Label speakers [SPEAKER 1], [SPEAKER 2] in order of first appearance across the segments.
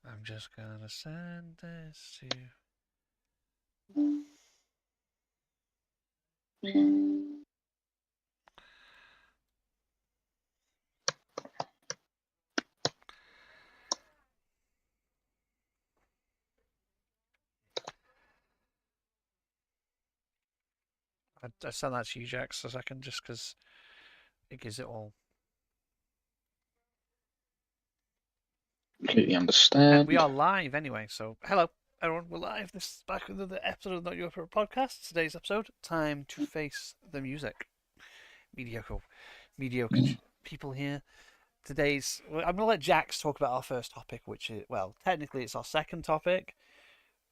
[SPEAKER 1] I'm just gonna send this to you. I sent that to you, Jax, a second, just because it gives it all.
[SPEAKER 2] Completely
[SPEAKER 1] And
[SPEAKER 2] understand.
[SPEAKER 1] we are live anyway, so hello, everyone. We're live. This is back with another episode of Not Your Favorite Podcast. Today's episode, Time to Face the Music. Mediocre people here. I'm going to let Jax talk about our first topic, which is, well, technically it's our second topic,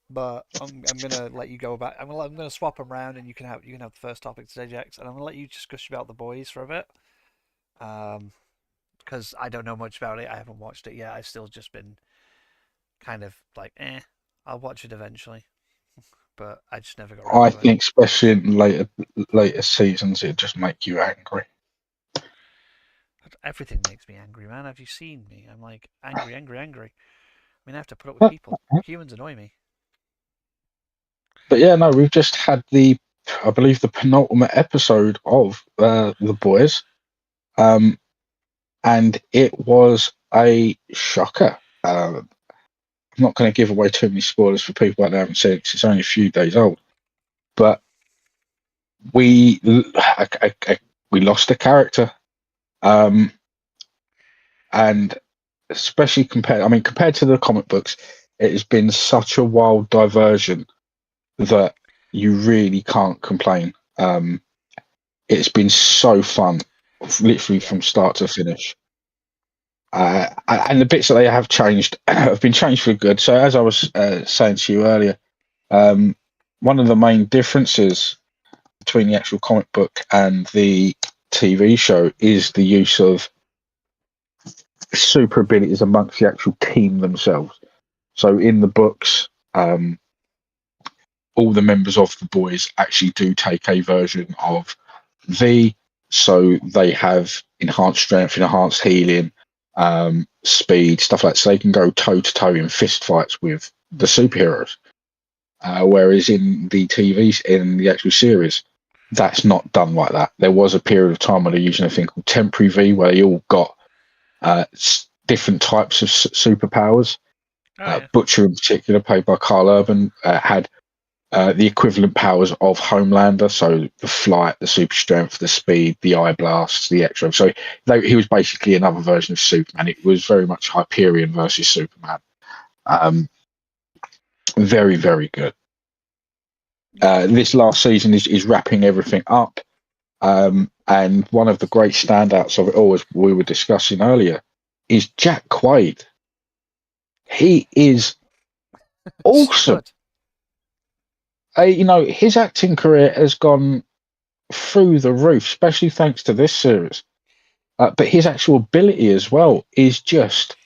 [SPEAKER 1] but I'm going to let you go back. I'm going to swap them around, and you can have the first topic today, Jax, and I'm going to let you discuss about The Boys for a bit. Because I don't know much about it. I haven't watched it yet. I've still just been kind of like, I'll watch it eventually. But I just never got around
[SPEAKER 2] I
[SPEAKER 1] to it.
[SPEAKER 2] think, especially in later seasons, it just make you angry.
[SPEAKER 1] Everything makes me angry, man. Have you seen me? I'm like angry, angry, angry. I mean, I have to put up with people. Humans annoy me.
[SPEAKER 2] But yeah, no, we've just had I believe, the penultimate episode of The Boys, and it was a shocker. I'm not going to give away too many spoilers for people that haven't seen it 'cause it's only a few days old. But we we lost a character, and especially compared to the comic books, it has been such a wild diversion that you really can't complain. It's been so fun, literally
[SPEAKER 1] Yeah.
[SPEAKER 2] from start to finish. And the bits that they have changed have been changed for good. So, as I was saying to you earlier, um, one of the main differences between the actual comic book and the TV show is the use of super abilities amongst the actual team themselves. So, in the books, all the members of the boys actually do take a version of V. So they have enhanced strength, enhanced healing, speed, stuff like that. So they can go toe to toe in fist fights with the superheroes. Whereas in in the actual series, that's not done like that. There was a period of time where they're using a thing called temporary V, where they all got different types of superpowers.
[SPEAKER 1] Oh yeah.
[SPEAKER 2] Butcher, in particular, played by Carl Urban, had the equivalent powers of Homelander, so the flight, the super strength, the speed, the eye blasts, the X-ray. So he was basically another version of Superman. It was very much Hyperion versus Superman. Um, very, very good. This last season is wrapping everything up. And one of the great standouts of it all, as we were discussing earlier, is Jack Quaid. He is awesome. His acting career has gone through the roof, especially thanks to this series. But his actual ability as well is just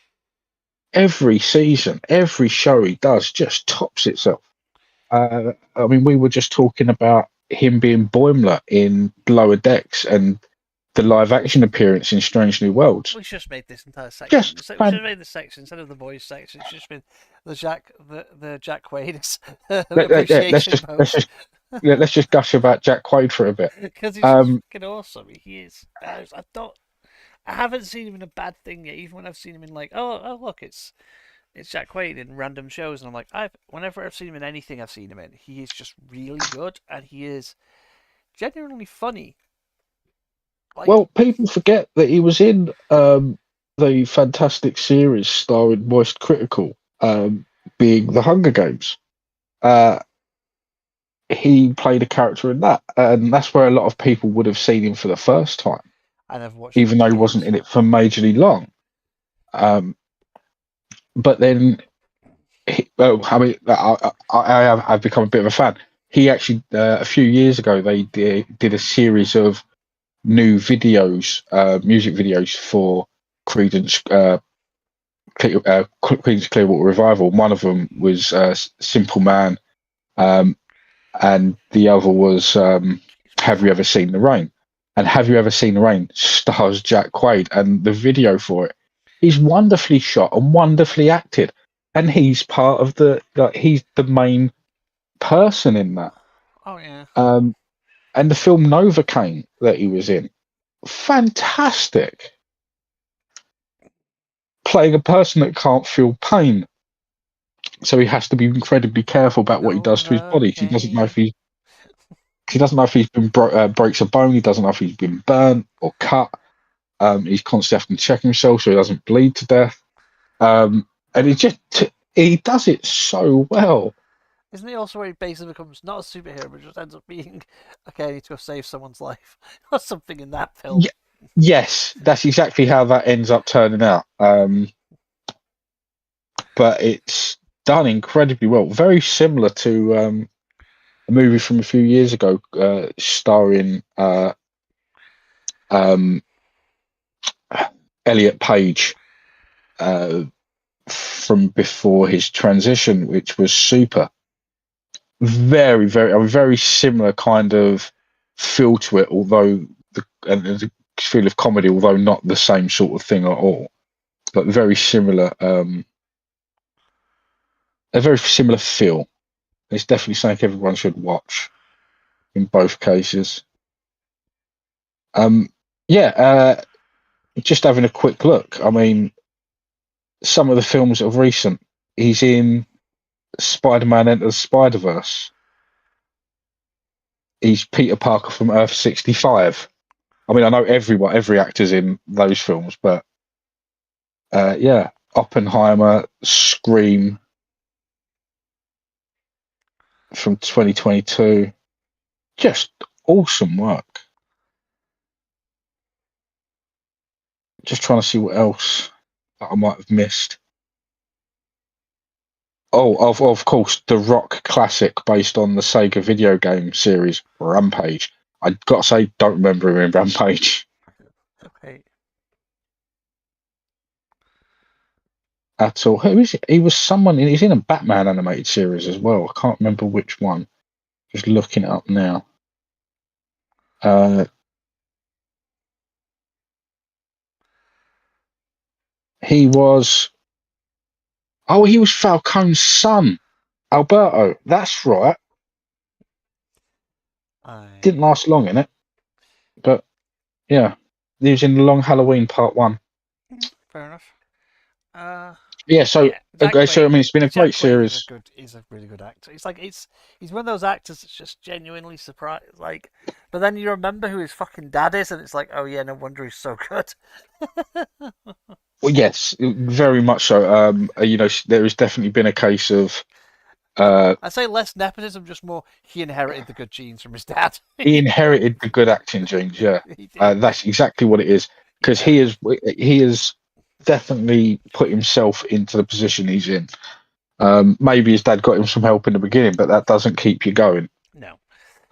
[SPEAKER 2] every season, every show he does just tops itself. We were just talking about him being Boimler in Lower Decks and the live action appearance in Strange New Worlds.
[SPEAKER 1] We should have made this entire section.
[SPEAKER 2] Just
[SPEAKER 1] We should have made this section instead of the boys section. It should have been the Jack Quaid appreciation post.
[SPEAKER 2] Let's just gush about Jack Quaid for a bit.
[SPEAKER 1] Because he's just fucking awesome. He is. I haven't seen him in a bad thing yet. Even when I've seen him in like, oh look, it's Jack Quaid in random shows, and I'm like, whenever I've seen him in anything I've seen him in, he is just really good, and he is genuinely funny.
[SPEAKER 2] Well, people forget that he was in the fantastic series starring Moist Critical, being The Hunger Games. He played a character in that, and that's where a lot of people would have seen him for the first time.
[SPEAKER 1] I never watched,
[SPEAKER 2] even though he wasn't in it for majorly long. But then, I've become a bit of a fan. He actually, a few years ago, they did a series of new videos, music videos for Creedence Clearwater Revival. One of them was Simple Man, and the other was Have You Ever Seen the Rain? And Have You Ever Seen the Rain stars Jack Quaid, and the video for it is wonderfully shot and wonderfully acted. and he's part of he's the main person in that.
[SPEAKER 1] Oh yeah.
[SPEAKER 2] And the film Novocaine that he was in, fantastic. Playing a person that can't feel pain, so he has to be incredibly careful about what he does to his body. He doesn't know if he's been breaks a bone. He doesn't know if he's been burnt or cut. He's constantly having to check himself so he doesn't bleed to death. And he does it so well.
[SPEAKER 1] Isn't he also where he basically becomes not a superhero, but just ends up being, okay, I need to go save someone's life or something in that film?
[SPEAKER 2] Yes, that's exactly how that ends up turning out. But it's done incredibly well. Very similar to a movie from a few years ago, starring Elliot Page from before his transition, which was Super. Very, very similar kind of feel to it, although the feel of comedy, although not the same sort of thing at all, but very similar. A very similar feel. It's definitely something everyone should watch in both cases. Just having a quick look. I mean, some of the films of recent, he's in Spider-Man Enter the Spider-Verse. He's Peter Parker from Earth 65. I mean, I know every actor's in those films, but Oppenheimer, Scream from 2022, just awesome work. Just trying to see what else that I might have missed. Oh, of course, the Rock classic based on the Sega video game series Rampage. I got to say, don't remember him in Rampage.
[SPEAKER 1] Okay.
[SPEAKER 2] At all. Who is it? He was someone. He's in a Batman animated series as well. I can't remember which one. Just looking it up now. He was. Oh, he was Falcone's son, Alberto. That's right. Didn't last long in it, but yeah, he was in the Long Halloween Part 1.
[SPEAKER 1] Fair enough.
[SPEAKER 2] So
[SPEAKER 1] Quaid,
[SPEAKER 2] I mean, it's been a great series.
[SPEAKER 1] He's a really good actor. It's like he's one of those actors that's just genuinely surprised. Like, but then you remember who his fucking dad is, and it's like, oh yeah, no wonder he's so good.
[SPEAKER 2] Well, yes, very much so. There has definitely been a case of.
[SPEAKER 1] I say less nepotism, just more he inherited the good genes from his dad.
[SPEAKER 2] He inherited the good acting genes. Yeah, that's exactly what it is. Because he has definitely put himself into the position he's in. Maybe his dad got him some help in the beginning, but that doesn't keep you going.
[SPEAKER 1] No.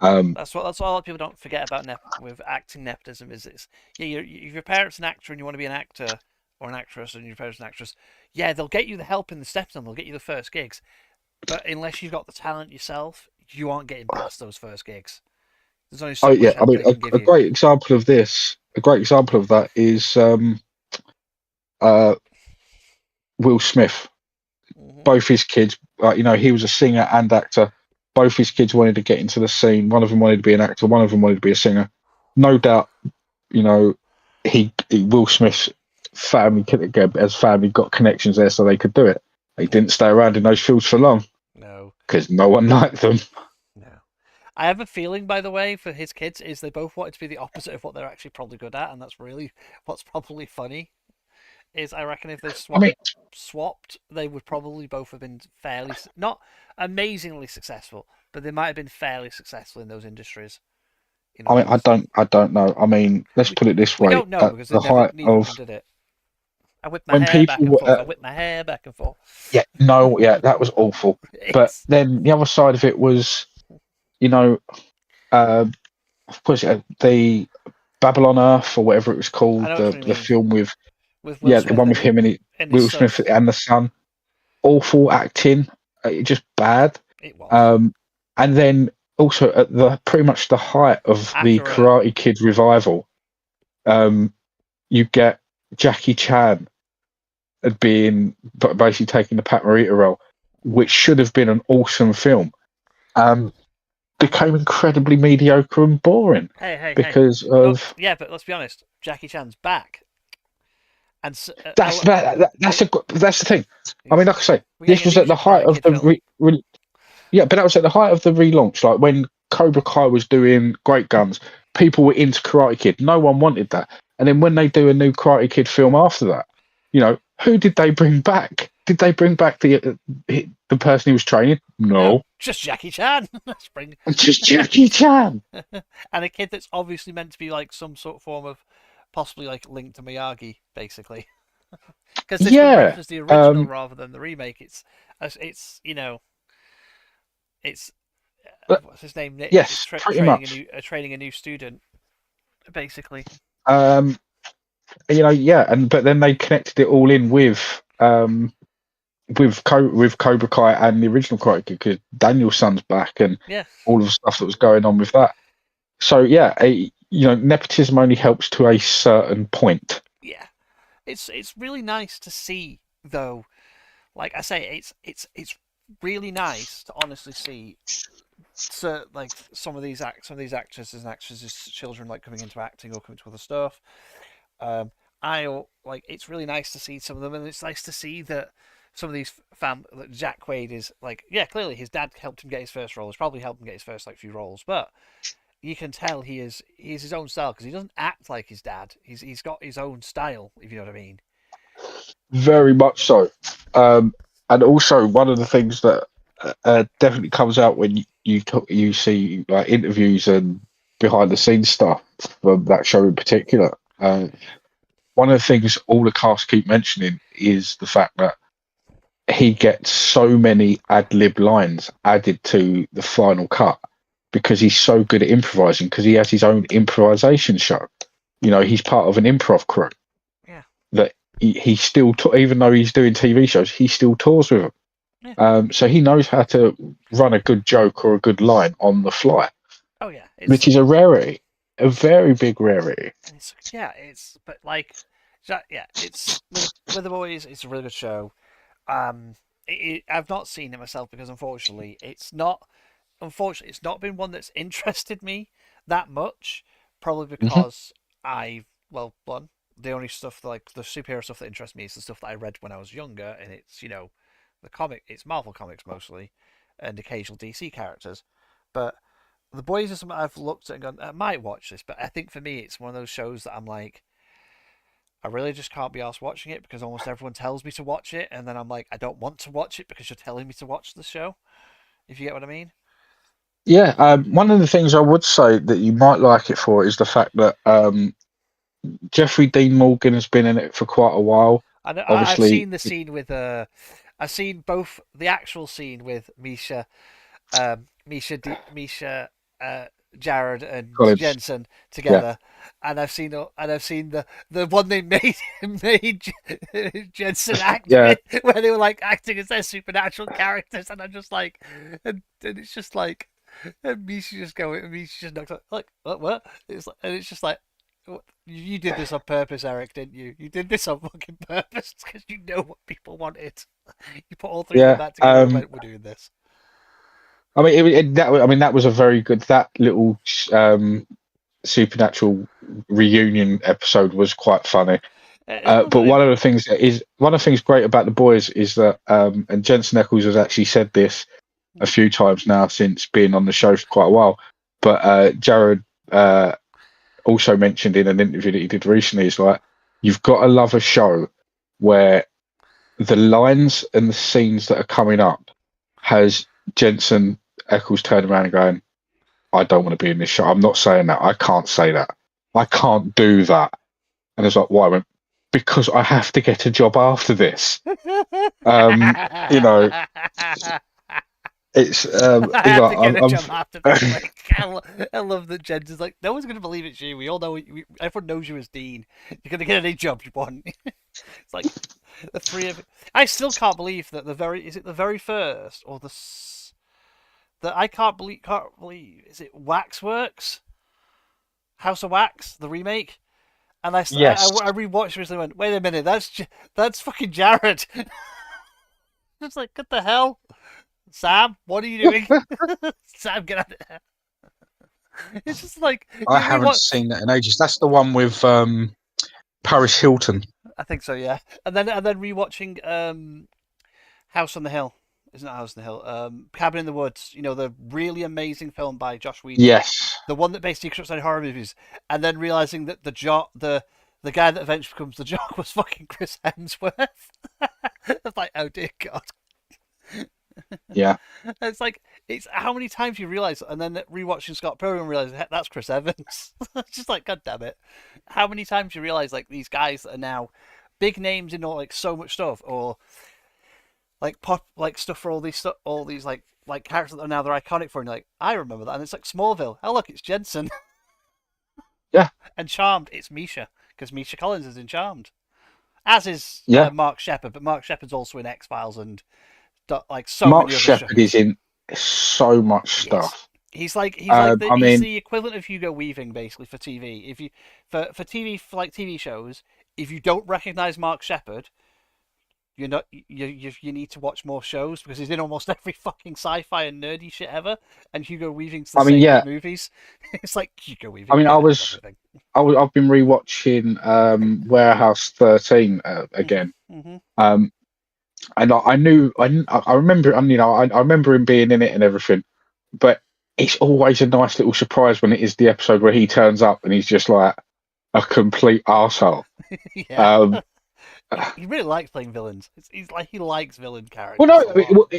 [SPEAKER 2] That's
[SPEAKER 1] all people don't forget about with acting nepotism is if your parents an actor and you want to be an actor or an actress and your parents an actress, yeah, they'll get you the help in the steps and they'll get you the first gigs. But unless you've got the talent yourself, you aren't getting past those first gigs. There's only so much help they can give you.
[SPEAKER 2] A great example of that is Will Smith. Mm-hmm. Both his kids, he was a singer and actor. Both his kids wanted to get into the scene. One of them wanted to be an actor. One of them wanted to be a singer. No doubt, Will Smith's family got connections there, so they could do it. They didn't stay around in those fields for long.
[SPEAKER 1] No,
[SPEAKER 2] because no one liked them.
[SPEAKER 1] No, I have a feeling, by the way, for his kids is they both wanted to be the opposite of what they're actually probably good at, and that's really what's probably funny. Is I reckon if they swapped, they would probably both have been fairly not amazingly successful, but they might have been fairly successful in those industries.
[SPEAKER 2] I don't know. I mean, let's put it this way:
[SPEAKER 1] we don't know because neither of them did it. I whipped my hair back and forth. I whipped my hair back and forth.
[SPEAKER 2] Yeah, that was awful. But then the other side of it was, of course, the Babylon Earth or whatever it was called, the film with Will Smith, the one with him and Will Smith and the son. Awful acting, just bad.
[SPEAKER 1] It was.
[SPEAKER 2] And then also at pretty much the height of the Karate Kid revival, you get Jackie Chan had been basically taking the Pat Morita role, which should have been an awesome film, became incredibly mediocre and boring
[SPEAKER 1] Hey.
[SPEAKER 2] because
[SPEAKER 1] Look,
[SPEAKER 2] of
[SPEAKER 1] yeah, but let's be honest. Jackie Chan's back, and
[SPEAKER 2] that's the thing. I mean, like I say,
[SPEAKER 1] we're
[SPEAKER 2] this
[SPEAKER 1] getting a
[SPEAKER 2] was
[SPEAKER 1] new
[SPEAKER 2] at the height
[SPEAKER 1] Karate
[SPEAKER 2] of
[SPEAKER 1] Kid
[SPEAKER 2] the
[SPEAKER 1] film.
[SPEAKER 2] yeah, but that was at the height of the relaunch. Like when Cobra Kai was doing Great Guns, people were into Karate Kid. No one wanted that. And then when they do a new Karate Kid film after that, who did they bring back? Did they bring back the person he was training?
[SPEAKER 1] No,
[SPEAKER 2] No,
[SPEAKER 1] just Jackie Chan. Spring.
[SPEAKER 2] just Jackie Chan.
[SPEAKER 1] And a kid that's obviously meant to be like some sort of form of possibly like linked to Miyagi, basically. Because this would
[SPEAKER 2] Yeah,
[SPEAKER 1] reference the original rather than the remake. It's it's
[SPEAKER 2] but
[SPEAKER 1] what's his name?
[SPEAKER 2] yes, pretty much.
[SPEAKER 1] Training a new student, basically.
[SPEAKER 2] Um, yeah, and but then they connected it all in with Cobra Kai and the original Karate Kid because Daniel's son's back and
[SPEAKER 1] Yeah,
[SPEAKER 2] all of the stuff that was going on with that. So yeah, nepotism only helps to a certain point.
[SPEAKER 1] yeah. It's really nice to see though. Like I say, it's really nice to honestly see like some of these actresses and actresses' children like coming into acting or coming to other stuff. Um, like it's really nice to see some of them, and it's nice to see that some of these that Jack Quaid is like, yeah, clearly his dad helped him get his first role. He's probably helped him get his first like few roles, but you can tell he is his own style because he doesn't act like his dad. He's got his own style, if you know what I mean.
[SPEAKER 2] Very much so. And also one of the things that definitely comes out when you see like interviews and behind the scenes stuff from that show in particular. One of the things all the cast keep mentioning is the fact that he gets so many ad lib lines added to the final cut because he's so good at improvising because he has his own improvisation show. He's part of an improv crew.
[SPEAKER 1] Yeah.
[SPEAKER 2] That he still, even though he's doing TV shows, he still tours with them.
[SPEAKER 1] Yeah.
[SPEAKER 2] So he knows how to run a good joke or a good line on the fly.
[SPEAKER 1] Oh yeah,
[SPEAKER 2] which is a rarity, a very big rarity.
[SPEAKER 1] But like, yeah, it's with the boys. It's a really good show. I've not seen it myself because unfortunately, it's not been one that's interested me that much. Probably because one, the only stuff like the superhero stuff that interests me is the stuff that I read when I was younger, and it's it's Marvel comics mostly, and occasional DC characters. But the boys are something I've looked at and gone, I might watch this, but I think for me it's one of those shows that I'm like, I really just can't be asked watching it because almost everyone tells me to watch it, and then I'm like, I don't want to watch it because you're telling me to watch the show. If you get what I mean?
[SPEAKER 2] Yeah, one of the things I would say that you might like it for is the fact that Jeffrey Dean Morgan has been in it for quite a while.
[SPEAKER 1] I've
[SPEAKER 2] Obviously,
[SPEAKER 1] seen the scene with I've seen both the actual scene with Misha, Jared and
[SPEAKER 2] College.
[SPEAKER 1] Jensen together, and I've seen the one they made Jensen act with, where they were like acting as their supernatural characters, and I'm just like, and it's just like, and Misha just going, Misha just knocked like what? It's like, and it's just like. You did this on purpose, Eric, didn't you? You did this on fucking purpose because you know what people wanted. You put all three of them back together and went, "We're doing this."
[SPEAKER 2] I mean, that was a very good. That little supernatural reunion episode was quite funny. But one of the things great about the boys is that, and Jensen Ackles has actually said this a few times now since being on the show for quite a while. But Jared also mentioned in an interview that he did recently is like, you've got to love a show where the lines and the scenes that are coming up has Jensen Ackles turning around and going, I don't want to be in this show. I'm not saying that. I can't say that. I can't do that. And it's like, why? I went, because I have to get a job after this. It's
[SPEAKER 1] I have to get a job after this. Like, I love that Jensen's like, no one's going to believe it's you. We all know everyone knows you as Dean. You're going to get any job you want. It's like the three of. I still can't believe that the very first or that I can't believe is it Waxworks, House of Wax, the remake, And
[SPEAKER 2] Yes.
[SPEAKER 1] I rewatched it and went, wait a minute, that's fucking Jared. It's like, what the hell, Sam? What are you doing? Sam, get out of here. It's just like
[SPEAKER 2] I
[SPEAKER 1] you
[SPEAKER 2] haven't
[SPEAKER 1] rewatch.
[SPEAKER 2] seen that in ages. That's the one with Paris Hilton.
[SPEAKER 1] I think so, yeah. And then rewatching House on the Hill. Isn't it House on the Hill? Cabin in the Woods. You know, the really amazing film by Josh Whedon,
[SPEAKER 2] Yes.
[SPEAKER 1] the one that basically cuts out horror movies, and then realizing that the guy that eventually becomes the Jock was fucking Chris Hemsworth. It's like, oh dear God.
[SPEAKER 2] Yeah.
[SPEAKER 1] It's like, it's how many times you realize, and then rewatching Scott Pilgrim and realize that's Chris Evans. It's just like, God damn it, how many times you realize like these guys are now big names in all like so much stuff, or like pop like stuff for all these like characters that are now they're iconic for, and you're like, I remember that, and it's like Smallville. Oh look, it's Jensen.
[SPEAKER 2] Yeah.
[SPEAKER 1] And Charmed, it's Misha, because Misha Collins is in Charmed, as is
[SPEAKER 2] Yeah.
[SPEAKER 1] Mark Shepard, but Mark Shepard's also in X Files and like so
[SPEAKER 2] Mark
[SPEAKER 1] many other shows.
[SPEAKER 2] Shepard is in so much
[SPEAKER 1] Yes.
[SPEAKER 2] stuff.
[SPEAKER 1] He's like
[SPEAKER 2] I
[SPEAKER 1] he's
[SPEAKER 2] mean,
[SPEAKER 1] the equivalent of Hugo Weaving basically for TV. If you for TV for like TV shows, if you don't recognize Mark Shepard, you're not you need to watch more shows because he's in almost every fucking sci-fi and nerdy shit ever. And Hugo Weaving's the
[SPEAKER 2] I mean,
[SPEAKER 1] same
[SPEAKER 2] yeah.
[SPEAKER 1] with movies. It's like Hugo Weaving.
[SPEAKER 2] I mean,
[SPEAKER 1] good at everything.
[SPEAKER 2] I've been rewatching Warehouse 13 again.
[SPEAKER 1] Mm-hmm.
[SPEAKER 2] And I remember, I mean, I remember him being in it and everything, but it's always a nice little surprise when it is the episode where he turns up and he's just like a complete arsehole.
[SPEAKER 1] Yeah.
[SPEAKER 2] Um,
[SPEAKER 1] He really likes playing villains. He's like he likes villain characters.
[SPEAKER 2] well, no,
[SPEAKER 1] A lot.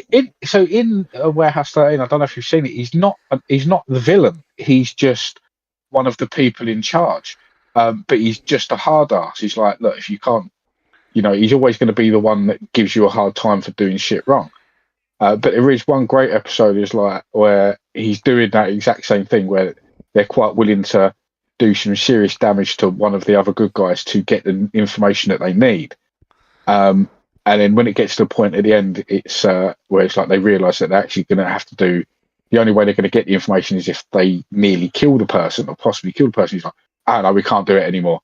[SPEAKER 2] in Warehouse 13, I don't know if you've seen it. He's not the villain. He's just one of the people in charge. But he's just a hard ass. He's like, look, if you can't, he's always going to be the one that gives you a hard time for doing shit wrong. But there is one great episode is like where he's doing that exact same thing where they're quite willing to do some serious damage to one of the other good guys to get the information that they need. And then when it gets to the point at the end, it's where it's like they realise that they're actually going to have to do. The only way they're going to get the information is if they nearly kill the person or possibly kill the person. He's like, oh no, we can't do it anymore.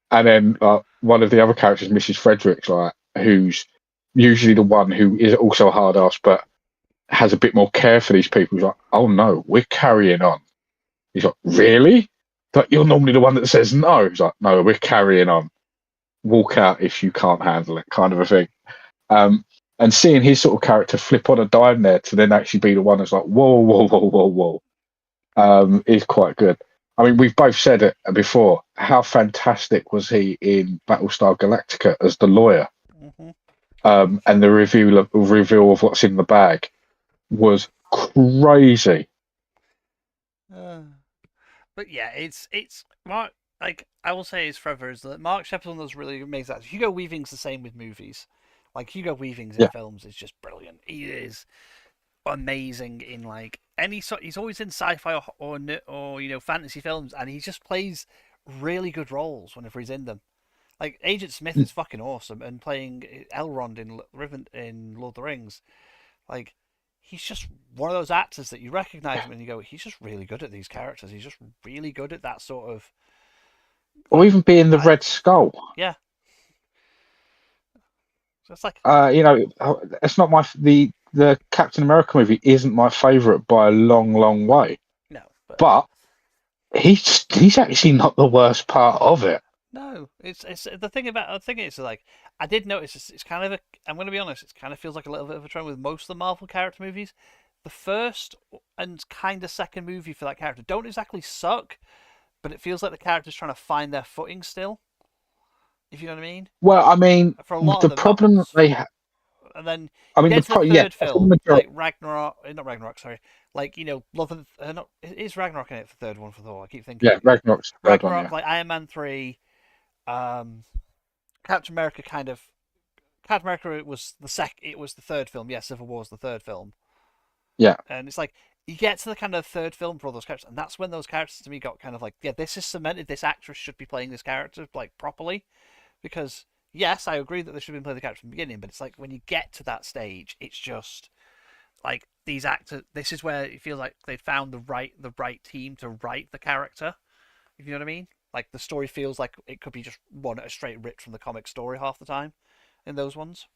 [SPEAKER 2] And then one of the other characters, Mrs. Fredericks, like who's usually the one who is also a hard ass but has a bit more care for these people. He's like, oh no, we're carrying on. He's like, really? Like, you're normally the one that says no. He's like, no, we're carrying on. Walk out if you can't handle it, kind of a thing. And seeing his sort of character flip on a dime there to then actually be the one that's like, whoa, whoa, whoa, whoa, whoa, is quite good. I mean, we've both said it before. How fantastic was he in Battlestar Galactica as the lawyer?
[SPEAKER 1] Mm-hmm.
[SPEAKER 2] And the reveal of what's in the bag was crazy.
[SPEAKER 1] But yeah, it's Mark. Like I will say, is forever is that Mark Shepard does really amazing. Hugo Weaving's the same with movies. Like Hugo Weaving's in films is just brilliant. He is amazing in like any sort. He's always in sci-fi or fantasy films, and he just plays really good roles whenever he's in them. Like Agent Smith is fucking awesome, and playing Elrond in Lord of the Rings, like he's just one of those actors that you recognize him and you go, he's just really good at these characters. He's just really good at that sort of.
[SPEAKER 2] Or even being the Red Skull.
[SPEAKER 1] Yeah. So it's like.
[SPEAKER 2] It's not the Captain America movie isn't my favourite by a long, long way.
[SPEAKER 1] No,
[SPEAKER 2] but he's actually not the worst part of it.
[SPEAKER 1] No, it's the thing is like I did notice it's kind of I'm going to be honest, it kind of feels like a little bit of a trend with most of the Marvel character movies. The first and kind of second movie for that character don't exactly suck, but it feels like the character's trying to find their footing still. If you know what I mean.
[SPEAKER 2] Well, I mean,
[SPEAKER 1] for a lot
[SPEAKER 2] the
[SPEAKER 1] of them,
[SPEAKER 2] problem that they have.
[SPEAKER 1] And then
[SPEAKER 2] I mean,
[SPEAKER 1] get to the third film, like Ragnarok, not Ragnarok, sorry. Like Love of is Ragnarok in it for the third one for Thor? I keep thinking.
[SPEAKER 2] Yeah, Ragnarok's the third one, yeah.
[SPEAKER 1] Like Iron Man 3, Captain America Captain America it was the third film. Yeah, Civil War was the third film.
[SPEAKER 2] Yeah.
[SPEAKER 1] And it's like you get to the kind of third film for all those characters, and that's when those characters to me got kind of like, yeah, this is cemented. This actress should be playing this character like properly, because yes, I agree that they should have been playing the character from the beginning, but it's like when you get to that stage, it's just like these actors. This is where it feels like they found the right team to write the character. If you know what I mean. Like the story feels like it could be just one a straight ripped from the comic story half the time in those ones.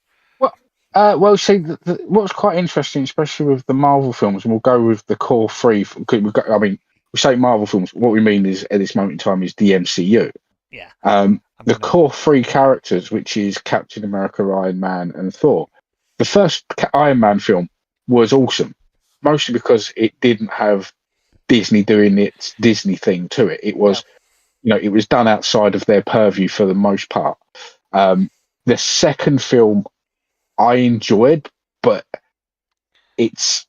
[SPEAKER 2] Well, see, what's quite interesting, especially with the Marvel films, and we'll go with the core three. I mean, we say Marvel films. What we mean is, at this moment in time, is the MCU.
[SPEAKER 1] Yeah,
[SPEAKER 2] The core three characters, which is Captain America, Iron Man, and Thor. The first Iron Man film was awesome, mostly because it didn't have Disney doing its Disney thing to it. It was, it was done outside of their purview for the most part. The second film I enjoyed, but it's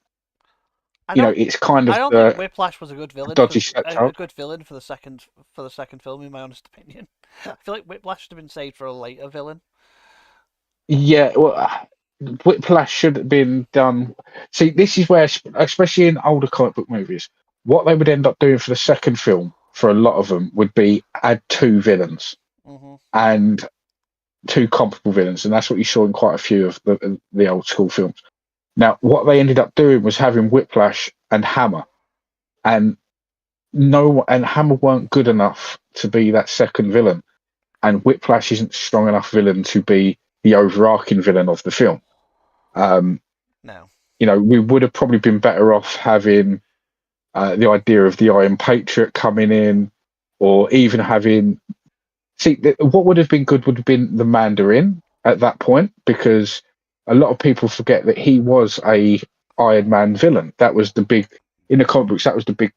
[SPEAKER 2] it's kind of
[SPEAKER 1] I don't think Whiplash was a good villain.
[SPEAKER 2] dodgy
[SPEAKER 1] A
[SPEAKER 2] stepchild.
[SPEAKER 1] good villain for the second film, in my honest opinion. I feel like Whiplash should have been saved for a later villain.
[SPEAKER 2] Yeah, well, Whiplash should have been done. See, this is where, especially in older comic book movies, what they would end up doing for the second film, for a lot of them, would be add two villains and two comparable villains, and that's what you saw in quite a few of the old school films. Now, what they ended up doing was having Whiplash and Hammer, and Hammer weren't good enough to be that second villain, and Whiplash isn't strong enough villain to be the overarching villain of the film.
[SPEAKER 1] No.
[SPEAKER 2] We would have probably been better off having the idea of the Iron Patriot coming in, or even having. See, what would have been good would have been the Mandarin at that point, because a lot of people forget that he was a Iron Man villain. That was the big in the comic books. That was the big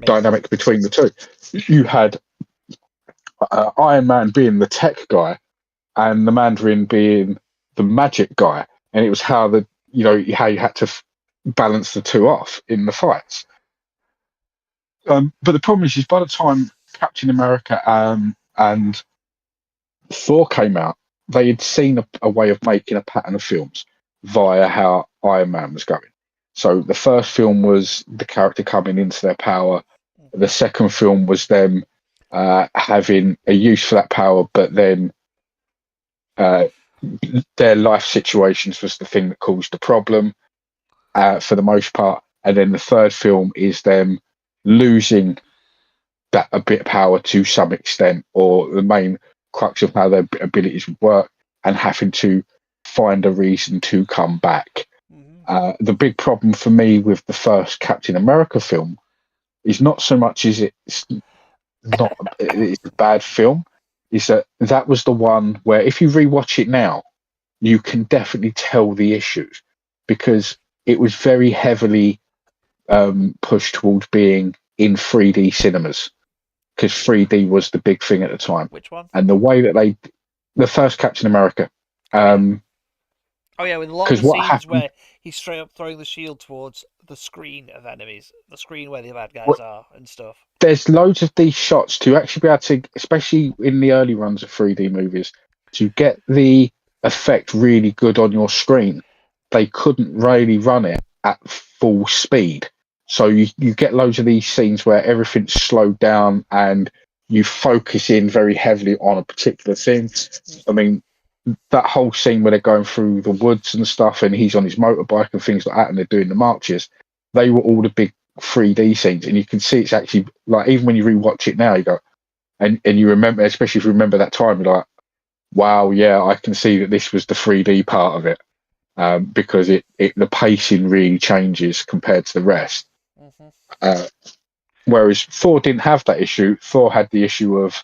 [SPEAKER 2] dynamic between the two. You had Iron Man being the tech guy, and the Mandarin being the magic guy, and it was how how you had to balance the two off in the fights. But the problem is by the time Captain America and Thor came out, they had seen a way of making a pattern of films via how Iron Man was going. So the first film was the character coming into their power. The second film was them having a use for that power, but then their life situations was the thing that caused the problem for the most part. And then the third film is them losing that a bit of power to some extent, or the main crux of how their abilities would work, and having to find a reason to come back. The big problem for me with the first Captain America film is not so much as it's a bad film, is that was the one where if you rewatch it now, you can definitely tell the issues, because it was very heavily pushed towards being in 3D cinemas, because 3D was the big thing at the time.
[SPEAKER 1] Which one?
[SPEAKER 2] And the way that the first Captain America.
[SPEAKER 1] With a lot of the scenes where he's straight up throwing the shield towards the screen of enemies, the screen where the bad guys are and stuff.
[SPEAKER 2] There's loads of these shots to actually be able to, especially in the early runs of 3D movies, to get the effect really good on your screen. They couldn't really run it at full speed. So you get loads of these scenes where everything's slowed down and you focus in very heavily on a particular thing. I mean, that whole scene where they're going through the woods and stuff, and he's on his motorbike and things like that, and they're doing the marches, they were all the big 3D scenes. And you can see it's actually, like, even when you rewatch it now, you go, and you remember, especially if you remember that time, you're like, wow, yeah, I can see that this was the 3D part of it. Because the pacing really changes compared to the rest. Whereas Thor didn't have that issue. Thor had the issue of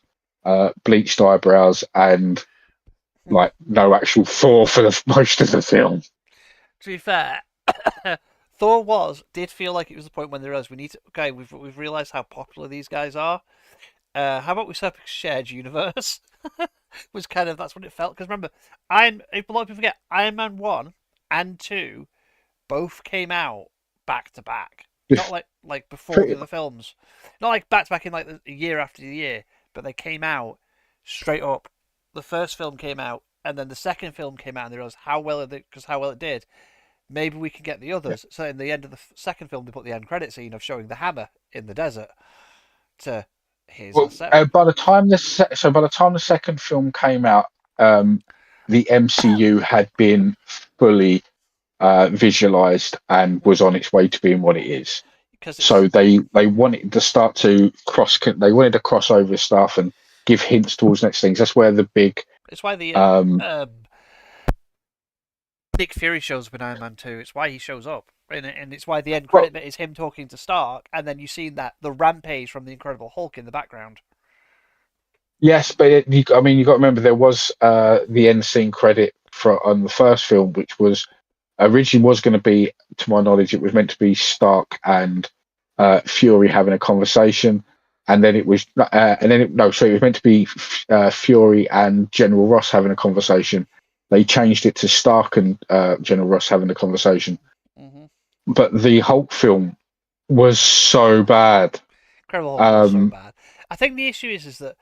[SPEAKER 2] bleached eyebrows and like no actual Thor for most of the film.
[SPEAKER 1] To be fair, Thor did feel like it was the point when there was we've realised how popular these guys are. How about we set up a shared universe? Was kind of that's what it felt, because remember, a lot of people forget Iron Man 1 and 2 both came out back to back. Not like before the other films. Not like back to back in like the year after the year, but they came out straight up. The first film came out, and then the second film came out, and they realized how well it did. Maybe we can get the others. So in the end of the second film, they put the end credit scene of showing the hammer in the desert.
[SPEAKER 2] By the time the second film came out, the MCU had been fully visualized and was on its way to being what it is.
[SPEAKER 1] because
[SPEAKER 2] So they wanted to start to they wanted to cross over stuff and give hints towards next things. That's where the big
[SPEAKER 1] it's why the
[SPEAKER 2] um
[SPEAKER 1] Nick Fury shows up in Iron Man 2. It's why he shows up. And it's why the end
[SPEAKER 2] well
[SPEAKER 1] credit bit is him talking to Stark, and then you see that the rampage from the Incredible Hulk in the background.
[SPEAKER 2] yes, but I mean you got to remember there was the end scene credit for on the first film, which was originally was going to be, to my knowledge, it was meant to be Stark and Fury having a conversation, and then it was, no, so it was meant to be Fury and General Ross having a conversation. They changed it to Stark and General Ross having a conversation.
[SPEAKER 1] Mm-hmm.
[SPEAKER 2] But the Hulk film was so bad.
[SPEAKER 1] Incredible Hulk was so bad. I think the issue is that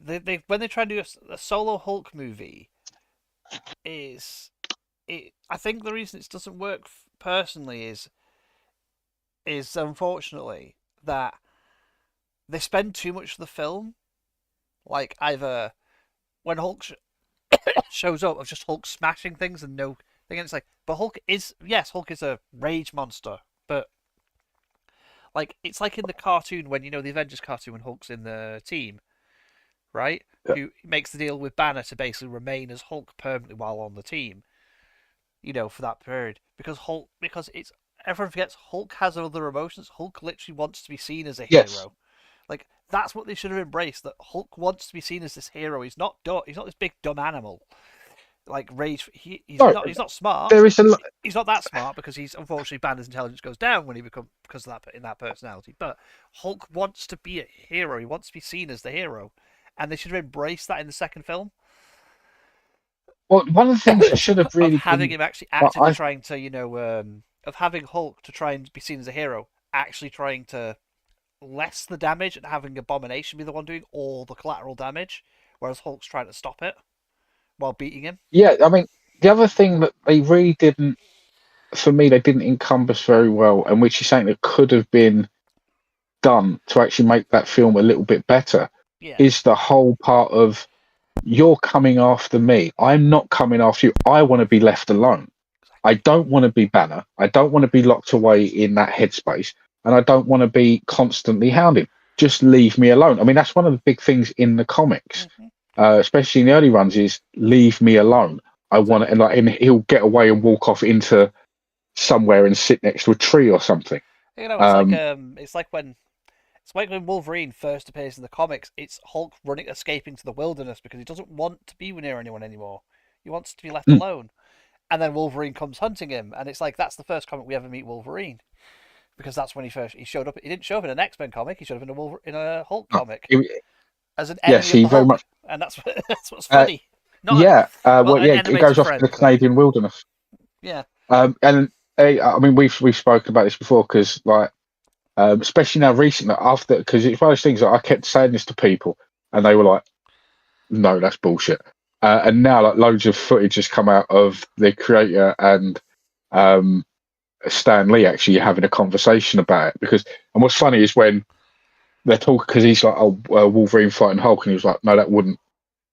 [SPEAKER 1] they when they try to do a solo Hulk movie, I think the reason it doesn't work personally is unfortunately that they spend too much of the film, like either when Hulk shows up of just Hulk smashing things and no thing, and it's like, but Hulk is, yes, Hulk is a rage monster, but like it's like in the cartoon when you know the Avengers cartoon when Hulk's in the team, right?
[SPEAKER 2] Yeah.
[SPEAKER 1] Who makes the deal with Banner to basically remain as Hulk permanently while on the team, you know, for that period, because it's everyone forgets Hulk has other emotions. Hulk literally wants to be seen as a
[SPEAKER 2] Yes.
[SPEAKER 1] hero. Like that's what they should have embraced. That Hulk wants to be seen as this hero. He's not dumb. He's not this big dumb animal. Like rage. He's
[SPEAKER 2] No,
[SPEAKER 1] not. He's not smart.
[SPEAKER 2] there is a
[SPEAKER 1] He's not that smart because he's unfortunately Banner's intelligence goes down when he because of that in that personality. But Hulk wants to be a hero. He wants to be seen as the hero, and they should have embraced that in the second film.
[SPEAKER 2] well, one of the things that should have really
[SPEAKER 1] of having
[SPEAKER 2] been,
[SPEAKER 1] him actually
[SPEAKER 2] well,
[SPEAKER 1] actively trying to, of having Hulk to try and be seen as a hero, actually trying to less the damage and having Abomination be the one doing all the collateral damage, whereas Hulk's trying to stop it while beating him.
[SPEAKER 2] yeah, I mean, the other thing that they really didn't, for me, they didn't encompass very well, and which is something that could have been done to actually make that film a little bit better,
[SPEAKER 1] Yeah.
[SPEAKER 2] is the whole part of you're coming after me. I'm not coming after you. I want to be left alone. I don't want to be Banner. I don't want to be locked away in that headspace, and I don't want to be constantly hounded. Just leave me alone. I mean, that's one of the big things in the comics, especially in the early runs, is leave me alone. I want to, and he'll get away and walk off into somewhere and sit next to a tree or something.
[SPEAKER 1] You know, it's like when Wolverine first appears in the comics. It's Hulk escaping to the wilderness because he doesn't want to be near anyone anymore. He wants to be left alone. And then Wolverine comes hunting him, and it's like that's the first comic we ever meet Wolverine, because that's when he showed up. He didn't show up in an X-Men comic. He showed up in a Hulk comic as an enemy
[SPEAKER 2] Yes, he
[SPEAKER 1] of the
[SPEAKER 2] very
[SPEAKER 1] Hulk,
[SPEAKER 2] much.
[SPEAKER 1] and that's what's funny.
[SPEAKER 2] It goes off to the Canadian wilderness.
[SPEAKER 1] Yeah.
[SPEAKER 2] And I mean, we've spoken about this before because, like, especially now recently, after, because it's one of those things that I kept saying this to people, and they were like, "No, that's bullshit." And now, like, loads of footage has come out of the creator and Stan Lee actually having a conversation about it. And what's funny is when they're talking, because he's like, "Oh, Wolverine fighting Hulk," and he was like, "No,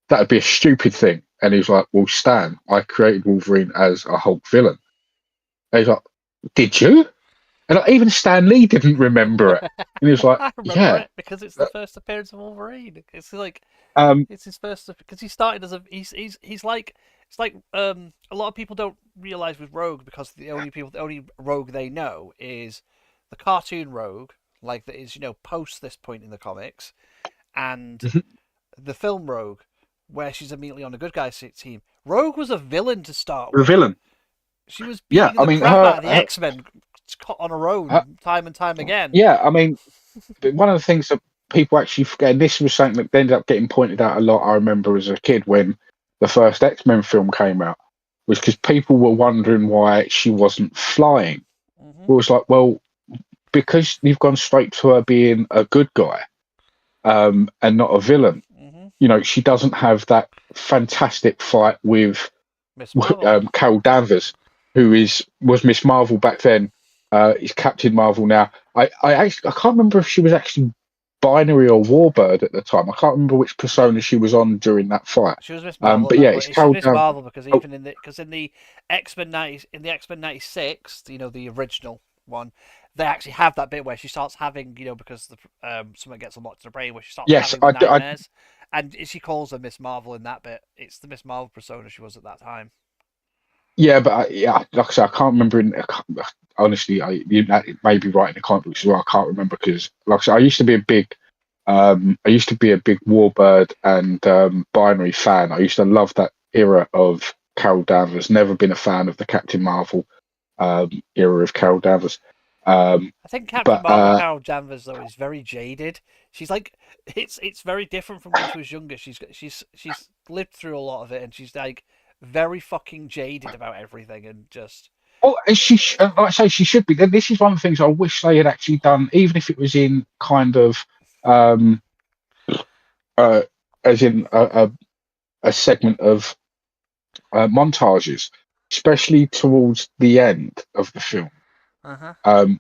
[SPEAKER 2] that'd be a stupid thing." And he was like, "Well, Stan, I created Wolverine as a Hulk villain." And he's like, "Did you?" And like, even Stan Lee didn't remember it. And he was like,
[SPEAKER 1] I remember
[SPEAKER 2] "Yeah,"
[SPEAKER 1] it because it's the first appearance of Wolverine. It's like
[SPEAKER 2] um,
[SPEAKER 1] it's his first because he started as he's like it's like a lot of people don't realize with Rogue because the only Rogue they know is the cartoon Rogue, like that is post this point in the comics, and the film Rogue, where she's immediately on a good guy team. Rogue was a villain to start
[SPEAKER 2] the
[SPEAKER 1] with.
[SPEAKER 2] villain.
[SPEAKER 1] She was beating the crap out of the X-Men on her own time and time again.
[SPEAKER 2] Yeah, I mean, one of the things that people actually forget, and this was something that ended up getting pointed out a lot, I remember as a kid when the first X-Men film came out, was because people were wondering why she wasn't flying. It was like, well, because you've gone straight to her being a good guy and not a villain. She doesn't have that fantastic fight with Carol Danvers, who was Miss Marvel back then. Is Captain Marvel now. I can't remember if she was actually Binary or Warbird at the time. I can't remember which persona she was on during that fight.
[SPEAKER 1] She was Miss Marvel.
[SPEAKER 2] But yeah, it's Carol Danvers.
[SPEAKER 1] Marvel because even in the X-Men 96, the original one, they actually have that bit where she starts having, because something gets unlocked in her brain, where she starts
[SPEAKER 2] Yes,
[SPEAKER 1] having the nightmares, and she calls her Miss Marvel in that bit. It's the Miss Marvel persona she was at that time.
[SPEAKER 2] yeah, but yeah, like I said, I can't remember. Honestly, it may be right in the comic books as well. I can't remember because, like I said, I used to be a big Warbird and Binary fan. I used to love that era of Carol Danvers. Never been a fan of the Captain Marvel era of Carol Danvers.
[SPEAKER 1] I think Captain
[SPEAKER 2] But
[SPEAKER 1] Marvel Carol Danvers though is very jaded. She's like it's very different from when she was younger. She's lived through a lot of it, and she's like very fucking jaded about everything, and just
[SPEAKER 2] oh, and like I say, she should be. This is one of the things I wish they had actually done, even if it was in kind of um, uh, as in a segment of montages, especially towards the end of the film.
[SPEAKER 1] uh-huh.
[SPEAKER 2] Um,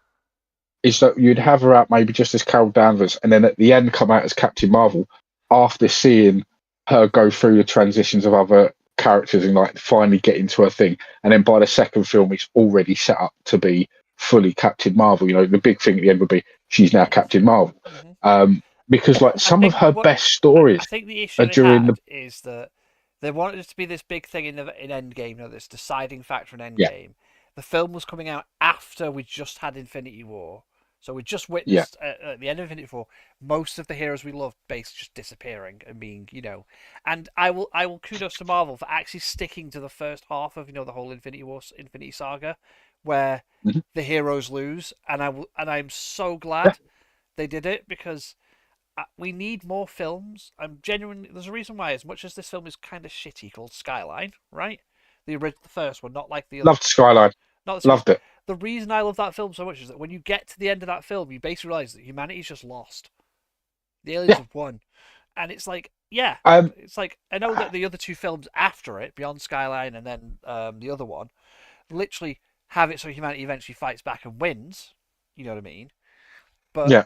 [SPEAKER 2] is that you'd have her out maybe just as Carol Danvers, and then at the end come out as Captain Marvel after seeing her go through the transitions of other characters and like finally get into her thing. And then by the second film, it's already set up to be fully Captain Marvel. The big thing at the end would be she's now Captain Marvel. Because like
[SPEAKER 1] I
[SPEAKER 2] some of
[SPEAKER 1] think
[SPEAKER 2] her best stories
[SPEAKER 1] I think the
[SPEAKER 2] are
[SPEAKER 1] issue they
[SPEAKER 2] during the
[SPEAKER 1] had is that they wanted it to be this big thing in Endgame, this deciding factor in
[SPEAKER 2] yeah
[SPEAKER 1] Endgame. The film was coming out after we just had Infinity War, so we just
[SPEAKER 2] yeah
[SPEAKER 1] witnessed at the end of Infinity War most of the heroes we loved basically just disappearing and being, And I will kudos to Marvel for actually sticking to the first half of the whole Infinity War Infinity Saga, where
[SPEAKER 2] mhm,
[SPEAKER 1] the heroes lose, and I'm so
[SPEAKER 2] yeah.
[SPEAKER 1] glad they did it because we need more films. I'm genuinely. There's a reason why. As much as this film is kind of shitty, called Skyline, right? The first one, not like the other,
[SPEAKER 2] Loved Skyline,
[SPEAKER 1] not the sequels.
[SPEAKER 2] loved it.
[SPEAKER 1] The reason I love that film so much is that when you get to the end of that film, you basically realize that humanity's just lost. The aliens
[SPEAKER 2] Yeah.
[SPEAKER 1] have won, and it's like, yeah,
[SPEAKER 2] Um.
[SPEAKER 1] it's like I know that the other two films after it, Beyond Skyline and then the other one, literally have it so humanity eventually fights back and wins. You know what I mean? But
[SPEAKER 2] Yeah.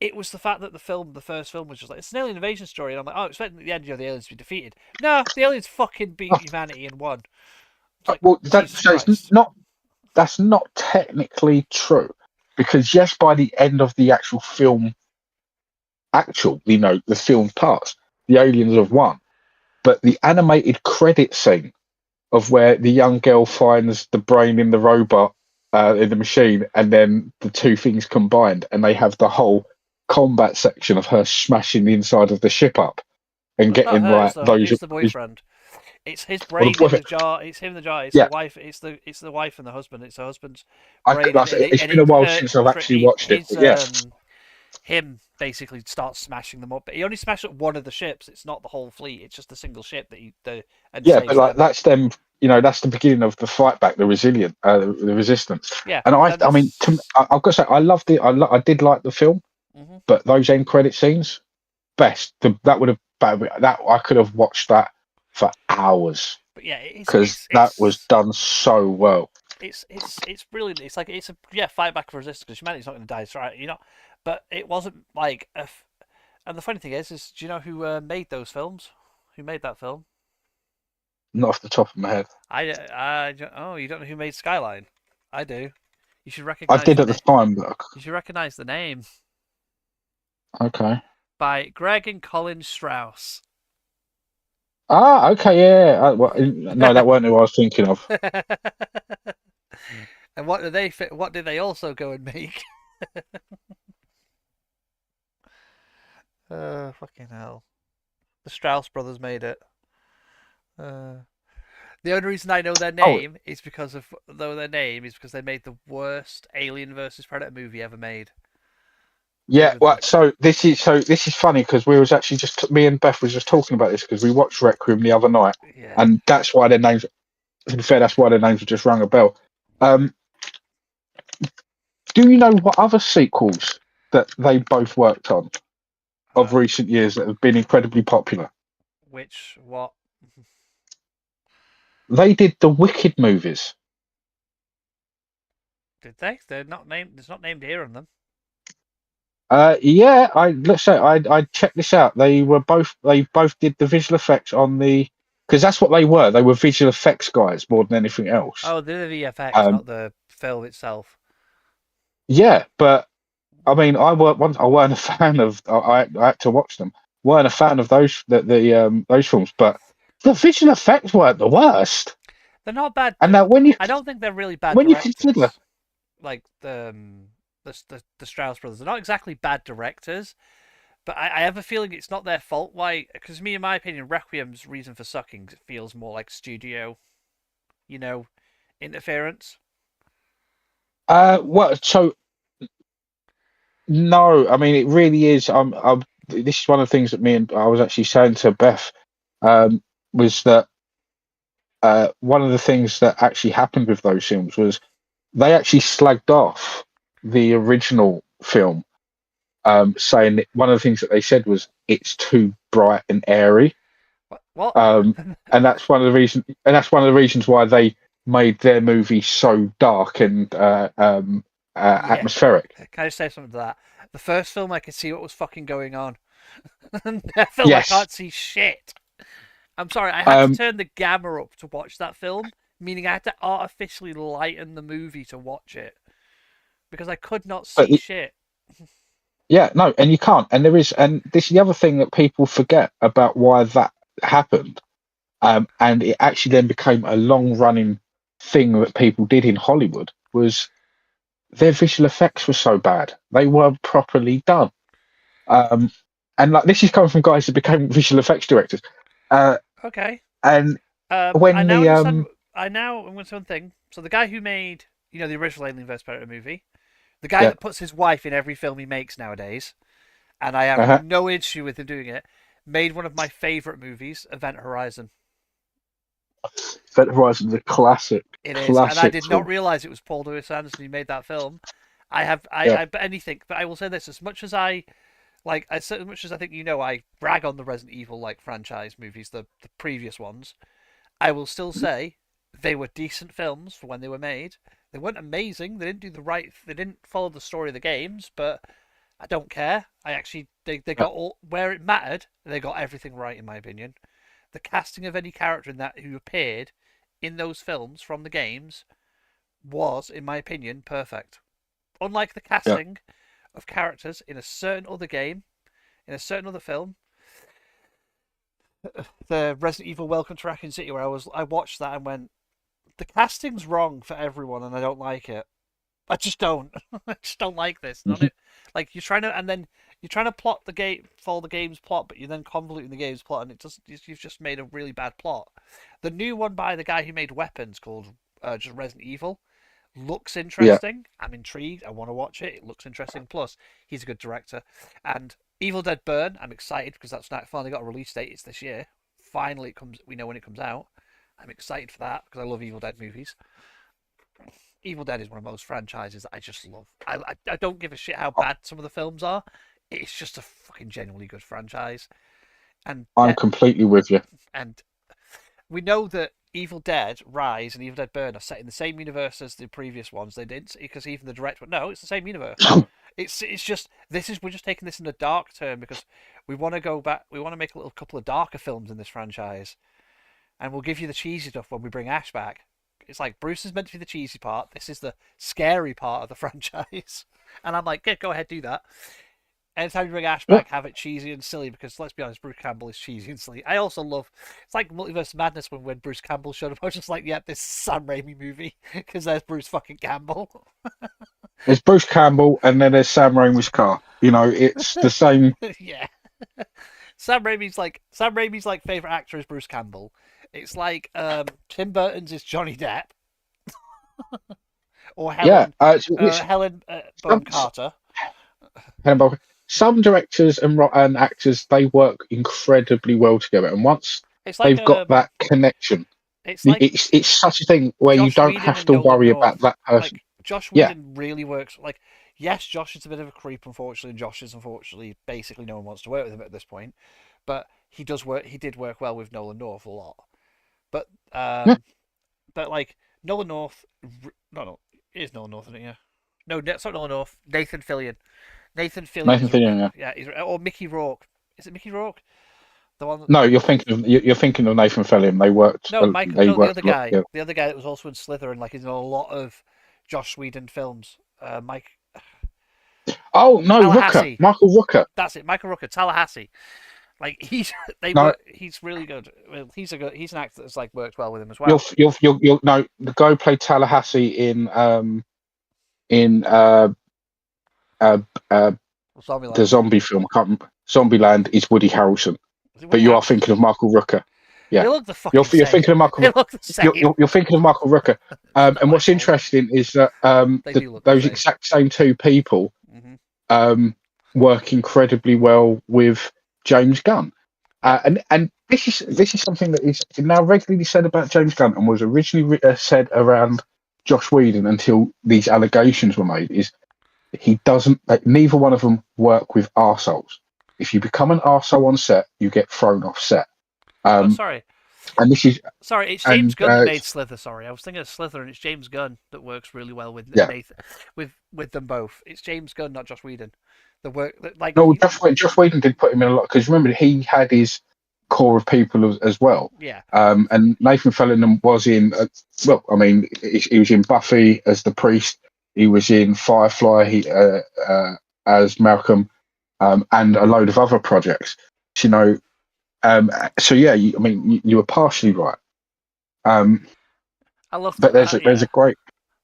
[SPEAKER 1] it was the fact that the first film was just like, it's an alien invasion story, and I'm like, oh, expecting at the end, the aliens to be defeated. No, the aliens fucking beat humanity and won. It's like,
[SPEAKER 2] Well,
[SPEAKER 1] Jesus
[SPEAKER 2] so it's
[SPEAKER 1] Christ.
[SPEAKER 2] not. That's not technically true, because yes, by the end of the actual film, the film parts, the aliens have won. But the animated credit scene of where the young girl finds the brain in the robot, in the machine, and then the two things combined, and they have the whole combat section of her smashing the inside of the ship up and
[SPEAKER 1] But it's not
[SPEAKER 2] getting
[SPEAKER 1] her,
[SPEAKER 2] like those.
[SPEAKER 1] it's the boyfriend. It's his
[SPEAKER 2] Or the
[SPEAKER 1] brain in the
[SPEAKER 2] boyfriend.
[SPEAKER 1] jar. It's him in the jar. It's the
[SPEAKER 2] Yeah,
[SPEAKER 1] wife. It's the wife and the husband. It's the husband's brain,
[SPEAKER 2] like I said, it's been a while since I've actually watched it,
[SPEAKER 1] his
[SPEAKER 2] but yeah,
[SPEAKER 1] him basically starts smashing them up. But he only smashed up one of the ships. It's not the whole fleet. It's just a single ship and
[SPEAKER 2] yeah, but
[SPEAKER 1] saves
[SPEAKER 2] like
[SPEAKER 1] them.
[SPEAKER 2] that's them. That's the beginning of the fight back, the the resistance.
[SPEAKER 1] Yeah,
[SPEAKER 2] And
[SPEAKER 1] and
[SPEAKER 2] I mean,
[SPEAKER 1] it's.
[SPEAKER 2] I've got to say, I loved it. I did like the film,
[SPEAKER 1] Mm-hmm.
[SPEAKER 2] but those end credit scenes, best. That would have that I could have watched that for hours
[SPEAKER 1] But yeah,
[SPEAKER 2] because that was done so well.
[SPEAKER 1] it's brilliant. It's like it's a fight back for resistance because humanity's not going to die, right? But it wasn't like and the funny thing is do you know who made those films? Who made that film?
[SPEAKER 2] Not off the top of my head.
[SPEAKER 1] Oh, you don't know who made Skyline? I do. You should
[SPEAKER 2] I
[SPEAKER 1] recognize
[SPEAKER 2] did at the time, but
[SPEAKER 1] You should recognize the name
[SPEAKER 2] okay.
[SPEAKER 1] by Greg and Colin Strauss.
[SPEAKER 2] Ah, okay, yeah. No, that weren't who I was thinking of.
[SPEAKER 1] And what did they? What did they also go and make? Fucking hell! The Strauss brothers made it. The only reason I know their
[SPEAKER 2] Oh,
[SPEAKER 1] name is because they made the worst Alien versus Predator movie ever made.
[SPEAKER 2] yeah. Well, so this is funny because we was actually just me and Beth was just talking about this because we watched Requiem the other night,
[SPEAKER 1] Yeah.
[SPEAKER 2] and that's why their names. To be fair, that's why their names have just rung a bell. Um, do you know what other sequels that they both worked on of recent years that have been incredibly popular?
[SPEAKER 1] What?
[SPEAKER 2] They did the Wicked movies.
[SPEAKER 1] Did they? They're not named. It's not named here on them.
[SPEAKER 2] Yeah. I checked this out. They both did the visual effects on the because that's what they were. They were visual effects guys more than anything else.
[SPEAKER 1] Oh, they're the VFX,
[SPEAKER 2] Um,
[SPEAKER 1] not the film itself.
[SPEAKER 2] Yeah, but I mean, I weren't a fan of. I had to watch them. weren't a fan of those films, but the visual effects weren't the worst.
[SPEAKER 1] They're not bad.
[SPEAKER 2] And now
[SPEAKER 1] I don't think they're really bad
[SPEAKER 2] when you consider,
[SPEAKER 1] directors. Like the Strauss brothers, they're not exactly bad directors, but I have a feeling it's not their fault. Why? Because me, in my opinion, Requiem's reason for sucking feels more like studio, you know, interference.
[SPEAKER 2] well, so no, I mean it really is. This is one of the things that me and I was actually saying to Beth, was that one of the things that actually happened with those films was they actually slagged off the original film, saying that one of the things that they said was it's too bright and airy,
[SPEAKER 1] What?
[SPEAKER 2] um, and that's one of the reasons. And that's one of the reasons why they made their movie so dark and
[SPEAKER 1] Yeah.
[SPEAKER 2] atmospheric.
[SPEAKER 1] Can I just say something to that? The first film, I could see what was fucking going on. That film, I
[SPEAKER 2] Yes,
[SPEAKER 1] can't see shit. I'm sorry, I had to
[SPEAKER 2] um,
[SPEAKER 1] turn the gamma up to watch that film, meaning I had to artificially lighten the movie to watch it because I could not
[SPEAKER 2] but
[SPEAKER 1] see shit.
[SPEAKER 2] yeah, no, and you can't. And there is, and this is the other thing that people forget about why that happened. And it actually then became a long-running thing that people did in Hollywood was their visual effects were so bad they weren't properly done. Um, and like this is coming from guys that became visual effects directors. Uh,
[SPEAKER 1] Okay.
[SPEAKER 2] and
[SPEAKER 1] I
[SPEAKER 2] when
[SPEAKER 1] now
[SPEAKER 2] the
[SPEAKER 1] understand. I now I'm going to one thing. So the guy who made, the original Alien vs Predator movie, the guy
[SPEAKER 2] yeah,
[SPEAKER 1] that puts his wife in every film he makes nowadays, and I have
[SPEAKER 2] uh-huh.
[SPEAKER 1] no issue with him doing it, made one of my favorite movies, Event Horizon.
[SPEAKER 2] Event Horizon's a classic,
[SPEAKER 1] It is, and I
[SPEAKER 2] classic
[SPEAKER 1] did not
[SPEAKER 2] film.
[SPEAKER 1] realize it was Paul W. S. Anderson who made that film. I have,
[SPEAKER 2] Yeah,
[SPEAKER 1] I bet anything, but I will say this: as much as I like, as much as I think I brag on the Resident Evil like franchise movies, the previous ones. I will still say they were decent films for when they were made. They weren't amazing. They didn't do the right. They didn't follow the story of the games, but I don't care. I actually they
[SPEAKER 2] yeah,
[SPEAKER 1] got all where it mattered. They got everything right in my opinion. The casting of any character in that who appeared in those films from the games was, in my opinion, perfect. Unlike the
[SPEAKER 2] yeah.
[SPEAKER 1] casting of characters in a certain other game, in a certain other film, the Resident Evil Welcome to Raccoon City, where I watched that and went, the casting's wrong for everyone, and I don't like it. I just don't. I just don't like this. Not
[SPEAKER 2] Mhm.
[SPEAKER 1] it. Like you're trying to plot the game, follow the game's plot, but you're then convoluting the game's plot, and you've just made a really bad plot. The new one by the guy who made Weapons, called just Resident Evil, looks
[SPEAKER 2] Yeah,
[SPEAKER 1] interesting. I'm intrigued. I want to watch it. It looks interesting. Plus, he's a good director. And Evil Dead Burn, I'm excited because that's not finally got a release date. It's this year. Finally, it comes. We know when it comes out. I'm excited for that because I love Evil Dead movies. Evil Dead is one of those franchises that I just love. I don't give a shit how bad some of the films are. It's just a fucking genuinely good franchise. And
[SPEAKER 2] I'm completely with you.
[SPEAKER 1] and we know that Evil Dead Rise and Evil Dead Burn are set in the same universe as the previous ones. They did because even the director, no, it's the same universe. It's just we're just taking this in a dark term because we want to go back. We want to make a little couple of darker films in this franchise, and we'll give you the cheesy stuff when we bring Ash back. It's like Bruce is meant to be the cheesy part. This is the scary part of the franchise, and I'm like, yeah, go ahead, do that. Anytime you bring Ash
[SPEAKER 2] Yeah,
[SPEAKER 1] back, have it cheesy and silly because let's be honest, Bruce Campbell is cheesy and silly. I also love it's like Multiverse Madness when Bruce Campbell showed up. I was just like, yeah, this is a Sam Raimi movie because there's Bruce fucking Campbell.
[SPEAKER 2] there's Bruce Campbell, and then there's Sam Raimi's car. It's the same.
[SPEAKER 1] Yeah, Sam Raimi's like favorite actor is Bruce Campbell. It's like Tim Burton's is Johnny Depp or
[SPEAKER 2] Yeah,
[SPEAKER 1] Helen Bonham
[SPEAKER 2] some,
[SPEAKER 1] Carter.
[SPEAKER 2] some directors and actors they work incredibly well together, and once
[SPEAKER 1] It's like
[SPEAKER 2] they've got that connection,
[SPEAKER 1] it's like
[SPEAKER 2] it's such a thing where you
[SPEAKER 1] Josh
[SPEAKER 2] don't
[SPEAKER 1] Whedon
[SPEAKER 2] have
[SPEAKER 1] and
[SPEAKER 2] to
[SPEAKER 1] Nolan
[SPEAKER 2] worry about
[SPEAKER 1] North.
[SPEAKER 2] that person.
[SPEAKER 1] Like Josh
[SPEAKER 2] Yeah,
[SPEAKER 1] Whedon really works. Like yes, Josh is a bit of a creep, unfortunately, and Josh is unfortunately basically no one wants to work with him at this point. But he does work. He did work well with Nolan North a lot. But
[SPEAKER 2] yeah,
[SPEAKER 1] like Nolan North, no, it is Nolan North, isn't it? Yeah. No, it's not Nolan North. Nathan Fillion. Nathan Fillion
[SPEAKER 2] Nathan
[SPEAKER 1] is a
[SPEAKER 2] Fillion. Yeah.
[SPEAKER 1] yeah. Or Mickey Rourke. Is it Mickey Rourke? The one.
[SPEAKER 2] No, you're thinking of Nathan Fillion.
[SPEAKER 1] No, Mike.
[SPEAKER 2] They
[SPEAKER 1] No, the
[SPEAKER 2] worked
[SPEAKER 1] other
[SPEAKER 2] a lot
[SPEAKER 1] guy.
[SPEAKER 2] together.
[SPEAKER 1] The other guy that was also in Slytherin. Like he's in a lot of Josh Whedon films. Mike.
[SPEAKER 2] Oh no, Rooker,
[SPEAKER 1] Tallahassee.
[SPEAKER 2] Michael Rooker.
[SPEAKER 1] That's it, Michael Rooker, Tallahassee. Like
[SPEAKER 2] No,
[SPEAKER 1] he's really good. Well, he's an actor that's like worked well with him as
[SPEAKER 2] you'll
[SPEAKER 1] well.
[SPEAKER 2] you'll no, the guy who played Tallahassee in uh, uh,
[SPEAKER 1] Zombieland.
[SPEAKER 2] the zombie film. I can't remember. Zombieland is Woody Harrelson,
[SPEAKER 1] Is it
[SPEAKER 2] but
[SPEAKER 1] Woody
[SPEAKER 2] you are
[SPEAKER 1] Harrelson?
[SPEAKER 2] thinking of Michael Rooker. Yeah,
[SPEAKER 1] They look the fucking
[SPEAKER 2] you're
[SPEAKER 1] same.
[SPEAKER 2] thinking of Michael.
[SPEAKER 1] They look the same.
[SPEAKER 2] You're thinking of Michael Rooker.
[SPEAKER 1] It's not
[SPEAKER 2] And
[SPEAKER 1] my
[SPEAKER 2] what's
[SPEAKER 1] fault.
[SPEAKER 2] interesting is that
[SPEAKER 1] They do look the
[SPEAKER 2] those
[SPEAKER 1] same.
[SPEAKER 2] exact same two people
[SPEAKER 1] hmm
[SPEAKER 2] work incredibly well with James Gunn. And this is something that is now regularly said about James Gunn and was originally said around Josh Whedon until these allegations were made. Is he doesn't like, neither one of them work with arseholes. If you become an arsehole on set, you get thrown off set.
[SPEAKER 1] Oh, sorry.
[SPEAKER 2] And this is
[SPEAKER 1] Sorry, it's James
[SPEAKER 2] and
[SPEAKER 1] Gunn that made Slither. Sorry, I was thinking of Slither, and it's James Gunn that works really well with
[SPEAKER 2] Yeah.
[SPEAKER 1] Nathan, with them both. It's James Gunn, not Josh Whedon. The work like
[SPEAKER 2] no, Josh Whedon did put him in a lot because remember he had his core of people as well.
[SPEAKER 1] Yeah.
[SPEAKER 2] And Nathan Fillion was in. Well, I mean, he was in Buffy as the priest. He was in Firefly as Malcolm, and a load of other projects. You know, so yeah, I mean, you were partially right.
[SPEAKER 1] I love.
[SPEAKER 2] But there's a great.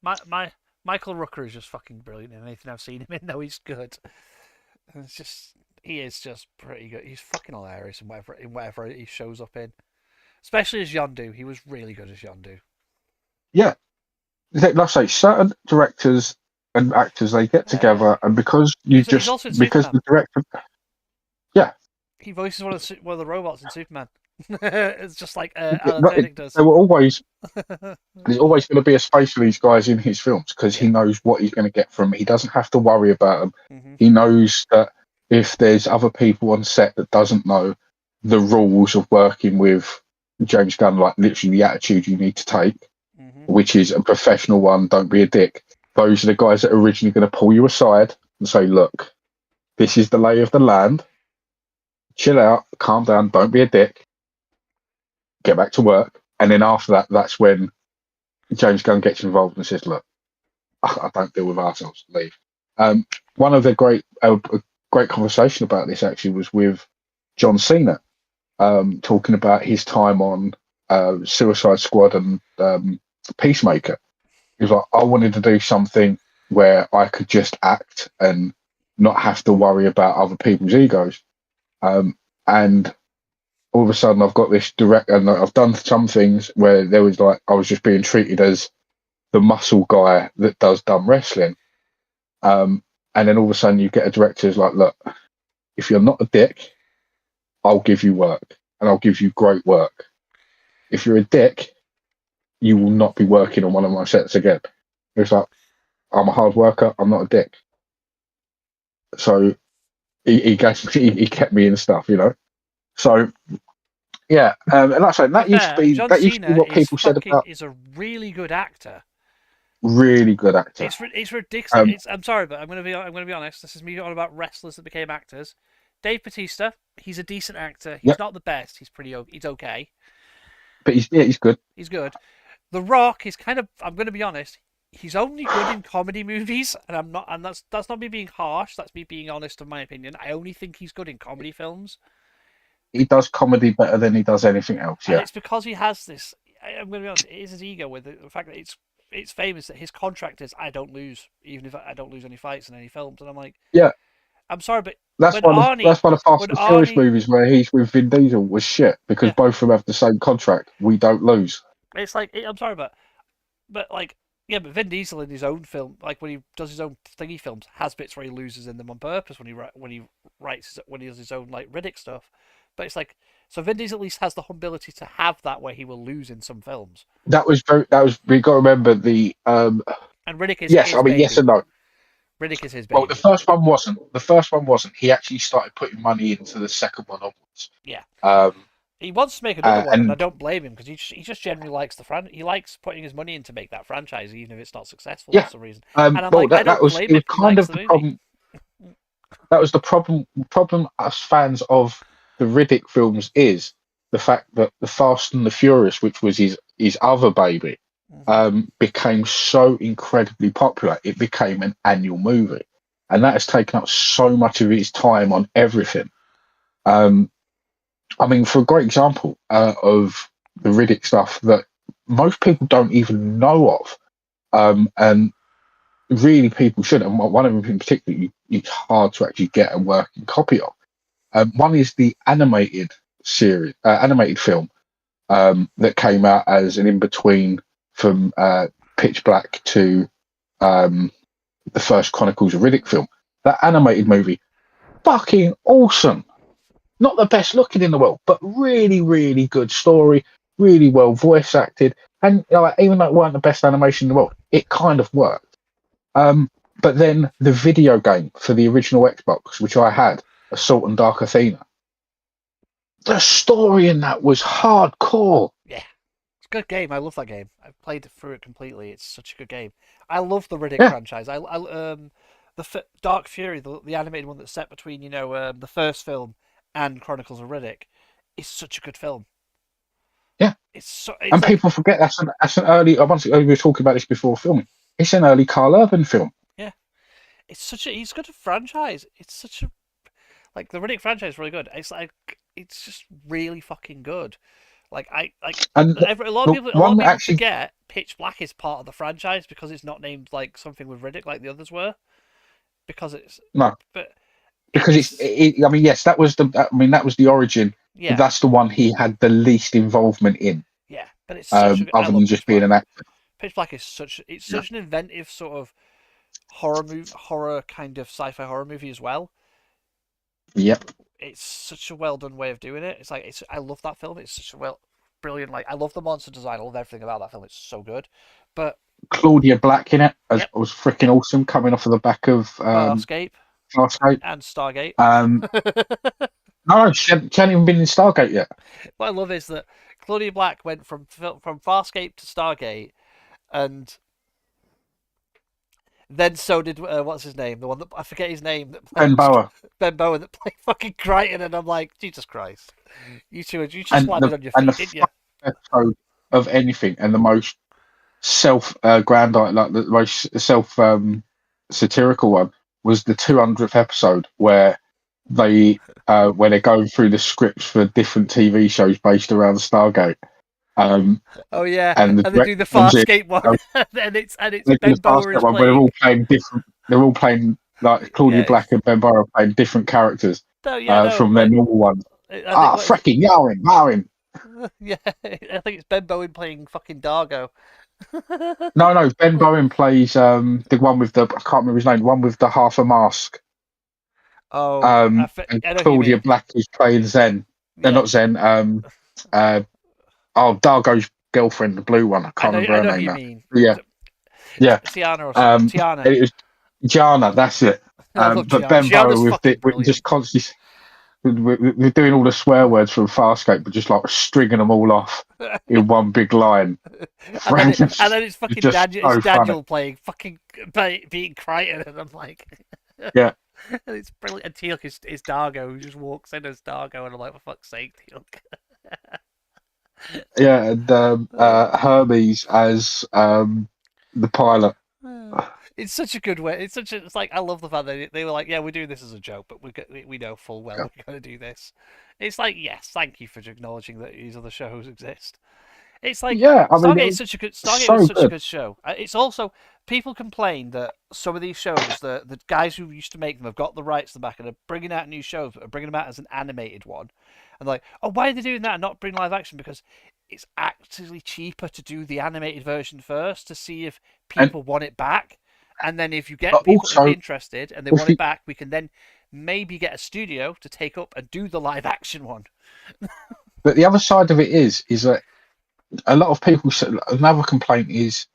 [SPEAKER 1] My Michael Rooker is just fucking brilliant in anything I've seen him in. No, he's good. And it's just he is just pretty good. He's fucking hilarious in whatever he shows up in, especially as Yondu. He was really good as Yondu.
[SPEAKER 2] Yeah, like I say, certain directors and actors they get together, and because
[SPEAKER 1] he's also in
[SPEAKER 2] because
[SPEAKER 1] Superman.
[SPEAKER 2] the director. Yeah,
[SPEAKER 1] he voices one of the robots in Superman. It's just like Alan Tudyk does.
[SPEAKER 2] There were always there's always going to be a space for these guys in his films because he knows what he's going to get from them. He doesn't have to worry about them.
[SPEAKER 1] Mm-hmm.
[SPEAKER 2] He knows that if there's other people on set that doesn't know the rules of working with James Gunn, like literally the attitude you need to take, which is a professional one, don't be a dick. Those are the guys that are originally going to pull you aside and say, look, this is the lay of the land. Chill out, calm down, don't be a dick. Get back to work. And then after that, that's when James Gunn gets involved and says, look, I don't deal with ourselves, leave. One of the great conversation about this actually was with John Cena, talking about his time on Suicide Squad and Peacemaker. He was like, I wanted to do something where I could just act and not have to worry about other people's egos. And all of a sudden I've got this direct, and I've done some things where there was like, I was just being treated as the muscle guy that does dumb wrestling. And then all of a sudden you get a director who's like, look, if you're not a dick, I'll give you work and I'll give you great work. If you're a dick, you will not be working on one of my sets again. It's like, I'm a hard worker, I'm not a dick. So he kept me in stuff, you know. So yeah, and like I said, that used to be what people said about.
[SPEAKER 1] Is a really good actor.
[SPEAKER 2] Really good actor.
[SPEAKER 1] It's ridiculous. I'm sorry, but I'm gonna be honest. This is me on about wrestlers that became actors. Dave Bautista, he's a decent actor. He's not the best. He's he's okay.
[SPEAKER 2] But he's good.
[SPEAKER 1] He's good. The Rock is kind of. I'm gonna be honest. He's only good in comedy movies, and I'm not. And that's not me being harsh. That's me being honest, in my opinion. I only think he's good in comedy films.
[SPEAKER 2] He does comedy better than he does anything else. Yeah,
[SPEAKER 1] and it's because he has this. I'm going to be honest. It is his ego with the fact that it's famous that his contract is I don't lose, even if I don't lose any fights in any films. And I'm like,
[SPEAKER 2] yeah,
[SPEAKER 1] I'm sorry, but
[SPEAKER 2] that's one of Fast and Furious movies where he's with Vin Diesel was shit because both of them have the same contract. We don't lose.
[SPEAKER 1] It's like I'm sorry, but like. Yeah, but Vin Diesel in his own film, like when he does his own thingy films, has bits where he loses in them on purpose when he does his own like Riddick stuff. But it's like, so Vin Diesel at least has the ability to have that where he will lose in some films.
[SPEAKER 2] We got to remember the
[SPEAKER 1] and Riddick is
[SPEAKER 2] yes, I mean baby. Yes and no.
[SPEAKER 1] Riddick is his baby.
[SPEAKER 2] Well, the first one wasn't. He actually started putting money into the second one onwards.
[SPEAKER 1] Yeah. He wants to make another one, and I don't blame him because he just generally likes the franchise. He likes putting his money in to make that franchise, even if it's not successful for some reason. And I'm like, I don't blame him. Kind of the problem.
[SPEAKER 2] That was the problem. Problem us fans of the Riddick films is the fact that the Fast and the Furious, which was his other baby, became so incredibly popular. It became an annual movie. and that has taken up so much of its time on everything. I mean, for a great example of the Riddick stuff that most people don't even know of, and really people should, and one of them in particular, it's hard to actually get a working copy of. One is the animated series, animated film that came out as an in between from Pitch Black to the first Chronicles of Riddick film. That animated movie, fucking awesome. Not the best looking in the world, but really, really good story, really well voice acted, and even though it weren't the best animation in the world, it kind of worked. But then the video game for the original Xbox, which I had, Assault and Dark Athena, the story in that was hardcore.
[SPEAKER 1] Yeah, it's a good game. I love that game. I've played through it completely. It's such a good game. I love the Riddick franchise. Dark Fury, the animated one that's set between the first film and Chronicles of Riddick, is such a good film.
[SPEAKER 2] Yeah, and people forget that's an early. We were talking about this before filming. It's an early Carl Urban film.
[SPEAKER 1] Yeah, he's got a franchise. It's such a the Riddick franchise is really good. It's just really fucking good. A lot of people forget Pitch Black is part of the franchise because it's not named like something with Riddick like the others were. Because it's
[SPEAKER 2] no,
[SPEAKER 1] but
[SPEAKER 2] because I mean, yes, that was the origin.
[SPEAKER 1] Yeah,
[SPEAKER 2] that's the one he had the least involvement in.
[SPEAKER 1] Yeah, but it's such
[SPEAKER 2] other than just being an actor.
[SPEAKER 1] Pitch Black is such an inventive sort of horror kind of sci-fi horror movie as well.
[SPEAKER 2] Yep.
[SPEAKER 1] It's such a well done way of doing it. I love that film. It's such a brilliant. I love the monster design. I love everything about that film. It's so good. But
[SPEAKER 2] Claudia Black in it was freaking awesome, coming off of the back of
[SPEAKER 1] Farscape and Stargate.
[SPEAKER 2] No, she hadn't even been in Stargate yet.
[SPEAKER 1] What I love is that Claudia Black went from Farscape to Stargate, and then so did what's his name? The one that I forget his name.
[SPEAKER 2] Ben Bower.
[SPEAKER 1] Ben Bower that played fucking Crichton, and I'm like, Jesus Christ, you just landed on your feet, didn't you?
[SPEAKER 2] Episode of anything, and the most self-aggrandized, like the most self-satirical one, was the 200th episode where they're going through the scripts for different TV shows based around Stargate.
[SPEAKER 1] Oh yeah, and they do the Farscape one, and it's Ben Bower is playing.
[SPEAKER 2] They're all playing different. They're all playing like Claudia Black and Ben Bower playing different characters from their normal ones. Freaking Yarwin.
[SPEAKER 1] Yeah, I think it's Ben Bowen playing fucking Dargo.
[SPEAKER 2] No, Ben Bowen plays the one with I can't remember his name. The one with the half a mask.
[SPEAKER 1] Oh,
[SPEAKER 2] and Claudia Black is playing Zen. They're not Zen. Dargo's girlfriend, the blue one. I can't remember her name. Yeah.
[SPEAKER 1] Tiana or something. Tiana.
[SPEAKER 2] It was Gianna. That's it. But Gianna. Ben Bower with just constantly. We're doing all the swear words from Farscape, but just like stringing them all off in one big line.
[SPEAKER 1] and then it's fucking Daniel playing fucking beating Crichton, and I'm like,
[SPEAKER 2] yeah.
[SPEAKER 1] And it's brilliant. And Teal'c is Dargo, who just walks in as Dargo, and I'm like, for fuck's sake, Teal'c.
[SPEAKER 2] Yeah, and Hermes as the pilot.
[SPEAKER 1] It's such a good way. It's like I love the fact that they were like, yeah, we're doing this as a joke, but we know full well we're going to do this. It's like, yes, thank you for acknowledging that these other shows exist. It's like Stargate is such a good a good show. It's also people complain that some of these shows, the guys who used to make them have got the rights to them back and are bringing out new shows, but are bringing them out as an animated one, and like, oh, why are they doing that and not bring live action? Because it's actually cheaper to do the animated version first to see if people want it back. And then if you get people also, interested and they want it back, we can then maybe get a studio to take up and do the live action one.
[SPEAKER 2] But the other side of it is that a lot of people, another complaint is,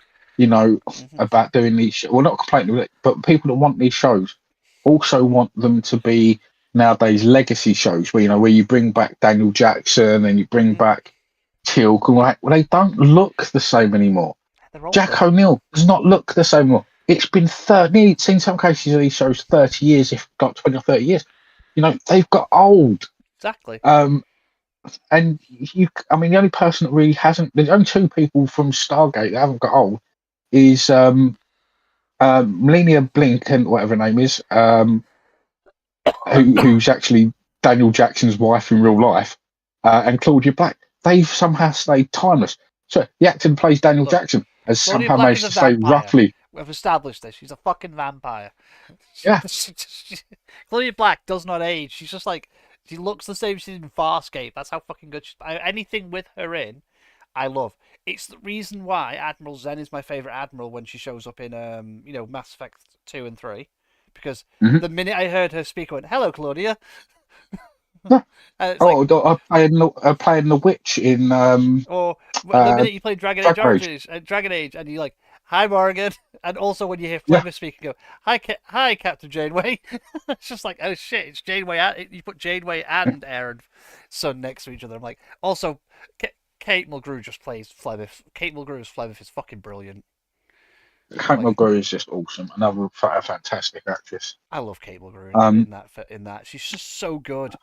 [SPEAKER 2] about doing these, well, not complaining, but people that want these shows also want them to be nowadays legacy shows where you bring back Daniel Jackson and you bring back Teal'c. Well, they don't look the same anymore. Jack O'Neill does not look the same anymore. It's been seen some cases of these shows 30 years, if not 20 or 30 years. They've got old.
[SPEAKER 1] Exactly.
[SPEAKER 2] And the only person that really hasn't, there's only two people from Stargate that haven't got old is Melania Blinken, whatever her name is, who's actually Daniel Jackson's wife in real life, and Claudia Black. They've somehow stayed timeless. So the actor who plays Daniel
[SPEAKER 1] Look,
[SPEAKER 2] Jackson has
[SPEAKER 1] Claudia
[SPEAKER 2] somehow
[SPEAKER 1] Black is
[SPEAKER 2] managed
[SPEAKER 1] a
[SPEAKER 2] to stay
[SPEAKER 1] vampire.
[SPEAKER 2] roughly.
[SPEAKER 1] We've established this. She's a fucking vampire.
[SPEAKER 2] Yeah.
[SPEAKER 1] Claudia Black does not age. She's just like she looks the same she's in Farscape. That's how fucking good anything with her in, I love. It's the reason why Admiral Zen is my favorite admiral when she shows up in Mass Effect 2 and 3, because
[SPEAKER 2] Mhm.
[SPEAKER 1] the minute I heard her speak, I went, "Hello, Claudia."
[SPEAKER 2] Yeah.
[SPEAKER 1] It's like,
[SPEAKER 2] I played the witch in
[SPEAKER 1] or the
[SPEAKER 2] uh,
[SPEAKER 1] minute you play Dragon Age
[SPEAKER 2] Dragon Age.
[SPEAKER 1] Origins, Dragon Age, and you like, "Hi, Morgan," and also when you hear
[SPEAKER 2] Yeah,
[SPEAKER 1] Fleming speak, and go, "Hi, Captain Janeway." It's just like, oh shit, it's Janeway. You put Janeway and Aaron Son next to each other. I'm like, also, Kate Mulgrew just plays Flemeth. Kate Mulgrew's Flemeth is fucking brilliant.
[SPEAKER 2] Kate
[SPEAKER 1] Like,
[SPEAKER 2] Mulgrew is just awesome. Another fantastic actress.
[SPEAKER 1] I love Kate Mulgrew
[SPEAKER 2] Um,
[SPEAKER 1] in that. She's just so good.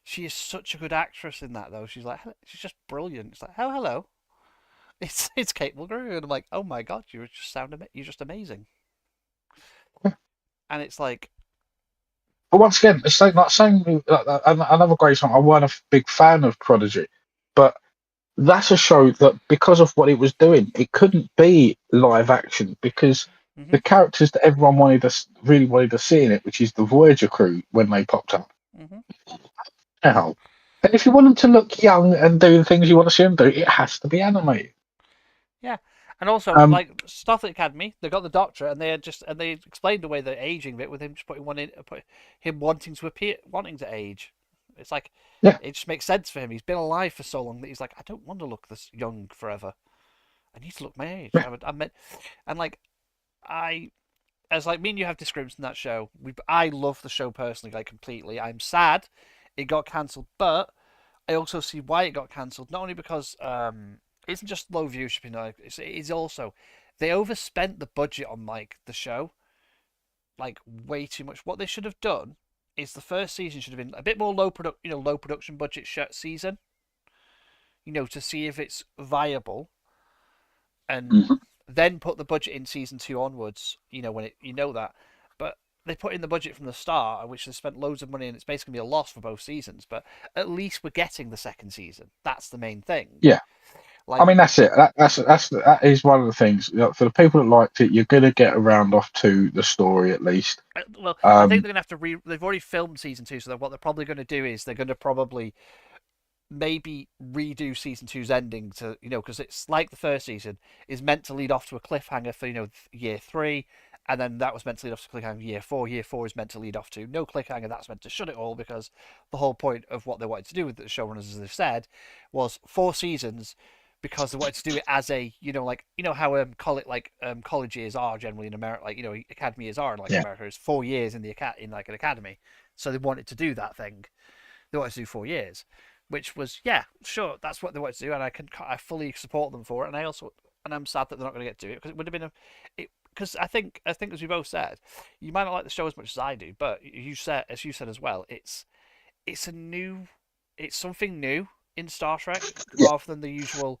[SPEAKER 1] She is such a good actress in that though. She's just brilliant. It's like, oh hello, it's Kate Mulgrew, and I'm like, oh my god, you're just amazing. And it's like,
[SPEAKER 2] but once again, it's like saying another great song. I wasn't a big fan of Prodigy, but that's a show that because of what it was doing, it couldn't be live action because
[SPEAKER 1] mm-hmm,
[SPEAKER 2] the characters that everyone really wanted to see in it, which is the Voyager crew when they popped up.
[SPEAKER 1] mm-hmm.
[SPEAKER 2] Now, and if you want them to look young and do the things you want to see them do, it has to be animated.
[SPEAKER 1] Yeah, and also
[SPEAKER 2] Um,
[SPEAKER 1] like Starfleet Academy, they got the Doctor, and they explained away the aging bit with him just him wanting to wanting to age. It's like
[SPEAKER 2] yeah,
[SPEAKER 1] it just makes sense for him. He's been alive for so long that he's like, I don't want to look this young forever. I need to look my age.
[SPEAKER 2] yeah,
[SPEAKER 1] I meant, and like I, as like me and you have disagreements in that show. I love the show personally, like completely. I'm sad it got cancelled, but I also see why it got cancelled. Not only because it isn't just low viewership, it's also they overspent the budget on like the show, like way too much. What they should have done is the first season should have been a bit more low production budget season, to see if it's viable, and
[SPEAKER 2] mhm.
[SPEAKER 1] then put the budget in season 2 onwards. When that, but they put in the budget from the start, which they spent loads of money, and it's basically gonna be a loss for both seasons. But at least we're getting the second season. That's the main thing.
[SPEAKER 2] Yeah. I
[SPEAKER 1] Like,
[SPEAKER 2] mean, that's it. That is one of the things. For the people that liked it, you're going to get around off to the story at least.
[SPEAKER 1] well, I think
[SPEAKER 2] Um,
[SPEAKER 1] they're gonna have to they've already filmed season 2, so what they're probably going to do is they're going to probably maybe redo season two's ending to because it's like the first season is meant to lead off to a cliffhanger for year 3, and then that was meant to lead off to cliffhanger year 4. Year 4 is meant to lead off to no cliffhanger. That's meant to shut it all, because the whole point of what they wanted to do with the showrunners, as they've said, was 4 seasons, because they wanted to do it as a how college years are generally in America, like academy years are in like
[SPEAKER 2] yeah.
[SPEAKER 1] America is 4 years in in like an academy. So they wanted to do that thing. They wanted to do 4 years, which was, yeah, sure, that's what they wanted to do, and I fully support them for it. And I'm sad that they're not going to get to it, because it would have been because I think as we both said, you might not like the show as much as I do, but as you said as well, it's it's something new in Star Trek,
[SPEAKER 2] Yeah.
[SPEAKER 1] rather than the usual.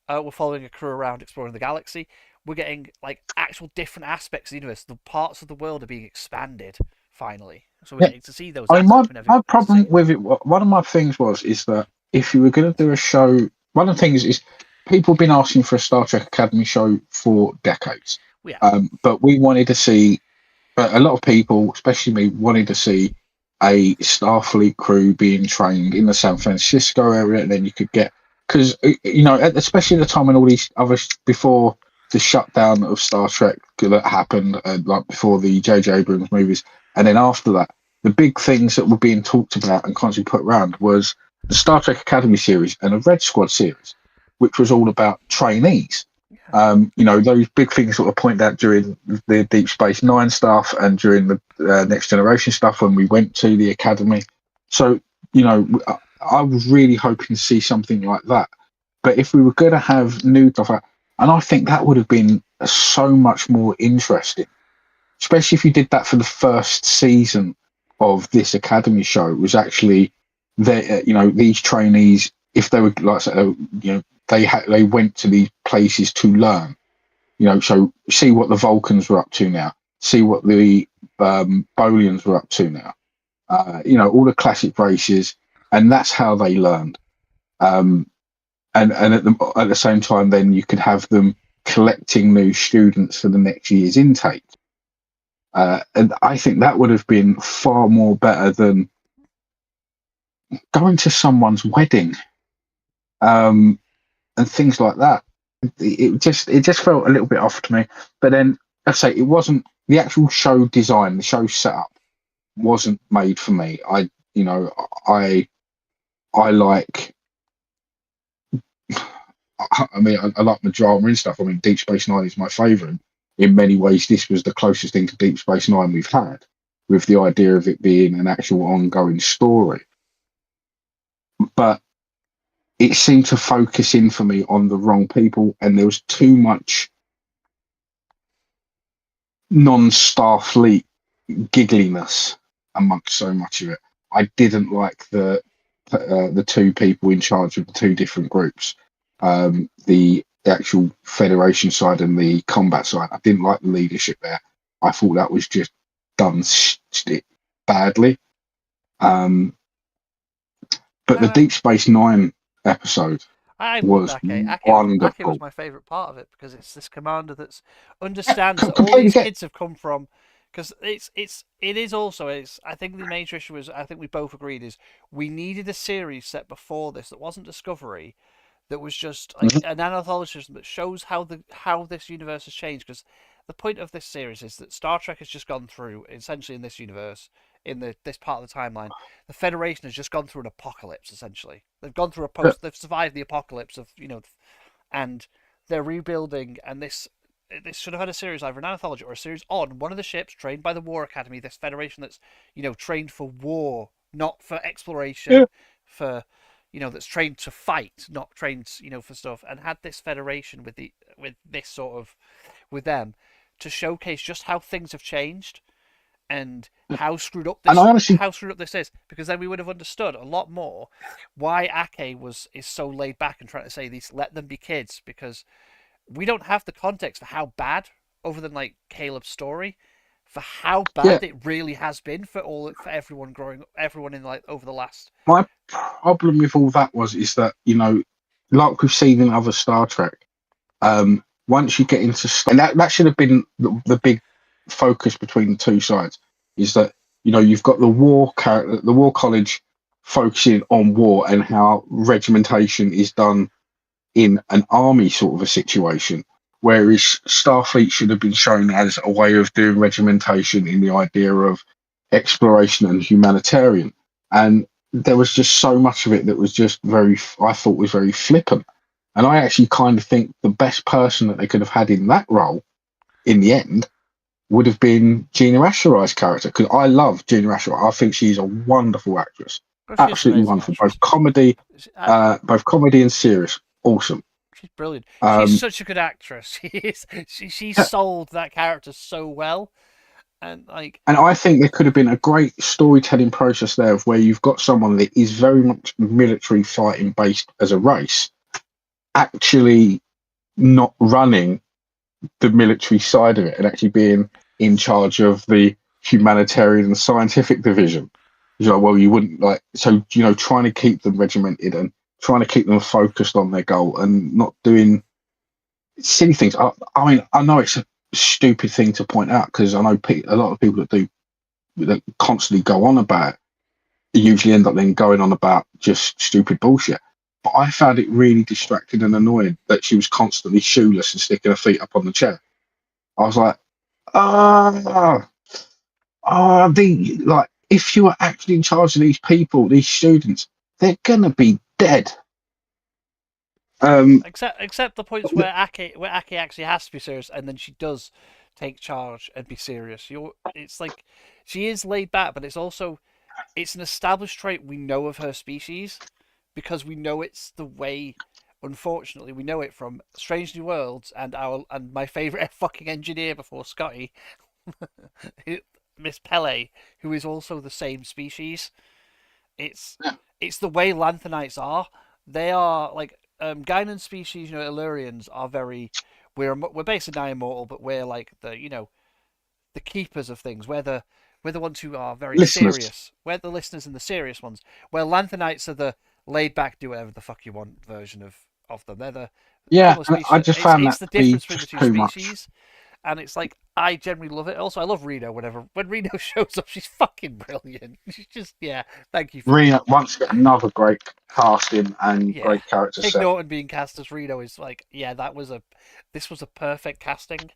[SPEAKER 1] We're following a crew around exploring the galaxy. We're getting like actual different aspects of the universe. The parts of the world are being expanded finally, so we're
[SPEAKER 2] Yeah.
[SPEAKER 1] getting to see those
[SPEAKER 2] I mean,
[SPEAKER 1] aspects we never
[SPEAKER 2] my
[SPEAKER 1] got to
[SPEAKER 2] problem
[SPEAKER 1] see.
[SPEAKER 2] with it, one of my things is that if you were going to do a show, one of the things is people have been asking for a Star Trek Academy show for decades.
[SPEAKER 1] Well, yeah,
[SPEAKER 2] But we wanted to see, a lot of people, especially me, wanted to see a Starfleet crew being trained in the San Francisco area, and then you could get, because, especially at the time when all these other, before the shutdown of Star Trek that happened, like before the J.J. Abrams movies, and then after that, the big things that were being talked about and constantly put around was the Star Trek Academy series and the Red Squad series, which was all about trainees.
[SPEAKER 1] yeah,
[SPEAKER 2] Those big things that were pointed out during the Deep Space Nine stuff and during the Next Generation stuff when we went to the Academy. So, I was really hoping to see something like that. But if we were going to have new stuff, and I think that would have been so much more interesting, especially if you did that for the first season of this Academy show. It was actually these trainees, if they were like, they went to these places to learn. So see what the Vulcans were up to now. See what the Bolians were up to now. All the classic races, and that's how they learned. And at the same time, then you could have them collecting new students for the next year's intake. And I think that would have been far more better than going to someone's wedding, and things like that. It just felt a little bit off to me. But then I say it wasn't the actual show design, the show setup wasn't made for me. I like. I like the drama and stuff. I mean, Deep Space Nine is my favourite. In many ways, this was the closest thing to Deep Space Nine we've had, with the idea of it being an actual ongoing story. But it seemed to focus in for me on the wrong people, and there was too much non-Starfleet giggliness amongst so much of it. I didn't like the two people in charge of the two different groups, the actual Federation side and the combat side. I didn't like the leadership there. I thought that was just done badly. But the Deep Space Nine episode was wonderful.
[SPEAKER 1] Ake was my favourite part of it, because it's this commander that understands that all these kids have come from. Because it is also, I think the major issue is, I think we both agreed, is we needed a series set before this that wasn't Discovery, that was just like an anthology that shows how this universe has changed. Because the point of this series is that Star Trek has just gone through, essentially in this universe, this part of the timeline, the Federation has just gone through an apocalypse. Essentially, they've gone through they've survived the apocalypse of and they're rebuilding. And this should have had a series, either an anthology or a series on one of the ships trained by the War Academy. This Federation that's trained for war, not for exploration, for that's trained to fight, not trained for stuff. And had this Federation with this sort of with them to showcase just how things have changed and how screwed up this is, because then we would have understood a lot more why Ake is so laid back and trying to say these, let them be kids, because we don't have the context for how bad, other than like Caleb's story, for how bad it really has been for everyone in like over the last.
[SPEAKER 2] My problem with all that is that like we've seen in other Star Trek, once you get into, and that should have been the big focus between the two sides, is that you've got the war college focusing on war and how regimentation is done in an army sort of a situation, whereas Starfleet should have been shown as a way of doing regimentation in the idea of exploration and humanitarian. And there was just so much of it that was just I thought was very flippant. And I actually kind of think the best person that they could have had in that role in the end would have been Gina Asherai's character, because I love Gina Asherai. I think she's a wonderful actress. Absolutely wonderful. Both comedy and serious. Awesome.
[SPEAKER 1] She's brilliant. She's such a good actress. She sold that character so well. And
[SPEAKER 2] I think there could have been a great storytelling process there, of where you've got someone that is very much military fighting based as a race, actually not running the military side of it and actually being in charge of the humanitarian and scientific division. Well, you wouldn't trying to keep them regimented and trying to keep them focused on their goal and not doing silly things. I mean, I know it's a stupid thing to point out, because I know a lot of people that constantly go on about it usually end up then going on about just stupid bullshit. But I found it really distracting and annoying that she was constantly shoeless and sticking her feet up on the chair. I was like, if you are actually in charge of these people, these students, they're gonna be dead.
[SPEAKER 1] Except the points where Ake actually has to be serious, and then she does take charge and be serious. It's like she is laid back, but it's an established trait we know of her species, because we know it's the way. Unfortunately, we know it from Strange New Worlds and my favourite fucking engineer before Scotty, Miss Pele, who is also the same species. It's the way Lanthanites are. They are like Guinan species, Illyrians are very. we're basically now immortal, but we're like the the keepers of things. We're the ones who are very
[SPEAKER 2] Listeners.
[SPEAKER 1] serious. We're the listeners and the serious ones. Where Lanthanites are the laid back, do whatever the fuck you want version of them. They're the
[SPEAKER 2] Yeah,
[SPEAKER 1] equivalent
[SPEAKER 2] and
[SPEAKER 1] species.
[SPEAKER 2] I just found
[SPEAKER 1] It's
[SPEAKER 2] that
[SPEAKER 1] the
[SPEAKER 2] to be
[SPEAKER 1] difference between the
[SPEAKER 2] just
[SPEAKER 1] two
[SPEAKER 2] too much.
[SPEAKER 1] species, and it's like I generally love it. Also, I love Reno. When Reno shows up, she's fucking brilliant. She's just Thank you for
[SPEAKER 2] Rena once again another great casting and
[SPEAKER 1] yeah.
[SPEAKER 2] great character
[SPEAKER 1] Tig
[SPEAKER 2] set.
[SPEAKER 1] Norton being cast as Reno is like this was a perfect casting.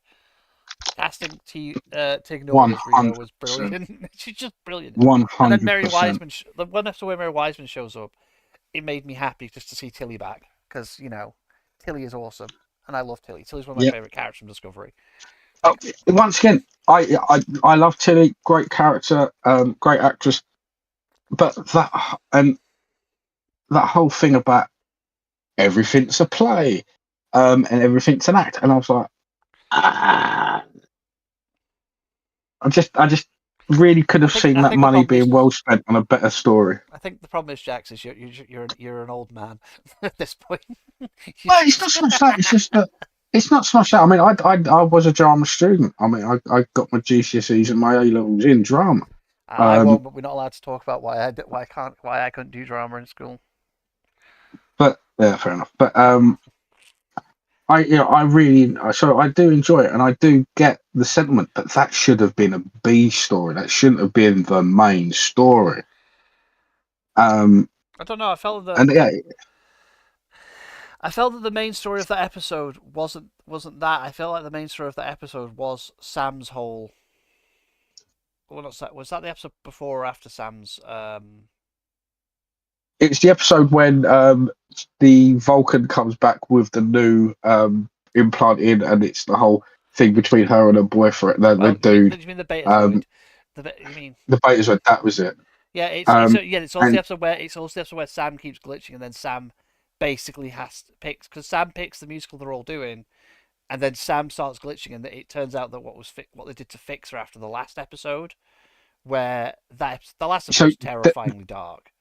[SPEAKER 1] Casting Tig Norton
[SPEAKER 2] One
[SPEAKER 1] as Reno
[SPEAKER 2] hundred
[SPEAKER 1] was
[SPEAKER 2] percent.
[SPEAKER 1] brilliant. She's just brilliant.
[SPEAKER 2] 100%.
[SPEAKER 1] The one episode where Mary Wiseman shows up, it made me happy just to see Tilly back because Tilly is awesome and I love Tilly. Tilly's one of my
[SPEAKER 2] Yeah.
[SPEAKER 1] favorite characters from Discovery.
[SPEAKER 2] Oh, once again, I love Tilly. Great character, great actress. But that whole thing about everything's a play, and everything's an act, and I was like, ah. I just really could have seen
[SPEAKER 1] I
[SPEAKER 2] that
[SPEAKER 1] think the
[SPEAKER 2] money
[SPEAKER 1] problem
[SPEAKER 2] being
[SPEAKER 1] is
[SPEAKER 2] well spent on a better story.
[SPEAKER 1] I think the problem is Jax is you're an old man at this point.
[SPEAKER 2] Well, it's not so much that. It's just that it's not so much that. I mean, I was a drama student. I mean, I got my GCSEs and my A levels in drama.
[SPEAKER 1] I won't, but we're not allowed to talk about why I couldn't do drama in school.
[SPEAKER 2] But yeah, fair enough. But I do enjoy it, and I do get the sentiment. But that should have been a B story. That shouldn't have been the main story.
[SPEAKER 1] I don't know.
[SPEAKER 2] And yeah,
[SPEAKER 1] I felt that the main story of that episode wasn't that. I felt like the main story of that episode was Sam's whole. Well, not that. Was that the episode before or after Sam's?
[SPEAKER 2] it's the episode when the Vulcan comes back with the new implant in, and it's the whole thing between her and her boyfriend. The dude.
[SPEAKER 1] You mean the Betazoid? You mean
[SPEAKER 2] the Betazoid? That was it.
[SPEAKER 1] Yeah, it's
[SPEAKER 2] and-
[SPEAKER 1] the episode where Sam keeps glitching, and then Sam basically because Sam picks the musical they're all doing, and then Sam starts glitching, and it turns out that what they did to fix her after the last episode, where the last episode was terrifyingly dark.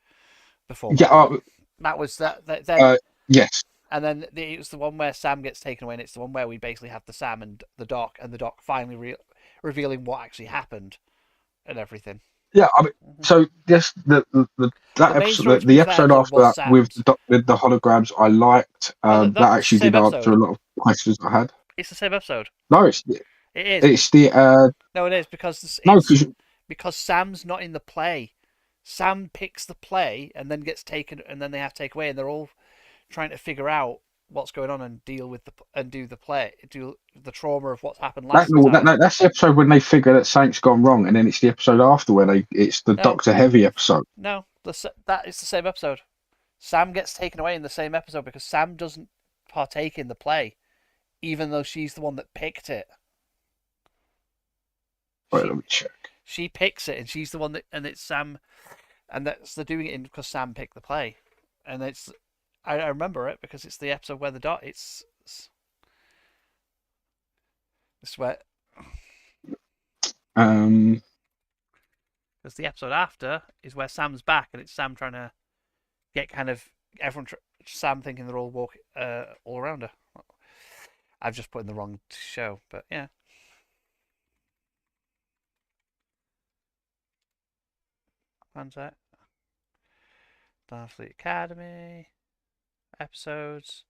[SPEAKER 1] Before that was that.
[SPEAKER 2] Yes.
[SPEAKER 1] And then it was the one where Sam gets taken away, and it's the one where we basically have the Sam and the Doc finally revealing what actually happened and everything.
[SPEAKER 2] Yeah, I mean, so yes, the episode after that with the holograms, I liked. That actually did answer a lot of questions I had.
[SPEAKER 1] It's the same episode.
[SPEAKER 2] No,
[SPEAKER 1] it is.
[SPEAKER 2] It's the.
[SPEAKER 1] No, it is because because Sam's not in the play. Sam picks the play and then gets taken, and then they have to take away, and they're all trying to figure out what's going on and do the trauma of what's happened last time.
[SPEAKER 2] That's the episode when they figure that something's gone wrong, and then it's the episode after where it's the Doctor Heavy episode.
[SPEAKER 1] No, that is the same episode. Sam gets taken away in the same episode because Sam doesn't partake in the play, even though she's the one that picked it.
[SPEAKER 2] Wait, let me check.
[SPEAKER 1] She picks it, and she's the one that, and it's Sam, and they're doing it because Sam picked the play, and I remember it because it's the episode where it's where because the episode after is where Sam's back, and it's Sam trying to get kind of Sam thinking they're all all around her. I've just put in the wrong show, but yeah. One's that Starfleet Academy episodes.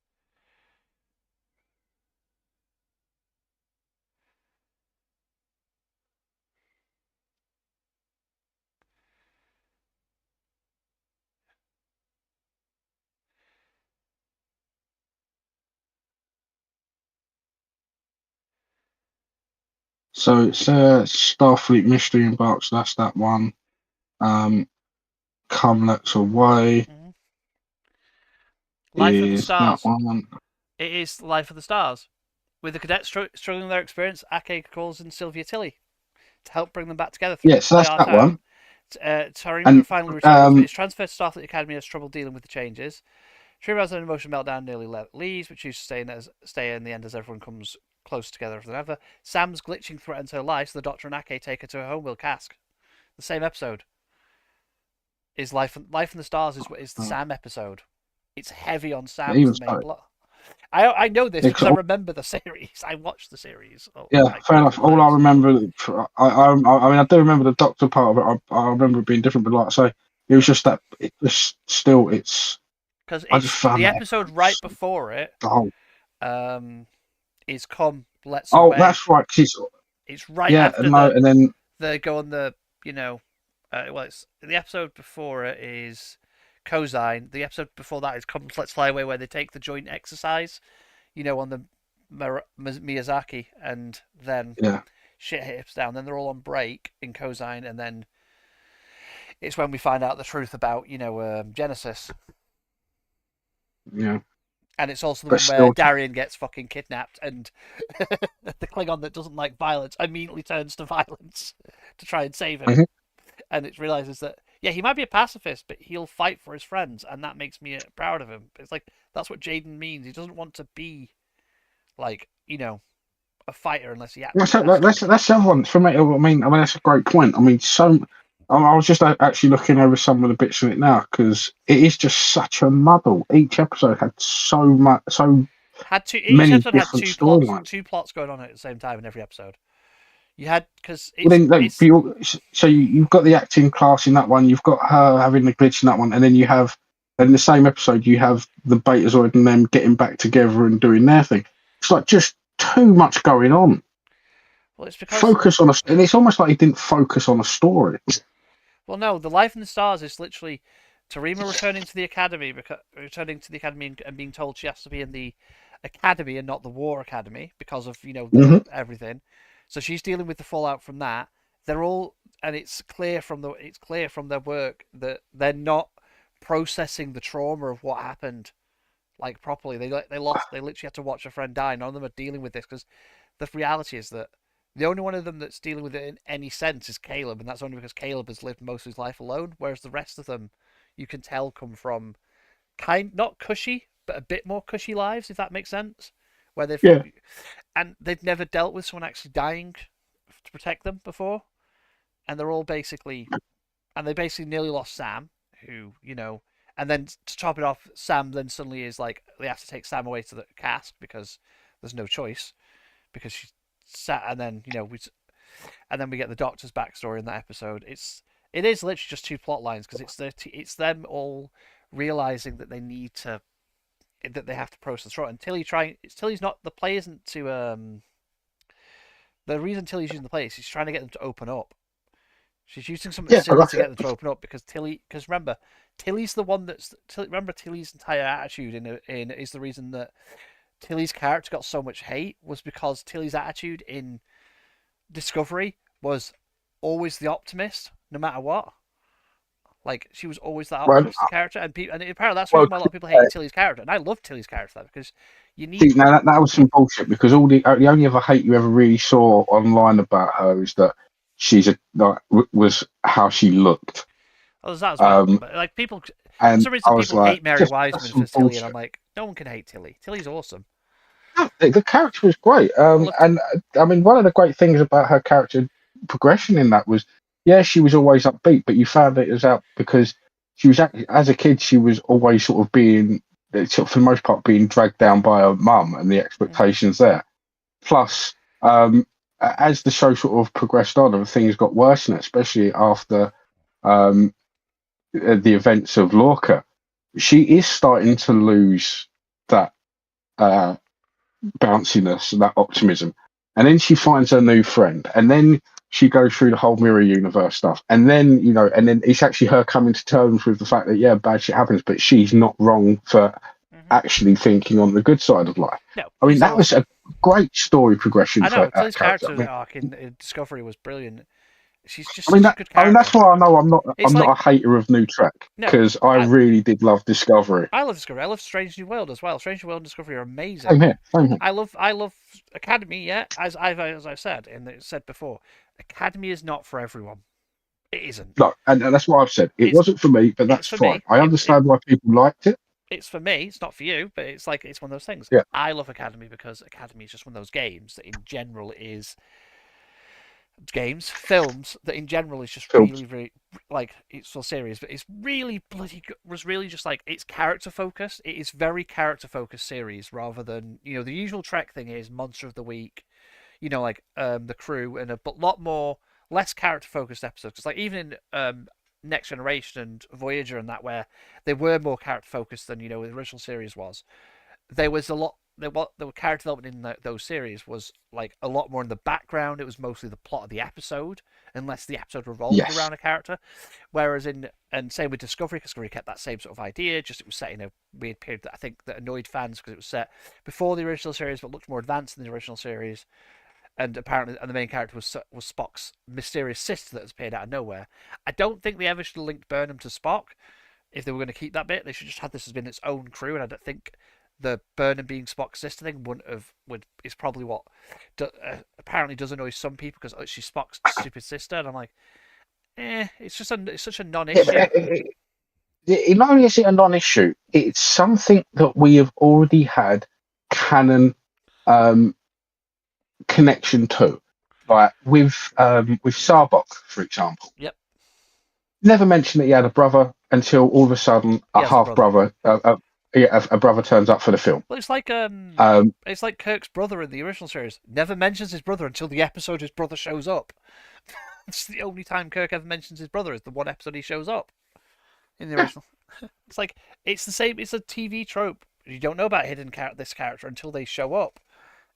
[SPEAKER 2] So it's Starfleet Mystery Embarks. That's that one. Come Let's Away.
[SPEAKER 1] Mm-hmm. Life of the Stars.
[SPEAKER 2] That one.
[SPEAKER 1] It is Life of the Stars. With the cadets struggling with their experience, Ake calls in Sylvia Tilly to help bring them back together.
[SPEAKER 2] So that's that one.
[SPEAKER 1] Tarim finally returns, is transferred to Starfleet Academy, has trouble dealing with the changes. Tarim has an emotional meltdown, nearly leaves, but chooses to stay in the end as everyone comes closer together than ever. Sam's glitching threatens her life, so the Doctor and Ake take her to her homeworld cask. The same episode is Life in the Stars is the Sam episode. It's heavy on Sam's main plot. I know this because I
[SPEAKER 2] It's
[SPEAKER 1] remember the series. I watched the series.
[SPEAKER 2] Yeah,
[SPEAKER 1] Like
[SPEAKER 2] fair enough.
[SPEAKER 1] multiple
[SPEAKER 2] All I
[SPEAKER 1] times.
[SPEAKER 2] remember, I mean, I do remember the Doctor part of it. I remember it being different, but like I say, it was just that it just still, it's.
[SPEAKER 1] Because
[SPEAKER 2] I just
[SPEAKER 1] it's
[SPEAKER 2] found
[SPEAKER 1] the
[SPEAKER 2] that
[SPEAKER 1] episode right before it.
[SPEAKER 2] oh,
[SPEAKER 1] Is Come Let's
[SPEAKER 2] oh,
[SPEAKER 1] Away.
[SPEAKER 2] that's right. 'Cause
[SPEAKER 1] It's right
[SPEAKER 2] yeah,
[SPEAKER 1] after
[SPEAKER 2] no, and then
[SPEAKER 1] the go on the well, it's the episode before it is Cosine. The episode before that is Come Let's Fly Away, where they take the joint exercise, on the Miyazaki, and then
[SPEAKER 2] yeah,
[SPEAKER 1] shit hits down. Then they're all on break in Cosine, and then it's when we find out the truth about Genesis.
[SPEAKER 2] yeah,
[SPEAKER 1] And it's also the
[SPEAKER 2] but
[SPEAKER 1] one where
[SPEAKER 2] still,
[SPEAKER 1] Darian gets fucking kidnapped, and the Klingon that doesn't like violence immediately turns to violence to try and save him.
[SPEAKER 2] Mhm.
[SPEAKER 1] And it realizes that, yeah, he might be a pacifist, but he'll fight for his friends, and that makes me proud of him. It's like, that's what Jaden means. He doesn't want to be, like, a fighter unless he
[SPEAKER 2] that's
[SPEAKER 1] absolutely has to.
[SPEAKER 2] that's the other one for me. I mean, that's a great point. I mean, I was just actually looking over some of the bits of it now because it is just such a muddle. Each episode had so
[SPEAKER 1] Each
[SPEAKER 2] many
[SPEAKER 1] episode had
[SPEAKER 2] different storylines.
[SPEAKER 1] two plots going on at the same time in every episode. You had, because
[SPEAKER 2] Well, then, no,
[SPEAKER 1] it's
[SPEAKER 2] you've got the acting class in that one. You've got her having the glitch in that one, and then you have in the same episode you have the Betazoid and them getting back together and doing their thing. It's like just too much going on.
[SPEAKER 1] well, it's because
[SPEAKER 2] Focus on and it's almost like he didn't focus on a story.
[SPEAKER 1] well, no, the Life in the Stars is literally Tarima returning to the academy and being told she has to be in the academy and not the war academy because of
[SPEAKER 2] Hmm.
[SPEAKER 1] everything. So she's dealing with the fallout from that. They're all, and it's clear from their work that they're not processing the trauma of what happened like properly. They literally had to watch a friend die. None of them are dealing with this because the reality is that the only one of them that's dealing with it in any sense is Caleb, and that's only because Caleb has lived most of his life alone. Whereas the rest of them, you can tell, come from not cushy, but a bit more cushy lives, if that makes sense. Where
[SPEAKER 2] Yeah,
[SPEAKER 1] they've never dealt with someone actually dying to protect them before, and they're all basically, and they basically nearly lost Sam, who and then to top it off, Sam then suddenly is like they have to take Sam away to the cask because there's no choice because she's sat, and then we get the Doctor's backstory in that episode. It is literally just two plot lines because it's them all realizing that they have to process through it. And Tilly's not the play isn't to the reason Tilly's using the play is she's trying to get them to open up. She's using something
[SPEAKER 2] yeah,
[SPEAKER 1] silly to get them to open up because remember, Tilly's the one remember Tilly's entire attitude in is the reason that Tilly's character got so much hate was because Tilly's attitude in Discovery was always the optimist, no matter what. Like she was always that
[SPEAKER 2] well,
[SPEAKER 1] optimistic character, and apparently that's the
[SPEAKER 2] well,
[SPEAKER 1] reason why a lot of people hated Tilly's character, and I love Tilly's character because you need.
[SPEAKER 2] see, now that was some bullshit because the only other hate you ever really saw online about her is that was how she looked.
[SPEAKER 1] Oh, there's that as well.
[SPEAKER 2] Um,
[SPEAKER 1] But like people, for
[SPEAKER 2] and
[SPEAKER 1] some
[SPEAKER 2] I
[SPEAKER 1] reason,
[SPEAKER 2] was
[SPEAKER 1] people
[SPEAKER 2] like,
[SPEAKER 1] hate Mary
[SPEAKER 2] just
[SPEAKER 1] Wiseman
[SPEAKER 2] that's
[SPEAKER 1] for
[SPEAKER 2] some
[SPEAKER 1] Tilly, and I'm
[SPEAKER 2] bullshit.
[SPEAKER 1] like, no one can hate Tilly. Tilly's awesome.
[SPEAKER 2] The character was great.
[SPEAKER 1] I love
[SPEAKER 2] And I mean, one of the great things about her character progression in that was, yeah, she was always upbeat, but you found it was out because she was as a kid, she was always sort of being, sort of for the most part, being dragged down by her mum and the
[SPEAKER 1] Mhm.
[SPEAKER 2] expectations there. Plus, as the show sort of progressed on and things got worse, and especially after um, the events of Lorca, she is starting to lose that. Bounciness and that optimism. And then she finds her new friend, and then she goes through the whole mirror universe stuff, and then and then it's actually her coming to terms with the fact that yeah, bad shit happens, but she's not wrong for
[SPEAKER 1] Mhm.
[SPEAKER 2] actually thinking on the good side of life.
[SPEAKER 1] No,
[SPEAKER 2] I mean,
[SPEAKER 1] she's
[SPEAKER 2] that was
[SPEAKER 1] awesome.
[SPEAKER 2] a great story progression
[SPEAKER 1] I
[SPEAKER 2] for
[SPEAKER 1] know
[SPEAKER 2] that
[SPEAKER 1] Tilly's
[SPEAKER 2] character.
[SPEAKER 1] character arc in Discovery was brilliant. She's just
[SPEAKER 2] I mean
[SPEAKER 1] such a
[SPEAKER 2] that.
[SPEAKER 1] good
[SPEAKER 2] I mean that's
[SPEAKER 1] character.
[SPEAKER 2] why I know
[SPEAKER 1] It's
[SPEAKER 2] I'm
[SPEAKER 1] like
[SPEAKER 2] not a hater of New Trek
[SPEAKER 1] no,
[SPEAKER 2] because I
[SPEAKER 1] I
[SPEAKER 2] really did love Discovery.
[SPEAKER 1] I love Discovery. I love Strange New World as well. Strange New World and Discovery are
[SPEAKER 2] Same
[SPEAKER 1] amazing.
[SPEAKER 2] here. Same here.
[SPEAKER 1] I love Academy. Yeah, as I've said and it's said before, Academy is not for everyone. It isn't.
[SPEAKER 2] No, and that's what I've said. It
[SPEAKER 1] It's
[SPEAKER 2] wasn't for me, but
[SPEAKER 1] it's
[SPEAKER 2] that's
[SPEAKER 1] for
[SPEAKER 2] fine.
[SPEAKER 1] me.
[SPEAKER 2] I understand why people liked it.
[SPEAKER 1] It's for me. It's not for you, but it's like it's one of those things.
[SPEAKER 2] Yeah.
[SPEAKER 1] I love Academy because Academy is just one of those games that, in general, is games, films that in general is just
[SPEAKER 2] Films.
[SPEAKER 1] really, really like it's so serious, but it's really bloody was really just like it's character focused. It is very character focused series rather than the usual Trek thing is Monster of the Week, like the Crew and a but lot more less character focused episodes. Because like even in Next Generation and Voyager and that where they were more character focused than the original series was. There was a lot the character development in those series was like a lot more in the background. It was mostly the plot of the episode, unless the episode revolved
[SPEAKER 2] Yes.
[SPEAKER 1] around a character. Whereas and same with Discovery, Discovery kept that same sort of idea. Just it was set in a weird period that I think that annoyed fans because it was set before the original series, but looked more advanced than the original series. And apparently, and the main character was Spock's mysterious sister that has appeared out of nowhere. I don't think they ever should have linked Burnham to Spock. If they were going to keep that bit, they should just have this as been its own crew. And I don't think the Burnham being Spock's sister thing is probably what apparently does annoy some people because she's Spock's stupid sister, and I'm like, it's such a
[SPEAKER 2] Yeah,
[SPEAKER 1] non-issue.
[SPEAKER 2] but not only is it a non-issue, it's something that we have already had canon um, connection to, like with Sarbok, for example.
[SPEAKER 1] Yep.
[SPEAKER 2] Never mentioned that he had a brother until all of a sudden
[SPEAKER 1] He
[SPEAKER 2] a
[SPEAKER 1] has a
[SPEAKER 2] half brother, a brother turns up for the film.
[SPEAKER 1] Well,
[SPEAKER 2] Um,
[SPEAKER 1] it's like Kirk's brother in the original series. Never mentions his brother until the episode his brother shows up. It's the only time Kirk ever mentions his brother is the one episode he shows up in the original. It's like it's the same. It's a TV trope. You don't know about this character until they show up.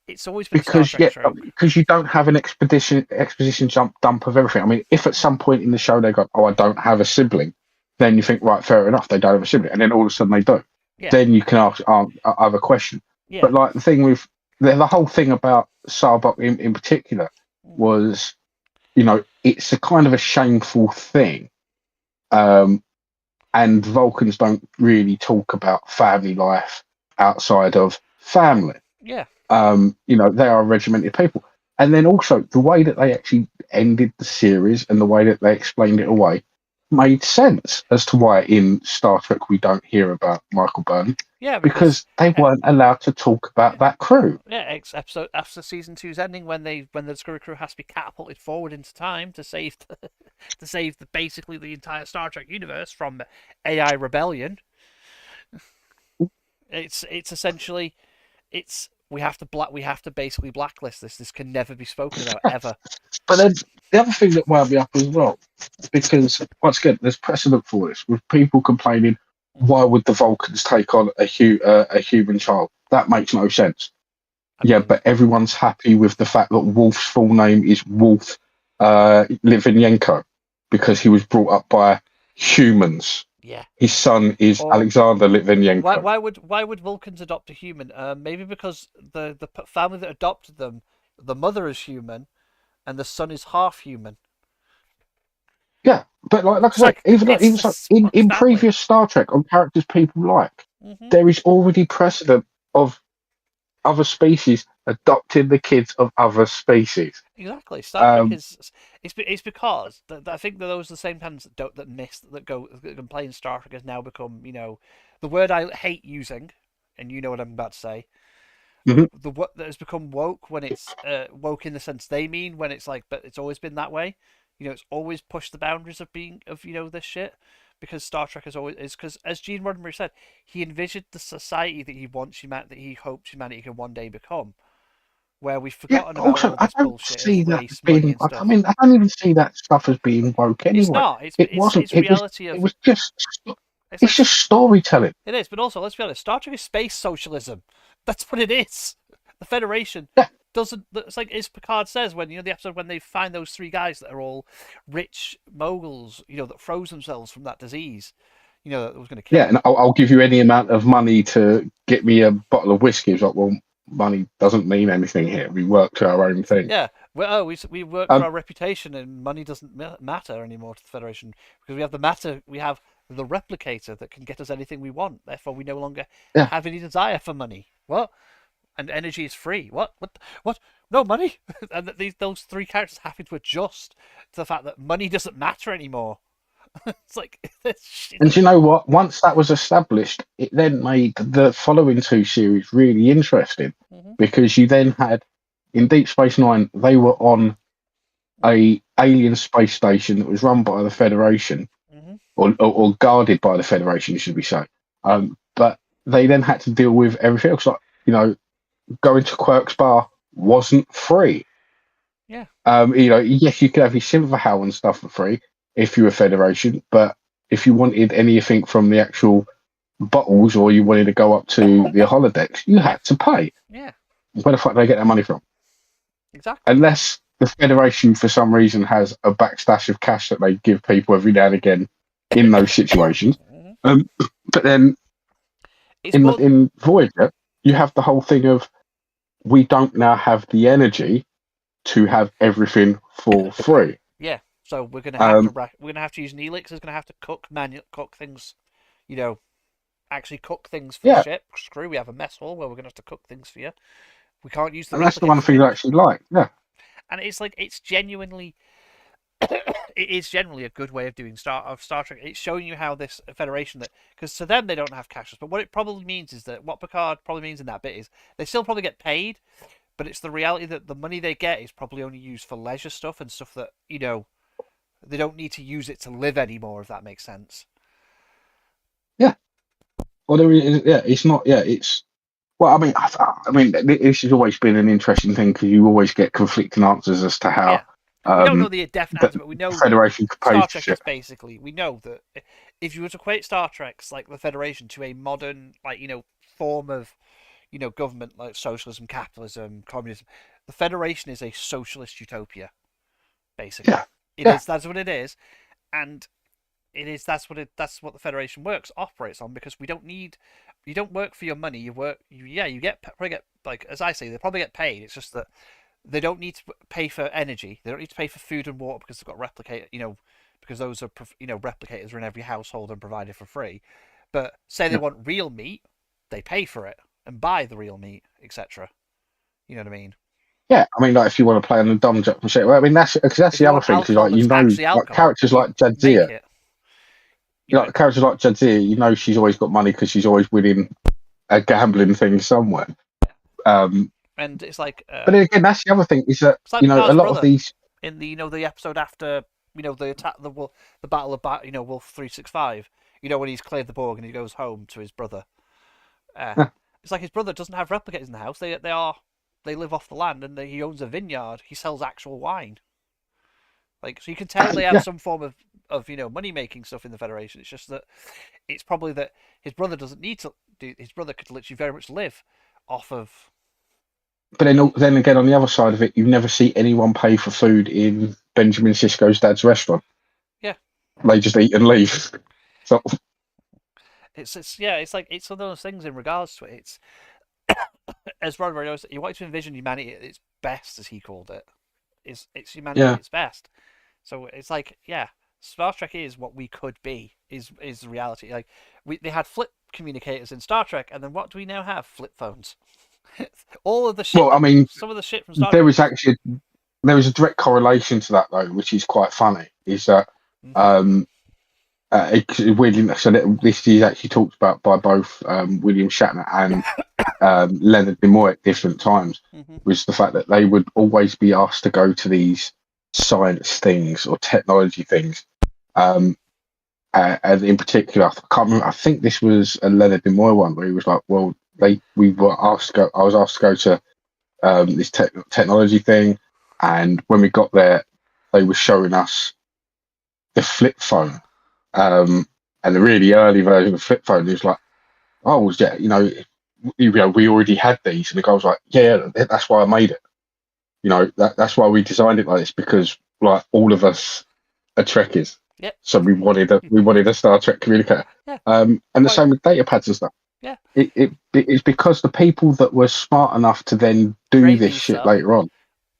[SPEAKER 1] It's always been a Star Trek trope.
[SPEAKER 2] because you don't have an exposition dump of everything. I mean, if at some point in the show they go, "Oh, I don't have a sibling," then you think, right, fair enough, they don't have a sibling, and then all of a sudden they do.
[SPEAKER 1] Yeah.
[SPEAKER 2] Then you can ask other question.
[SPEAKER 1] Yeah.
[SPEAKER 2] But like the thing with the whole thing about Sarbok in particular was, it's a kind of a shameful thing, and Vulcans don't really talk about family life outside of family.
[SPEAKER 1] Yeah.
[SPEAKER 2] They are regimented people. And then also the way that they actually ended the series and the way that they explained it away made sense as to why in Star Trek we don't hear about Michael Burnham.
[SPEAKER 1] Yeah,
[SPEAKER 2] because they weren't allowed to talk about that crew.
[SPEAKER 1] Yeah, episode after season 2's ending, when the Discovery crew has to be catapulted forward into time to save basically the entire Star Trek universe from AI rebellion. It's essentially we have to basically blacklist this. This can never be spoken about ever.
[SPEAKER 2] But then the other thing that wound me up as well, because once again, there's precedent for this with people complaining, why would the Vulcans take on a human child? That makes no sense. But everyone's happy with the fact that Worf's full name is Worf Litvinenko because he was brought up by humans.
[SPEAKER 1] Yeah.
[SPEAKER 2] His son is Alexander Litvinenko.
[SPEAKER 1] Why would Vulcans adopt a human? Maybe because the family that adopted them, the mother is human, and the son is half human.
[SPEAKER 2] Yeah, but like I said, in previous Star Trek on characters people like, there is already precedent of other species adopting the kids of other species.
[SPEAKER 1] Exactly. Star Trek it's because I think that those are the same fans that complain Star Trek has now become, the word I hate using, and you know what I'm about to say. That has become woke when it's woke in the sense they mean, when it's like, but it's always been that way. It's always pushed the boundaries of this shit, because Star Trek because as Gene Roddenberry said, he envisioned the society that he hoped humanity can one day become, where we've forgotten about all this bullshit of race, money, and stuff.
[SPEAKER 2] I mean, I don't even see that stuff as being woke anyway.
[SPEAKER 1] It's not. It's reality.
[SPEAKER 2] It's just storytelling.
[SPEAKER 1] It is, but also let's be honest. Star Trek is space socialism. That's what it is. The Federation doesn't. It's like as Picard says when the episode when they find those 3 guys that are all rich moguls, that froze themselves from that disease, that was going to kill.
[SPEAKER 2] Yeah, and I'll give you any amount of money to get me a bottle of whiskey. It's like, well, money doesn't mean anything here. We work to our own thing.
[SPEAKER 1] Yeah, we work for our reputation, and money doesn't matter anymore to the Federation because we have the replicator that can get us anything we want. Therefore, we no longer have any desire for money. What? And energy is free. What? No money. And those 3 characters having to adjust to the fact that money doesn't matter anymore. It's like,
[SPEAKER 2] and you know what? Once that was established, it then made the following 2 series really interesting because you then had in Deep Space Nine they were on a alien space station that was run by the Federation,
[SPEAKER 1] Hmm.
[SPEAKER 2] or guarded by the Federation, should we say?
[SPEAKER 1] Yeah.
[SPEAKER 2] But they then had to deal with everything else. Like, going to Quirk's bar wasn't free.
[SPEAKER 1] Yeah.
[SPEAKER 2] Yes, you could have your Silverhow and stuff for free if you were Federation, but if you wanted anything from the actual bottles or you wanted to go up to the holodecks, you had to pay.
[SPEAKER 1] Yeah.
[SPEAKER 2] Where the fuck do they get their money from?
[SPEAKER 1] Exactly.
[SPEAKER 2] Unless the Federation, for some reason, has a backstash of cash that they give people every now and again in those situations.
[SPEAKER 1] Mhm.
[SPEAKER 2] But then
[SPEAKER 1] It's more.
[SPEAKER 2] in Voyager, you have the whole thing of we don't now have the energy to have everything for free.
[SPEAKER 1] Yeah. So we're gonna have to
[SPEAKER 2] Um,
[SPEAKER 1] we're gonna have to use Neelix. Is gonna have to cook things. Actually cook things for the
[SPEAKER 2] yeah,
[SPEAKER 1] ship. Screw. We have a mess hall where we're gonna have to cook things for you. We can't use the
[SPEAKER 2] and that's the one
[SPEAKER 1] replicator
[SPEAKER 2] thing I
[SPEAKER 1] drink.
[SPEAKER 2] actually like. Yeah,
[SPEAKER 1] And it's like it's genuinely it is generally a good way of doing Star Trek. It's showing you how this Federation that because to them they don't have caches, but what it probably means is that what Picard probably means in that bit is they still probably get paid, but it's the reality that the money they get is probably only used for leisure stuff and stuff that they don't need to use it to live anymore. If that makes sense.
[SPEAKER 2] yeah. Well, there is. Yeah, it's not. Yeah, it's. Well, I mean, this has always been an interesting thing because you always get conflicting answers as to how
[SPEAKER 1] Yeah, we don't know
[SPEAKER 2] um,
[SPEAKER 1] the definite
[SPEAKER 2] the
[SPEAKER 1] answer, but we know that
[SPEAKER 2] Federation could pay
[SPEAKER 1] Star
[SPEAKER 2] for
[SPEAKER 1] Trek
[SPEAKER 2] shit.
[SPEAKER 1] is basically we know that if you were to equate Star Trek's like the Federation to a modern form of government like socialism, capitalism, communism, the Federation is a socialist utopia. Basically,
[SPEAKER 2] Yeah, yeah.
[SPEAKER 1] That's what it is, and that's what the Federation operates on because you don't work for your money. You probably get like as I say they probably get paid. It's just that they don't need to pay for energy. They don't need to pay for food and water because they've got replicator. Because those are replicators are in every household and provided for free. But say they
[SPEAKER 2] Yeah.
[SPEAKER 1] want real meat, they pay for it and buy the real meat, etc. You know what I mean?
[SPEAKER 2] Yeah, I mean, like if you want to play on the dumb job and shit, well, I mean that's because that's
[SPEAKER 1] If
[SPEAKER 2] the
[SPEAKER 1] you
[SPEAKER 2] other
[SPEAKER 1] want
[SPEAKER 2] thing because
[SPEAKER 1] alcohol
[SPEAKER 2] like
[SPEAKER 1] that's actually
[SPEAKER 2] like
[SPEAKER 1] alcohol,
[SPEAKER 2] characters
[SPEAKER 1] you
[SPEAKER 2] like
[SPEAKER 1] make
[SPEAKER 2] Jadzia,
[SPEAKER 1] it. You know,
[SPEAKER 2] characters like Jadzia, she's always got money because she's always winning a gambling thing somewhere. Um,
[SPEAKER 1] and
[SPEAKER 2] but then again, that's the other thing is that
[SPEAKER 1] it's like
[SPEAKER 2] a
[SPEAKER 1] Picard's
[SPEAKER 2] lot of
[SPEAKER 1] brother
[SPEAKER 2] these.
[SPEAKER 1] in the episode after the attack the battle of Wolf 365. When he's cleared the Borg and he goes home to his brother. It's like his brother doesn't have replicators in the house. They live off the land and he owns a vineyard. He sells actual wine. Like so, you can tell they have
[SPEAKER 2] Yeah,
[SPEAKER 1] some form of money making stuff in the Federation. It's just that it's probably that his brother doesn't need to do. His brother could literally very much live off of.
[SPEAKER 2] but then again, on the other side of it, you never see anyone pay for food in Benjamin Sisko's dad's restaurant.
[SPEAKER 1] Yeah,
[SPEAKER 2] They just eat and leave. So
[SPEAKER 1] it's like it's one of those things in regards to it. It's as Roddenberry knows, he wanted to envision humanity at its best, as he called it. It's humanity at
[SPEAKER 2] yeah,
[SPEAKER 1] its best. So it's like, yeah, Star Trek is what we could be. Is the reality? Like they had flip communicators in Star Trek, and then what do we now have? Flip phones. All of the shit.
[SPEAKER 2] well, I mean,
[SPEAKER 1] Some of the shit from Star
[SPEAKER 2] there
[SPEAKER 1] Trek
[SPEAKER 2] was
[SPEAKER 1] is.
[SPEAKER 2] actually there was a direct correlation to that though, which is quite funny. Is that
[SPEAKER 1] Mm-hmm.
[SPEAKER 2] um, weirdly, so this is actually talked about by both William Shatner and Leonard Nimoy at different times.
[SPEAKER 1] Mm-hmm.
[SPEAKER 2] Was the fact that they would always be asked to go to these science things or technology things, and in particular, I can't remember. I think this was a Leonard Nimoy one where he was like, "Well, we were asked to go. I was asked to go to this technology thing, and when we got there, they were showing us the flip phone, and the really early version of the flip phone. It was like, oh, was yeah, we already had these, and the guy was like, yeah, that's why I made it. That's why we designed it like this because like all of us are Trekkies,
[SPEAKER 1] Yep.
[SPEAKER 2] so we wanted a Star Trek communicator.
[SPEAKER 1] Yeah.
[SPEAKER 2] And the
[SPEAKER 1] Quite.
[SPEAKER 2] same with data pads and stuff.
[SPEAKER 1] Yeah.
[SPEAKER 2] It's because the people that were smart enough to then do
[SPEAKER 1] Create
[SPEAKER 2] this
[SPEAKER 1] these
[SPEAKER 2] shit
[SPEAKER 1] stuff
[SPEAKER 2] later on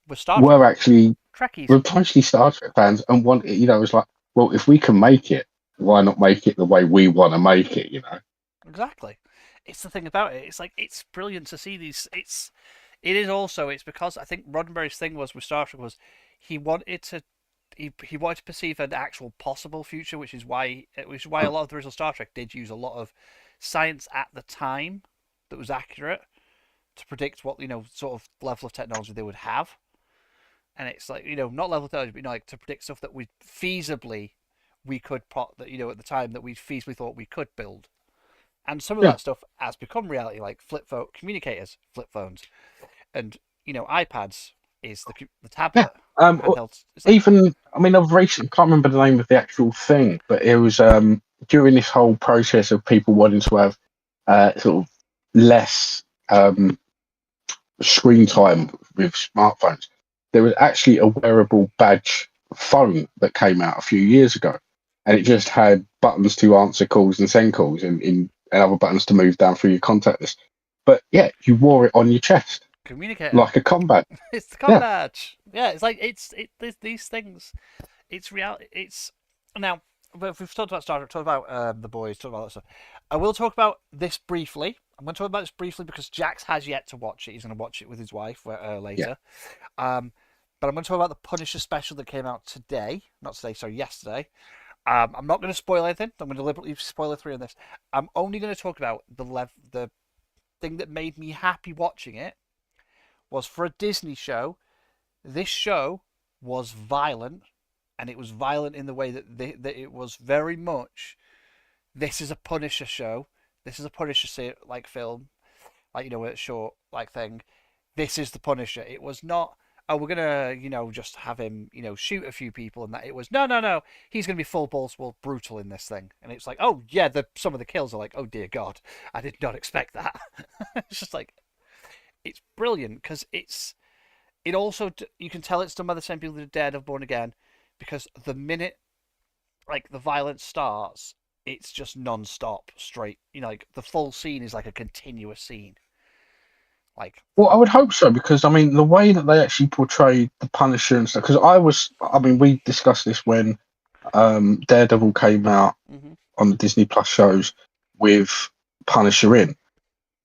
[SPEAKER 1] with Star Trek
[SPEAKER 2] were actually
[SPEAKER 1] Trekkies.
[SPEAKER 2] were mostly Star Trek fans and want it. It was like, well, if we can make it, why not make it the way we want to make it?
[SPEAKER 1] Exactly. It's the thing about it. It's like it's brilliant to see these. It's because I think Roddenberry's thing was with Star Trek was he wanted to he wanted to perceive an actual possible future, which is why a lot of the original Star Trek did use a lot of science at the time that was accurate to predict what sort of level of technology they would have. and it's like, not level 30, but like to predict stuff that we could put that, at the time that we feasibly thought we could build. And some of
[SPEAKER 2] Yeah.
[SPEAKER 1] that stuff has become reality, like flip phone communicators, flip phones, and iPads is the
[SPEAKER 2] Yeah.
[SPEAKER 1] tablet
[SPEAKER 2] Or
[SPEAKER 1] handheld. It's like,
[SPEAKER 2] even, I mean, I've recently, can't remember the name of the actual thing, but it was during this whole process of people wanting to have sort of less screen time with smartphones. There was actually a wearable badge phone that came out a few years ago, and it just had buttons to answer calls and send calls, and other buttons to move down through your contact list. But yeah, you wore it on your chest
[SPEAKER 1] communicator.
[SPEAKER 2] like a combat.
[SPEAKER 1] It's the
[SPEAKER 2] Yeah,
[SPEAKER 1] badge. Yeah, it's like these things. It's reality. It's now. But we've talked about Star Trek, talked about the boys, talked about that stuff. I will talk about this briefly. I'm going to talk about this briefly because Jax has yet to watch it. He's going to watch it with his wife later. But I'm going to talk about the Punisher special that came out today. Not today, sorry, yesterday. I'm not going to spoil anything. I'm going to deliberately spoiler free on this. I'm only going to talk about the thing that made me happy watching it was for a Disney show. This show was violent, and it was violent in the way that it was very much. This is a Punisher show. This is a Punisher like film, like a short like thing. This is the Punisher. It was not. Oh, we're gonna just have him shoot a few people, and that it was no. He's gonna be full balls brutal in this thing, and it's like, oh yeah, some of the kills are like, oh dear God, I did not expect that. It's just like, it's brilliant because it also, you can tell it's done by the same people that did Daredevil Born Again, because the minute like the violence starts, it's just non-stop, straight. Like the full scene is like a continuous scene. Like,
[SPEAKER 2] well, I would hope so because I mean the way that they actually portrayed the Punisher and stuff. Because I mean, we discussed this when Daredevil came out
[SPEAKER 1] mm-hmm.
[SPEAKER 2] on the Disney Plus shows with Punisher in,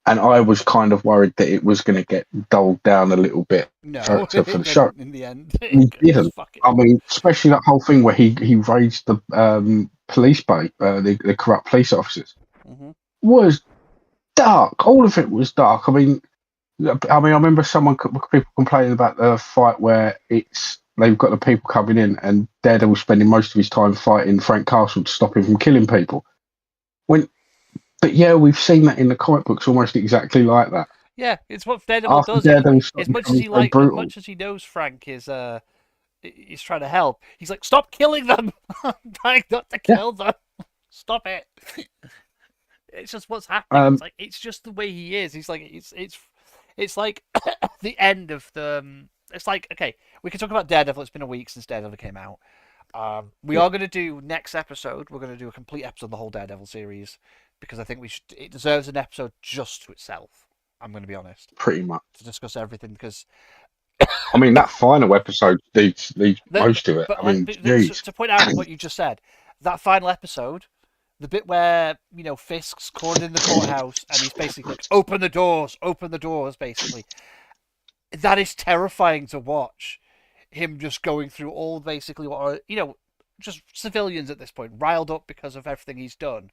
[SPEAKER 2] and I was kind of worried that it was going to get dulled down a little bit
[SPEAKER 1] No,
[SPEAKER 2] for the show.
[SPEAKER 1] in the end,
[SPEAKER 2] He didn't.
[SPEAKER 1] fucking...
[SPEAKER 2] I mean, especially that whole thing where he raised the police bay, the corrupt police officers,
[SPEAKER 1] mm-hmm.
[SPEAKER 2] was dark. All of it was dark. I mean, I remember people complaining about the fight where they've got the people coming in and Daredevil spending most of his time fighting Frank Castle to stop him from killing people. But yeah, we've seen that in the comic books almost exactly like that.
[SPEAKER 1] Yeah, it's what Daredevil does. As much as he knows Frank is he's trying to help, he's like, stop killing them. I'm trying not to kill them. Stop it. It's just what's happening. It's just the way he is. He's like, it's like the end of the. It's like, okay, we can talk about Daredevil. It's been a week since Daredevil came out. We are going to do next episode. We're going to do a complete episode of the whole Daredevil series because I think it deserves an episode just to itself. I'm going to be honest.
[SPEAKER 2] Pretty much
[SPEAKER 1] to discuss everything because.
[SPEAKER 2] I mean, that final episode needs most of it. I mean,
[SPEAKER 1] to point out what you just said, that final episode. The bit where, Fisk's cornered in the courthouse and he's basically like, open the doors, basically. That is terrifying to watch. Him just going through all basically what are, just civilians at this point, riled up because of everything he's done.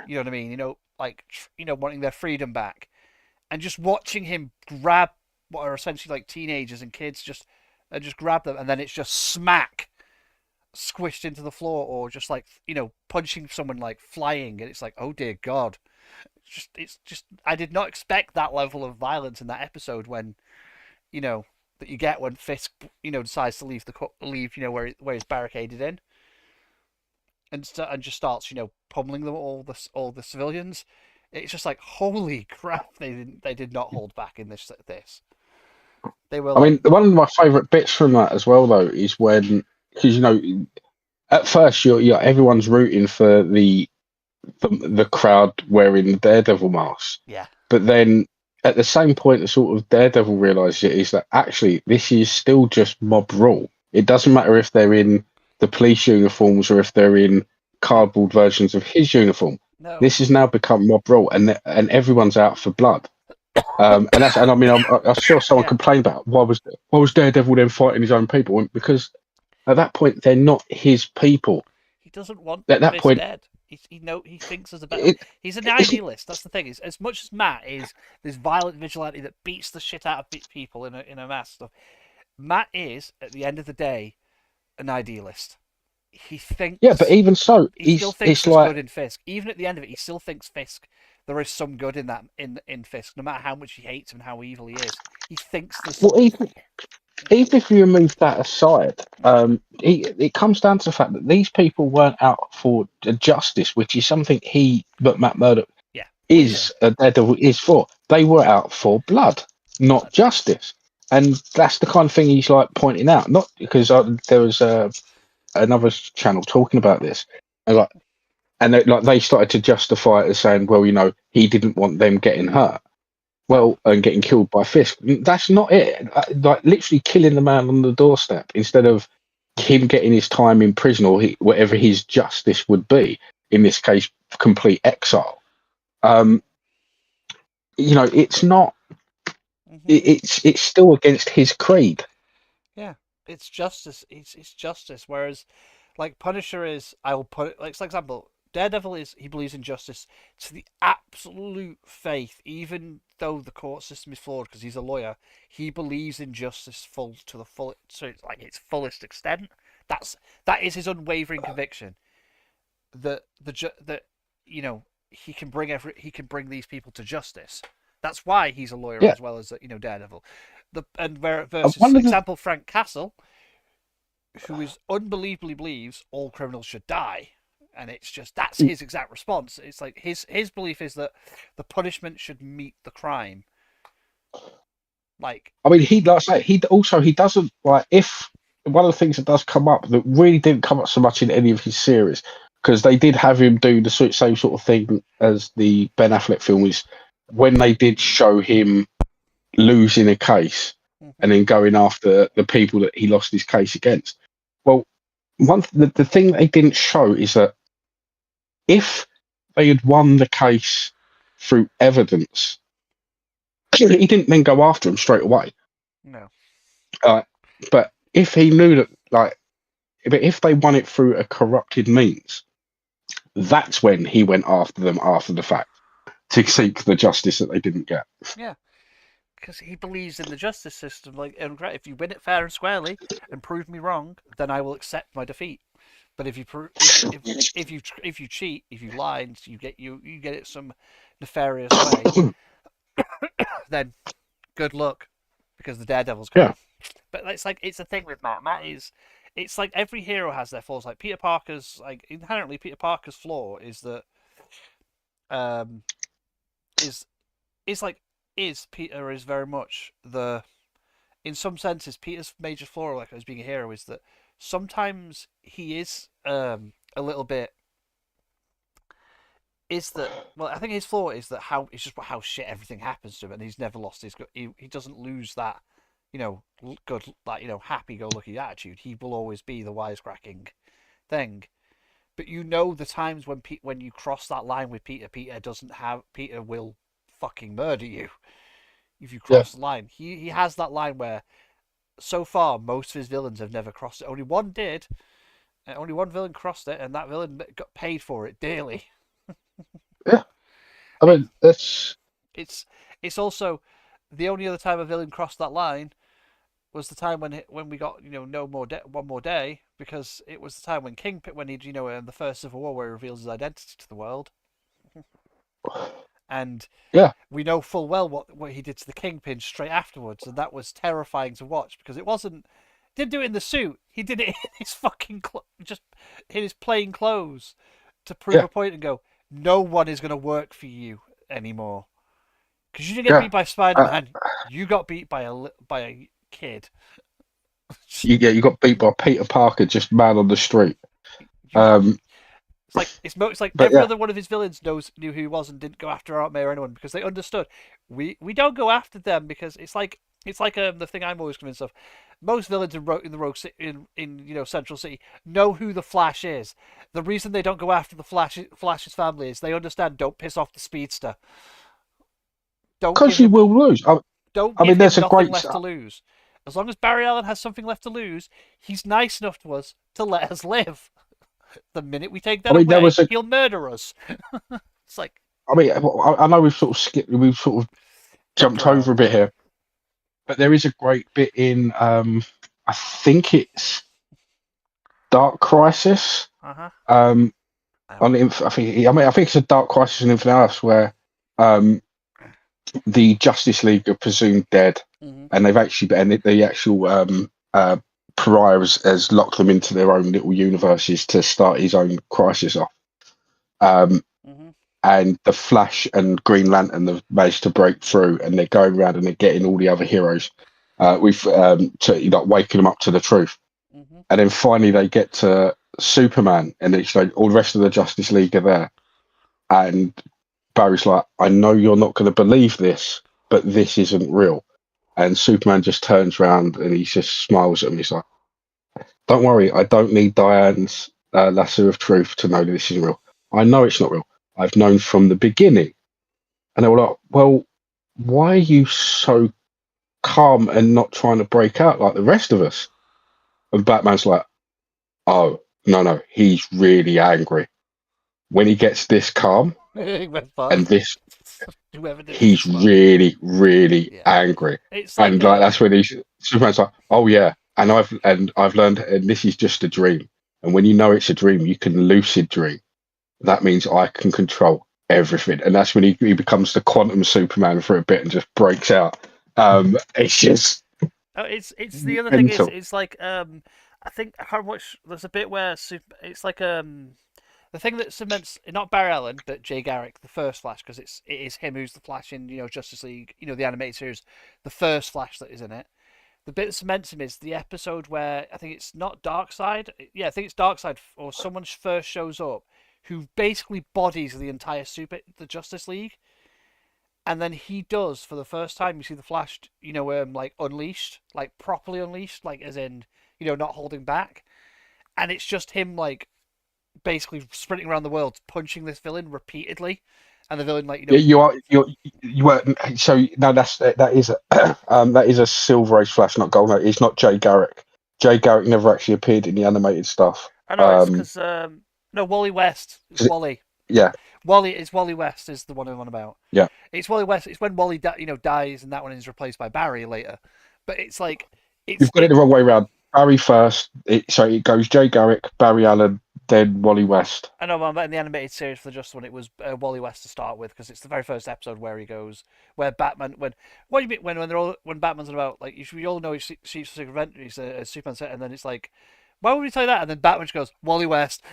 [SPEAKER 1] You know what I mean? Wanting their freedom back. And just watching him grab what are essentially like teenagers and kids, just grab them, and then it's just smack. Squished into the floor, or just like punching someone like flying, and it's like, oh dear God, it's just I did not expect that level of violence in that episode when that you get when Fisk decides to leave where he's barricaded in, and just starts pummeling them all the civilians. It's just like, holy crap, they did not hold back in this. They were.
[SPEAKER 2] I mean, one of my favourite bits from that as well though is when. Because at first you're everyone's rooting for the crowd wearing the Daredevil masks.
[SPEAKER 1] Yeah.
[SPEAKER 2] But then at the same point, the sort of Daredevil realizes it is that actually this is still just mob rule. It doesn't matter if they're in the police uniforms or if they're in cardboard versions of his uniform.
[SPEAKER 1] No.
[SPEAKER 2] This has now become mob rule, and everyone's out for blood. I saw someone complain about why was Daredevil then fighting his own people? Because at that point, they're not his people.
[SPEAKER 1] He doesn't want
[SPEAKER 2] at that point
[SPEAKER 1] dead. He thinks there's a better. He's an idealist. That's the thing. Is as much as Matt is this violent vigilante that beats the shit out of people in a mass stuff. Matt is, at the end of the day, an idealist. He
[SPEAKER 2] Yeah, but
[SPEAKER 1] thinks
[SPEAKER 2] even so,
[SPEAKER 1] he still thinks
[SPEAKER 2] it's
[SPEAKER 1] there's
[SPEAKER 2] like,
[SPEAKER 1] good in Fisk. Even at the end of it, he still thinks Fisk there is some good in that in Fisk, no matter how much he hates him and how evil he is. He thinks there's.
[SPEAKER 2] well, even if you remove that aside, it comes down to the fact that these people weren't out for justice, which is something that Matt Murdock
[SPEAKER 1] Yeah, what he's saying.
[SPEAKER 2] is a Daredevil is for. They were out for blood, not
[SPEAKER 1] Blood.
[SPEAKER 2] justice, and that's the kind of thing he's like pointing out. Not because there was another channel talking about this, and like, they started to justify it as saying, well, he didn't want them getting hurt. Well, and getting killed by Fisk. That's not it. Like literally killing the man on the doorstep instead of him getting his time in prison or whatever his justice would be. In this case, complete exile. It's not.
[SPEAKER 1] Mm-hmm.
[SPEAKER 2] It's still against his creed.
[SPEAKER 1] Yeah, it's justice. It's justice. Whereas, like Punisher is, I will put it like for example, Daredevil is he believes in justice to the absolute faith, even though the court system is flawed because he's a lawyer. He believes in justice full to the full, so it's like its fullest extent. That is his unwavering conviction that that he can bring these people to justice. That's why he's a lawyer
[SPEAKER 2] Yeah.
[SPEAKER 1] as well as Daredevil. Versus
[SPEAKER 2] One of the
[SPEAKER 1] example Frank Castle, who is unbelievably believes all criminals should die, and it's just that's his exact response. It's like his belief is that the punishment should meet the crime. Like,
[SPEAKER 2] I mean, like I say, he doesn't like if one of the things that does come up that really didn't come up so much in any of his series because they did have him do the same sort of thing as the Ben Affleck film is when they did show him losing a case and then going after the people that he lost his case against. Well, the thing they didn't show is that if they had won the case through evidence, he didn't then go after him straight away.
[SPEAKER 1] no.
[SPEAKER 2] But if he knew that, but if they won it through a corrupted means, that's when he went after them after the fact to seek the justice that they didn't get.
[SPEAKER 1] Yeah, because he believes in the justice system. Like, and if you win it fair and squarely and prove me wrong, then I will accept my defeat. But if you if you cheat, if you lie, and you get it some nefarious way, then good luck, because the Daredevil's coming.
[SPEAKER 2] Yeah.
[SPEAKER 1] But it's a thing with Matt. Matt is, it's like every hero has their flaws. Like Peter Parker's, like inherently Peter Parker's flaw is that, is Peter is very much the, in some senses Peter's major flaw, like as being a hero, is that sometimes he is a little bit. Is that, well, I think his flaw is that how shit everything happens to him, and he's never lost his he doesn't lose that, good, like, happy-go-lucky attitude. He will always be the wisecracking thing. But the times when you cross that line with Peter, Peter will fucking murder you if you cross the line. He has that line where so far most of his villains have never crossed it. Only one did. Only one villain crossed it, and that villain got paid for it dearly.
[SPEAKER 2] Yeah, I mean that's.
[SPEAKER 1] It's also the only other time a villain crossed that line was the time when we got one more day, because it was the time when Kingpin, when he in the first Civil War, where he reveals his identity to the world, and we know full well what he did to the Kingpin straight afterwards, and that was terrifying to watch because it wasn't. Didn't do it in the suit. He did it in his fucking just in his plain clothes to prove a point and go, no one is going to work for you anymore. Because you didn't get beat by Spider-Man, you got beat by a kid.
[SPEAKER 2] You got beat by Peter Parker, just man on the street.
[SPEAKER 1] It's like every other one of his villains knew who he was and didn't go after Aunt May or anyone because they understood. We don't go after them because it's like the thing I'm always convinced of. Most villains in the Rogue City, in Central City, know who the Flash is. The reason they don't go after the Flash's family is they understand. Don't piss off the Speedster.
[SPEAKER 2] Because you will lose.
[SPEAKER 1] Don't give him nothing left to lose. As long as Barry Allen has something left to lose, he's nice enough to us to let us live. The minute we take that away, he'll murder us. It's like.
[SPEAKER 2] I mean, I know we've sort of jumped over a bit here. but there is a great bit in I think it's Dark Crisis.
[SPEAKER 1] Uh-huh.
[SPEAKER 2] Um,
[SPEAKER 1] I
[SPEAKER 2] on I think it's a Dark Crisis in Infinite Earths where um the Justice League are presumed dead,
[SPEAKER 1] Mhm.
[SPEAKER 2] and they've actually and the actual Pariah has locked them into their own little universes to start his own crisis off.
[SPEAKER 1] Mhm.
[SPEAKER 2] And the Flash and Green Lantern have managed to break through, and they're going around and they're getting all the other heroes with to waking them up to the truth.
[SPEAKER 1] Mhm.
[SPEAKER 2] And then finally they get to Superman, and it's like all the rest of the Justice League are there, and Barry's like, I know you're not going to believe this, but this isn't real. And Superman just turns around and he just smiles at him. He's like, don't worry, I don't need Diane's lasso of truth to know that this isn't real. I know it's not real. I've known from the beginning. And they were like, well, why are you so calm and not trying to break out like the rest of us? And Batman's like, oh, no, he's really angry. When he gets this calm
[SPEAKER 1] We're
[SPEAKER 2] and
[SPEAKER 1] fucked.
[SPEAKER 2] this,
[SPEAKER 1] Whoever did this is
[SPEAKER 2] he's
[SPEAKER 1] fucked.
[SPEAKER 2] really, really
[SPEAKER 1] Yeah.
[SPEAKER 2] angry.
[SPEAKER 1] It's like
[SPEAKER 2] And like that's when he's Superman's like, oh yeah, and I've learned, and this is just a dream. And when you know it's a dream, you can lucid dream. That means I can control everything. And that's when he becomes the quantum Superman for a bit and just breaks out. It's just
[SPEAKER 1] it's the other thing is
[SPEAKER 2] mental.
[SPEAKER 1] it's like I think how much there's a bit where it's like the thing that cements not Barry Allen but Jay Garrick the first Flash because it is him who's the Flash in Justice League the animated series the first Flash that is in it. The bit that cements him is the episode where I think it's not Darkseid. Yeah, I think it's Darkseid or someone first shows up who basically bodies the entire the Justice League, and then he does for the first time. You see the Flash, like unleashed, like properly unleashed, like as in not holding back, and it's just him like basically sprinting around the world punching this villain repeatedly, and the villain like
[SPEAKER 2] Yeah, you were so no. That is a that is a Silver Age Flash, not Gold. No, it's not Jay Garrick. Jay Garrick never actually appeared in the animated stuff.
[SPEAKER 1] I know it's because no Wally West. It's
[SPEAKER 2] 'Cause
[SPEAKER 1] Wally.
[SPEAKER 2] yeah,
[SPEAKER 1] Wally West is the one I'm on about.
[SPEAKER 2] yeah.
[SPEAKER 1] It's Wally West. It's when Wally dies, and that one is replaced by Barry later. But it's like
[SPEAKER 2] You've got it the wrong way around. Barry first. It goes Jay Garrick, Barry Allen, then Wally West.
[SPEAKER 1] I know, but in the animated series for the Just One, it was Wally West to start with because it's the very first episode where he goes, where Batman, when what do you mean when Batman's on about like we all know he's Secret Inventory, he's a Superman set, and then it's like, why would we tell you that? And then Batman just goes Wally West.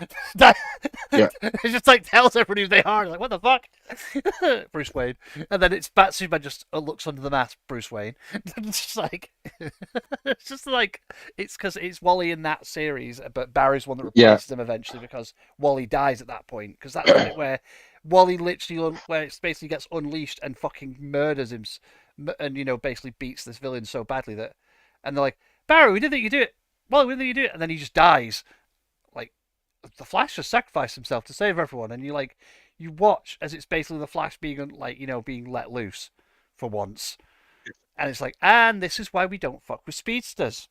[SPEAKER 2] Yeah,
[SPEAKER 1] It just like tells everybody who they are. Like what the fuck, Bruce Wayne. And then it's Superman just looks under the mask, Bruce Wayne. It's just like it's just like it's because it's Wally in that series, but Barry's one that
[SPEAKER 2] yeah,
[SPEAKER 1] replaces him eventually because Wally dies at that point. Because that's the bit where Wally literally, where it basically gets unleashed and fucking murders him, and basically beats this villain so badly that, and they're like, Barry, we didn't think you do it. Well, we didn't think you do it, and then he just dies. Like the Flash just sacrificed himself to save everyone, and you watch as it's basically the Flash being being let loose for once. And it's like, and this is why we don't fuck with speedsters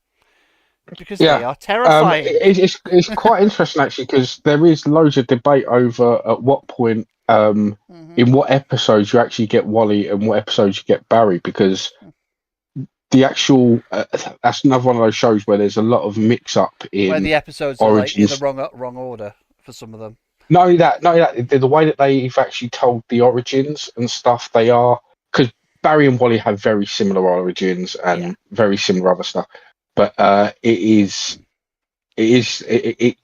[SPEAKER 1] because they
[SPEAKER 2] yeah.
[SPEAKER 1] are terrifying.
[SPEAKER 2] It's quite interesting actually because there is loads of debate over at what point,
[SPEAKER 1] Mm-hmm.
[SPEAKER 2] in what episodes you actually get Wally and what episodes you get Barry because the actual that's another one of those shows where there's a lot of mix up
[SPEAKER 1] Where
[SPEAKER 2] in
[SPEAKER 1] the episodes are like in the
[SPEAKER 2] origins.
[SPEAKER 1] wrong order for some of them.
[SPEAKER 2] Not only that, the way that they've actually told the origins and stuff, they are because Barry and Wally have very similar origins
[SPEAKER 1] Yeah,
[SPEAKER 2] and very similar other stuff. But it
[SPEAKER 1] it's
[SPEAKER 2] the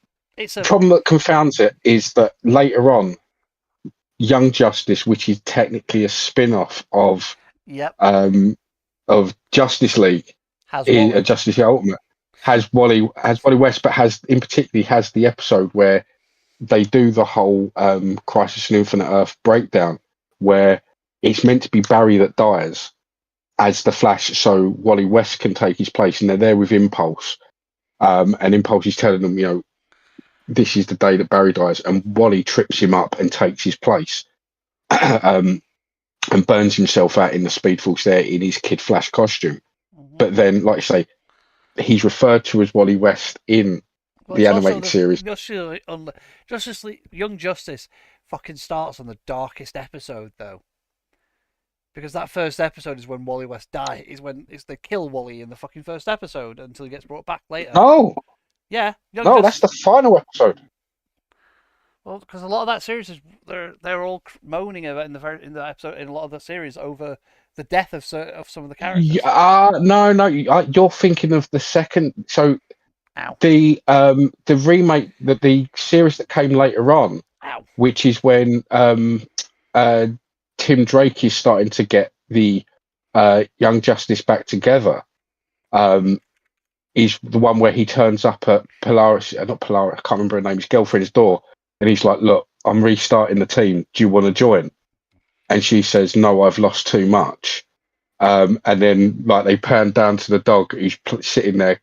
[SPEAKER 1] a
[SPEAKER 2] problem that confounds it is that later on, Young Justice, which is technically a spin-off
[SPEAKER 1] yep
[SPEAKER 2] of Justice League,
[SPEAKER 1] has Wally.
[SPEAKER 2] Justice League Ultimate, has Wally West, but has in particularly has the episode where they do the whole Crisis on Infinite Earth breakdown, where it's meant to be Barry that dies as the Flash, so Wally West can take his place, and they're there with Impulse, and Impulse is telling them, this is the day that Barry dies, and Wally trips him up and takes his place, and burns himself out in the Speed Force there in his Kid Flash costume.
[SPEAKER 1] Mm-hmm.
[SPEAKER 2] But then, like I say, he's referred to as Wally West in
[SPEAKER 1] Well,
[SPEAKER 2] the
[SPEAKER 1] it's also
[SPEAKER 2] animated series.
[SPEAKER 1] Justice League, Young Justice fucking starts on the darkest episode though. Because that first episode is when Wally West is they kill Wally in the fucking first episode until he gets brought back later.
[SPEAKER 2] No,
[SPEAKER 1] Yeah, Young
[SPEAKER 2] no, that's
[SPEAKER 1] Justice.
[SPEAKER 2] the final episode.
[SPEAKER 1] Well, because a lot of that series is they're all moaning about in the episode in a lot of the series over the death of some of the characters.
[SPEAKER 2] No, you're thinking of the second. So
[SPEAKER 1] Ow.
[SPEAKER 2] the remake, the series that came later on,
[SPEAKER 1] Ow.
[SPEAKER 2] which is when Tim Drake is starting to get the Young Justice back together. Is the one where he turns up at Polaris, not Polaris, I can't remember her name, his girlfriend's door, and he's like, "Look, I'm restarting the team. Do you want to join?" And she says, "No, I've lost too much." And then, like, they pan down to the dog who's sitting there,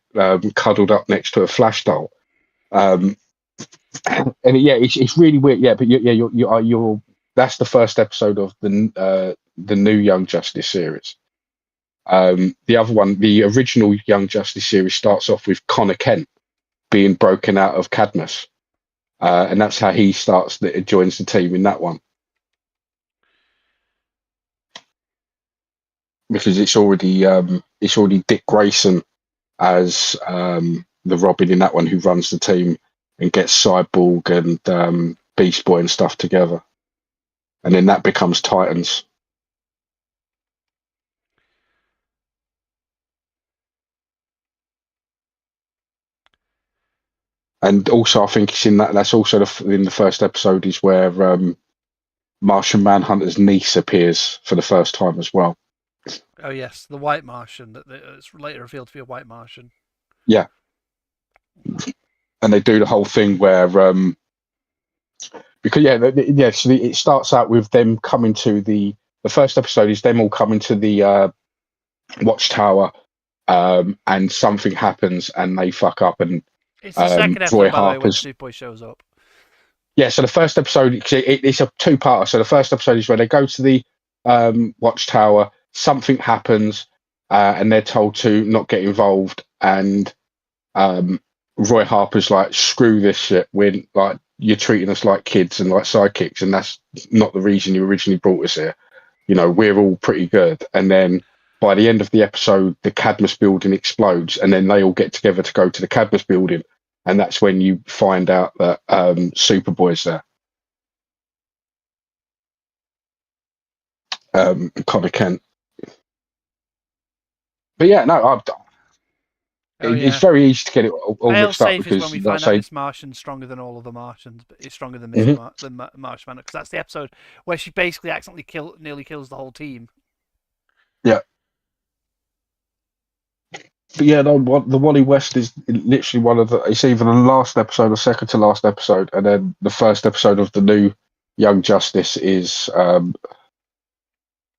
[SPEAKER 2] cuddled up next to a Flash doll. And yeah, it's really weird. Yeah, but you're that's the first episode of the new Young Justice series. The other one, the original Young Justice series, starts off with Connor Kent being broken out of Cadmus, and that's how he joins the team in that one. Because it's already Dick Grayson as the Robin in that one, who runs the team and gets Cyborg and Beast Boy and stuff together, and then that becomes Titans. And also, I think it's in that. That's also in the first episode is where Martian Manhunter's niece appears for the first time as well.
[SPEAKER 1] Oh yes, the White Martian. It's later revealed to be a White Martian.
[SPEAKER 2] Yeah, and they do the whole thing where because so it starts out with them coming to the first episode is them all coming to the Watchtower, and something happens and they fuck up, and
[SPEAKER 1] it's the second episode,
[SPEAKER 2] Roy
[SPEAKER 1] by the way, when
[SPEAKER 2] Harper's
[SPEAKER 1] Superboy shows up.
[SPEAKER 2] Yeah, so the first episode, it's a two-parter. So the first episode is where they go to the Watchtower, something happens, and they're told to not get involved. And Roy Harper's like, "Screw this shit. You're treating us like kids and like sidekicks, and that's not the reason you originally brought us here. You know, we're all pretty good." And then by the end of the episode, the Cadmus building explodes, and then they all get together to go to the Cadmus building. And that's when you find out that Superboy's there. Connor Kent. But yeah, no, it's very easy to get it all mixed up
[SPEAKER 1] because when we find out this Martian's stronger than all of the Martians, but it's stronger than Martian Manhunter, because that's the episode where she basically accidentally nearly kills the whole team.
[SPEAKER 2] Yeah. But yeah, no, the Wally West is literally one of it's either the last episode or second to last episode, and then the first episode of the new Young Justice is, like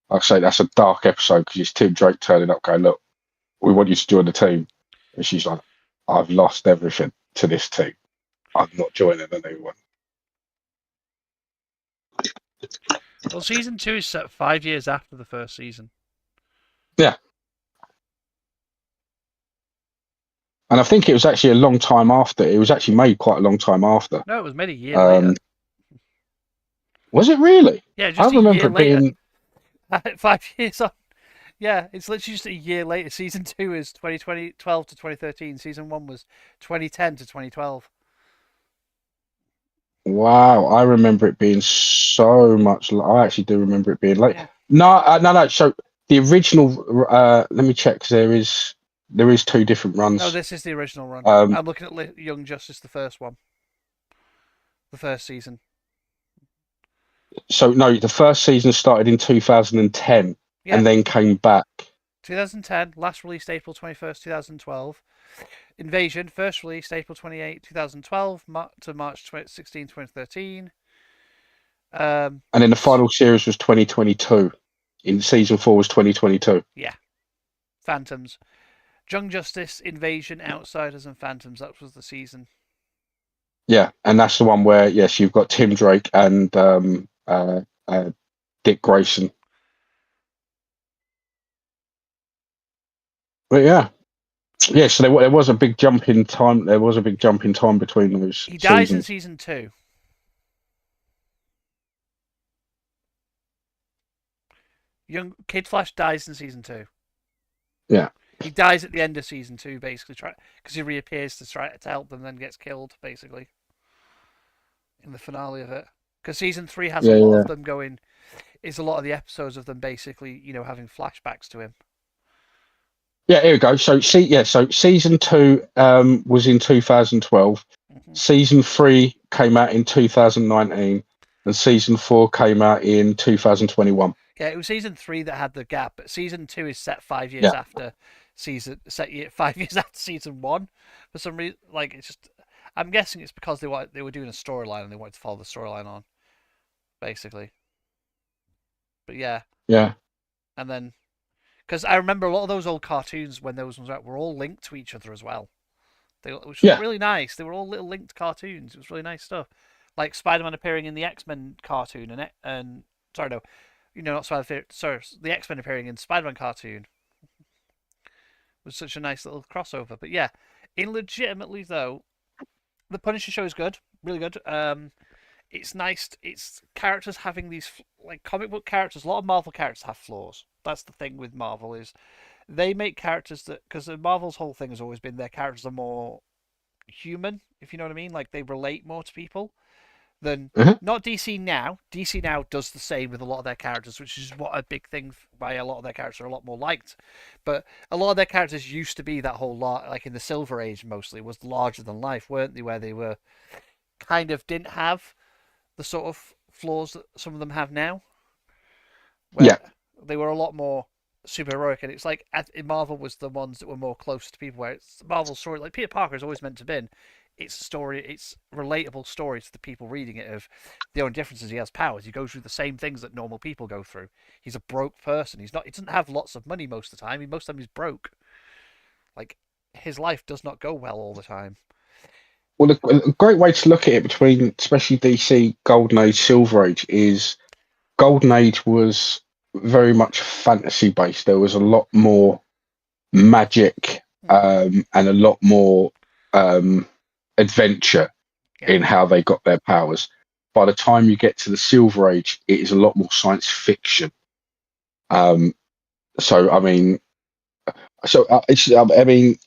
[SPEAKER 2] I say, that's a dark episode because it's Tim Drake turning up going, "Look, we want you to join the team." And she's like, "I've lost everything to this team. I'm not joining the new one."
[SPEAKER 1] Well, season 2 is set 5 years after the first season.
[SPEAKER 2] Yeah. And I think it was actually a long time after. It was actually made quite a long time after.
[SPEAKER 1] No, it was made a year later.
[SPEAKER 2] Was it really?
[SPEAKER 1] Yeah, just I remember it being 5 years on. Yeah, it's literally just a year later. Season 2 is 2012 to 2013. Season 1 was 2010 to 2012.
[SPEAKER 2] Wow, I remember it being so much. I actually do remember it being late. Yeah. No. So the original. Let me check, because there is 2 different runs.
[SPEAKER 1] No, this is the original run. I'm looking at Young Justice, the first one. The first season.
[SPEAKER 2] So, no, the first season started in 2010 and then came back.
[SPEAKER 1] 2010, last released April 21st, 2012. Invasion, first released April 28, 2012 to March 16, 2013.
[SPEAKER 2] And then the final series was 2022. In season 4 was 2022.
[SPEAKER 1] Yeah. Phantoms. Young Justice, Invasion, Outsiders, and Phantoms. That was the season.
[SPEAKER 2] Yeah, and that's the one where, yes, you've got Tim Drake and Dick Grayson. But yeah. Yeah, so there was a big jump in time. There was a big jump in time between those.
[SPEAKER 1] He dies in season 2. Young Kid Flash dies in season 2.
[SPEAKER 2] Yeah.
[SPEAKER 1] He dies at the end of season 2, basically, because he reappears to try to help them, then gets killed, basically, in the finale of it. Because season 3 has a
[SPEAKER 2] Yeah,
[SPEAKER 1] lot
[SPEAKER 2] yeah.
[SPEAKER 1] of them going. Is a lot of the episodes of them basically, having flashbacks to him.
[SPEAKER 2] Yeah, here we go. So so season 2 was in 2012.
[SPEAKER 1] Mm-hmm.
[SPEAKER 2] Season 3 came out in 2019, and season 4 came out in 2021.
[SPEAKER 1] Yeah, it was season 3 that had the gap, but season 2 is set 5 years
[SPEAKER 2] Yeah.
[SPEAKER 1] after 5 years after season 1. For some reason, like it's just, I'm guessing it's because they were doing a storyline and they wanted to follow the storyline on, basically. But yeah,
[SPEAKER 2] Yeah.
[SPEAKER 1] and then because I remember a lot of those old cartoons when those ones out were all linked to each other as well. Which was
[SPEAKER 2] Yeah.
[SPEAKER 1] really nice. They were all little linked cartoons. It was really nice stuff, like Spider-Man appearing in the X-Men cartoon and sorry no, not Spider-Man. Sorry, the X-Men appearing in Spider-Man cartoon was such a nice little crossover. But yeah, in legitimately though, the Punisher show is good, really good. It's nice. It's characters having these like comic book characters. A lot of Marvel characters have flaws. That's the thing with Marvel is they make characters that because Marvel's whole thing has always been their characters are more human, if you know what I mean. Like they relate more to people than
[SPEAKER 2] Mhm.
[SPEAKER 1] not DC now. DC now does the same with a lot of their characters, which is what a big thing why a lot of their characters are a lot more liked. But a lot of their characters used to be that whole lot, like in the Silver Age, mostly was larger than life, weren't they? Where they were kind of didn't have the sort of flaws that some of them have now,
[SPEAKER 2] Yeah.
[SPEAKER 1] where they were a lot more superheroic. And it's like Marvel was the ones that were more close to people, where it's Marvel's story. Like Peter Parker is always meant to be. It's a story. It's relatable story to the people reading it. Of the only difference is he has powers. He goes through the same things that normal people go through. He's a broke person. He's not. He doesn't have lots of money most of the time. Most of the time he's broke. Like his life does not go well all the time.
[SPEAKER 2] Well, a great way to look at it between, especially DC Golden Age, Silver Age, is Golden Age was very much fantasy based. There was a lot more magic and a lot more adventure
[SPEAKER 1] Yeah.
[SPEAKER 2] in how they got their powers. By the time you get to the Silver Age, it is a lot more science fiction. So I mean, I mean,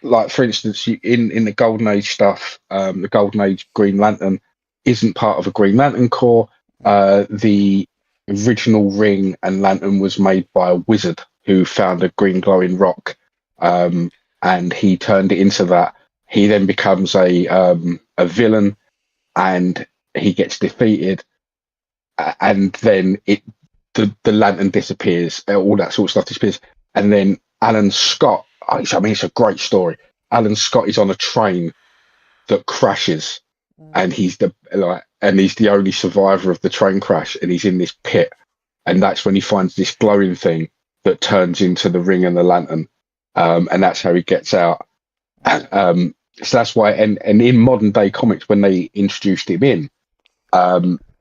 [SPEAKER 2] like for instance, in the Golden Age stuff, the Golden Age Green Lantern isn't part of a Green Lantern Corps. The original ring and lantern was made by a wizard who found a green glowing rock, and he turned it into that. He then becomes a villain, and he gets defeated, and then the lantern disappears. All that sort of stuff disappears, and then Alan Scott. I mean, it's a great story. Alan Scott is on a train that crashes, and he's the only survivor of the train crash, and he's in this pit, and that's when he finds this glowing thing that turns into the ring and the lantern, and that's how he gets out. So that's why, and in modern day comics, when they introduced him in,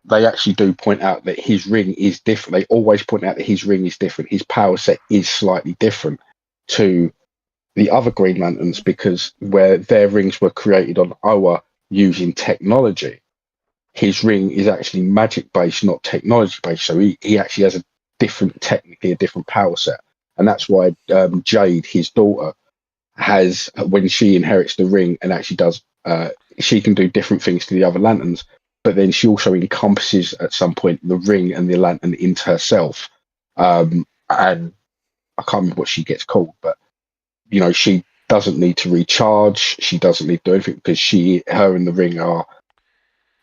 [SPEAKER 2] they actually do point out that his ring is different. They always point out that his ring is different. His power set is slightly different to the other Green Lanterns, because where their rings were created on Oa using technology, his ring is actually magic based, not technology based. So he actually has technically a different power set. And that's why Jade, his daughter, has, when she inherits the ring and actually does, she can do different things to the other lanterns, but then she also encompasses at some point the ring and the lantern into herself. And I can't remember what she gets called, but she doesn't need to recharge. She doesn't need to do anything because her and the ring are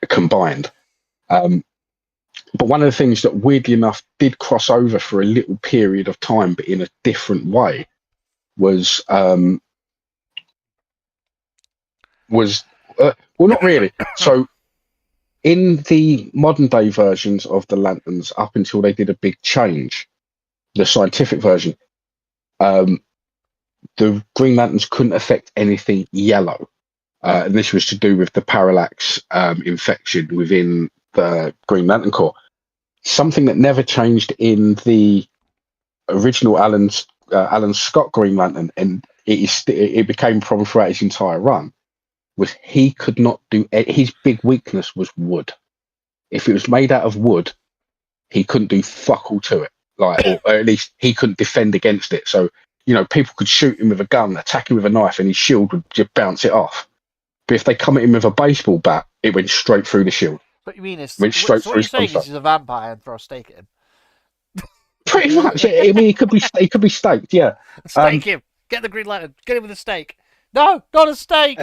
[SPEAKER 2] combined. But one of the things that weirdly enough did cross over for a little period of time, but in a different way, was well, not really. So in the modern day versions of the lanterns, up until they did a big change, the scientific version, the Green Lanterns couldn't affect anything yellow. And this was to do with the parallax infection within the Green Lantern Corps. Something that never changed in the original Alan Scott Green Lantern, and it became a problem throughout his entire run, was he could not do. His big weakness was wood. If it was made out of wood, he couldn't do fuck all to it. Like, or at least he couldn't defend against it. So, people could shoot him with a gun, attack him with a knife, and his shield would just bounce it off. But if they come at him with a baseball bat, it went straight through the shield.
[SPEAKER 1] What you mean is,
[SPEAKER 2] Went
[SPEAKER 1] so
[SPEAKER 2] straight
[SPEAKER 1] what
[SPEAKER 2] through
[SPEAKER 1] you're
[SPEAKER 2] his
[SPEAKER 1] saying is
[SPEAKER 2] comfort.
[SPEAKER 1] he's a vampire and throw a stake at him.
[SPEAKER 2] Pretty much. I mean, he could be staked. Yeah.
[SPEAKER 1] Stake him. Get the Green Lantern. Get him with a stake. No, not a stake.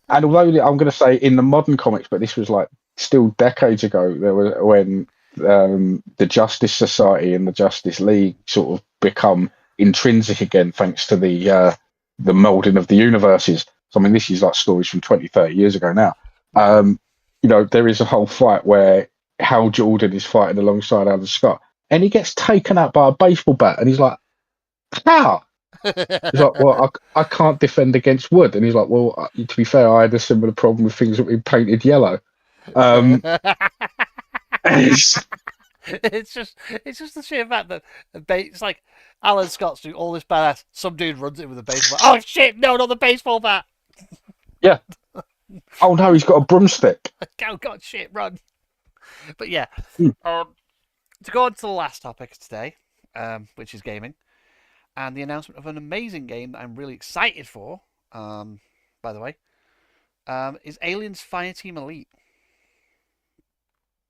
[SPEAKER 2] And although I'm going to say in the modern comics, but this was like still decades ago, there was when the Justice Society and the Justice League sort of become intrinsic again, thanks to the molding of the universes. So I mean, this is like stories from 20, 30 years ago now. There is a whole fight where Hal Jordan is fighting alongside Alan Scott, and he gets taken out by a baseball bat, and he's like, "How?" He's like, "Well, I can't defend against wood." And he's like, "Well, to be fair, I had a similar problem with things that were painted yellow."
[SPEAKER 1] It's just the sheer fact that it's like Alan Scott's doing all this badass. Some dude runs in with a baseball bat. Oh shit! No, not the baseball bat.
[SPEAKER 2] Yeah. Oh no, he's got a broomstick.
[SPEAKER 1] Oh god, shit! Run. But yeah, to go on to the last topic of today, which is gaming, and the announcement of an amazing game that I'm really excited for. By the way, is Aliens Fireteam Elite.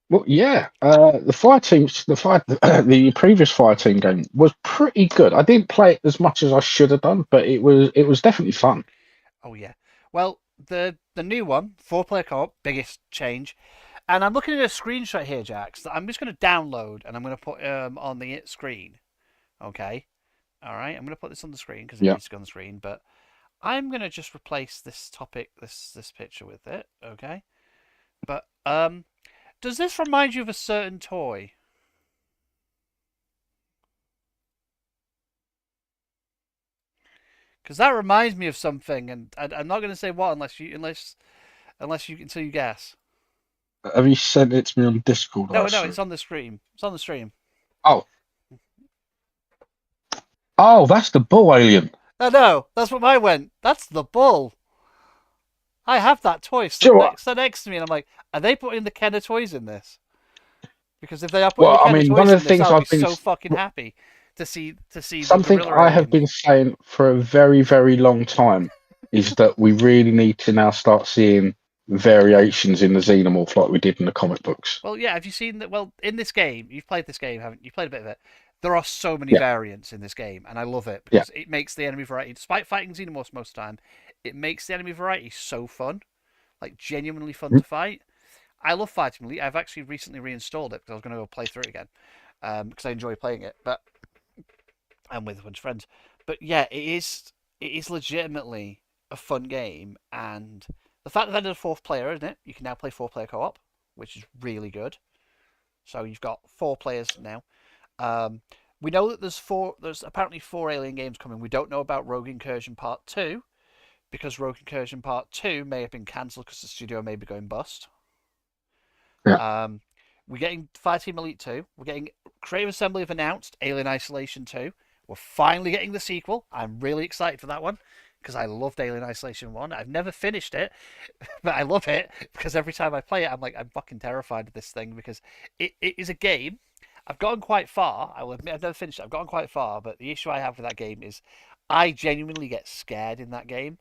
[SPEAKER 2] Well, yeah, the previous Fireteam game was pretty good. I didn't play it as much as I should have done, but it was definitely fun.
[SPEAKER 1] Oh yeah. Well, the new one, 4-player co-op, biggest change. And I'm looking at a screenshot here, Jax, that I'm just going to download and I'm going to put on the screen. Okay? All right? I'm going to put this on the screen because it needs to go on the screen, but I'm going to just replace this topic, this picture with it, okay? But does this remind you of a certain toy? Because that reminds me of something, and I'm not going to say what unless you until you guess.
[SPEAKER 2] Have you sent it to me on Discord?
[SPEAKER 1] No, it's on the stream. It's on the stream.
[SPEAKER 2] Oh, that's the bull alien.
[SPEAKER 1] No, that's what mine went. That's the bull. I have that toy next to me, and I'm like, are they putting the Kenner toys in this? Because if they are putting the Kenner toys
[SPEAKER 2] one of the
[SPEAKER 1] in
[SPEAKER 2] things
[SPEAKER 1] this, I'll
[SPEAKER 2] I've
[SPEAKER 1] be
[SPEAKER 2] been
[SPEAKER 1] so fucking happy to see
[SPEAKER 2] something I have been saying for a very, very long time is that we really need to now start seeing variations in the Xenomorph like we did in the comic books.
[SPEAKER 1] Well, yeah. Have you seen that? Well, in this game, you've played this game, haven't you? Played a bit of it. There are so many variants in this game, and I love it because it makes the enemy variety. Despite fighting Xenomorphs most of the time, it makes the enemy variety so fun, like genuinely fun to fight. I love Fighting Elite. I've actually recently reinstalled it because I was going to go play through it again because I enjoy playing it. But I'm with a bunch of friends. But yeah, it is legitimately a fun game, and the fact that they did a 4th player, isn't it? You can now play 4-player co-op, which is really good. So you've got 4 players now. We know that there's apparently 4 Alien games coming. We don't know about Rogue Incursion Part 2 because Rogue Incursion Part 2 may have been cancelled because the studio may be going bust.
[SPEAKER 2] Yeah.
[SPEAKER 1] We're getting Fireteam Elite 2. We're getting Creative Assembly have announced Alien Isolation 2. We're finally getting the sequel. I'm really excited for that one because I loved Alien Isolation 1. I've never finished it, but I love it because every time I play it, I'm fucking terrified of this thing because it is a game. I've gotten quite far. I will admit I've never finished it. I've gotten quite far, but the issue I have with that game is I genuinely get scared in that game.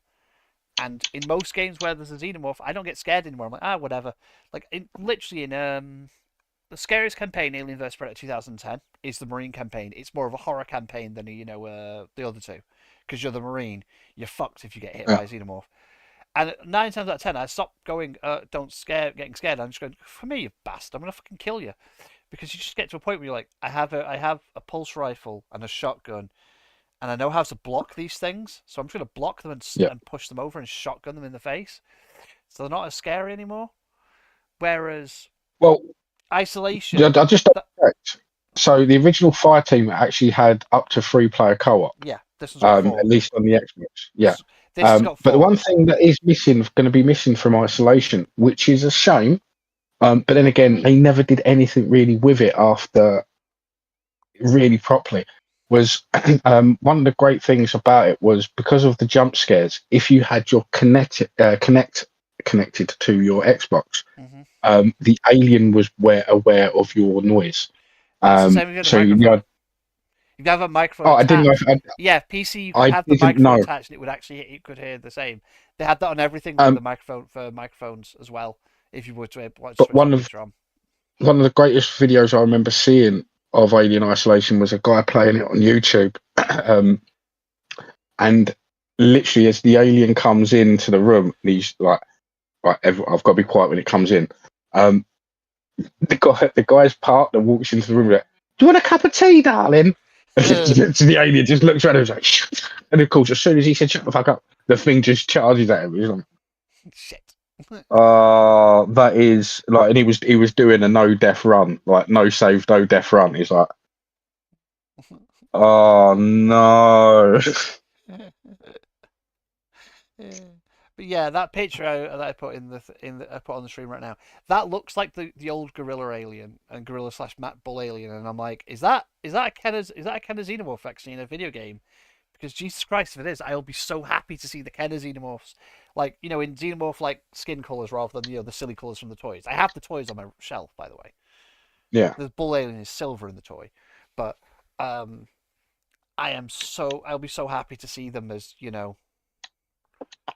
[SPEAKER 1] And in most games where there's a Xenomorph, I don't get scared anymore. I'm like, whatever. Like, literally in the scariest campaign, Alien vs. Predator 2010, is the Marine campaign. It's more of a horror campaign than, the other two. Because you're the Marine. You're fucked if you get hit by a Xenomorph. And 9 times out of 10, I stop going, getting scared. I'm just going, for me, you bastard, I'm going to fucking kill you. Because you just get to a point where you're like, I have a pulse rifle and a shotgun, and I know how to block these things, so I'm just going to block them and push them over and shotgun them in the face. So they're not as scary anymore. Whereas, Isolation.
[SPEAKER 2] I just don't correct. So the original Fireteam actually had up to 3-player co-op.
[SPEAKER 1] Yeah, this one's got 4.
[SPEAKER 2] At least on the Xbox. Yeah.
[SPEAKER 1] This has got 4.
[SPEAKER 2] But the one thing that is going to be missing from Isolation, which is a shame, but then again, they never did anything really with it after really properly, was one of the great things about it was because of the jump scares, if you had your connected to your Xbox, the alien was aware of your noise.
[SPEAKER 1] It's the same with the
[SPEAKER 2] So you know,
[SPEAKER 1] microphone. You can have a microphone
[SPEAKER 2] oh, I didn't know.
[SPEAKER 1] attached. Yeah, PC you could
[SPEAKER 2] I
[SPEAKER 1] have the
[SPEAKER 2] didn't
[SPEAKER 1] microphone
[SPEAKER 2] know.
[SPEAKER 1] attached and it would actually you could hear the same. They had that on everything for
[SPEAKER 2] Um,
[SPEAKER 1] the microphone for microphones as well. If you were to want to
[SPEAKER 2] but
[SPEAKER 1] switch that later on.
[SPEAKER 2] one of the greatest videos I remember seeing of Alien Isolation was a guy playing it on YouTube, and literally as the alien comes into the room, and he's like, "Right, I've got to be quiet when it comes in." Um, the guy's partner walks into the room like, "Do you want a cup of tea, darling?" The alien just looks around and was like, "Shut." And of course, as soon as he said, "Shut the fuck up," the thing just charges at him. He's like,
[SPEAKER 1] Shit.
[SPEAKER 2] that is like," and he was doing a no death run, like no save, no death run. He's like, "Oh no."
[SPEAKER 1] Yeah. But yeah, that picture that I put I put on the stream right now, that looks like the old Gorilla Alien and Gorilla slash Matt Bull Alien, and I'm like, is that a Kenner Xenomorph actually in a video game? Because Jesus Christ, if it is, I'll be so happy to see the Kenner Xenomorphs, like in Xenomorph like skin colors rather than the silly colors from the toys. I have the toys on my shelf, by the way.
[SPEAKER 2] Yeah,
[SPEAKER 1] The Bull Alien is silver in the toy, but um, I'll be so happy to see them as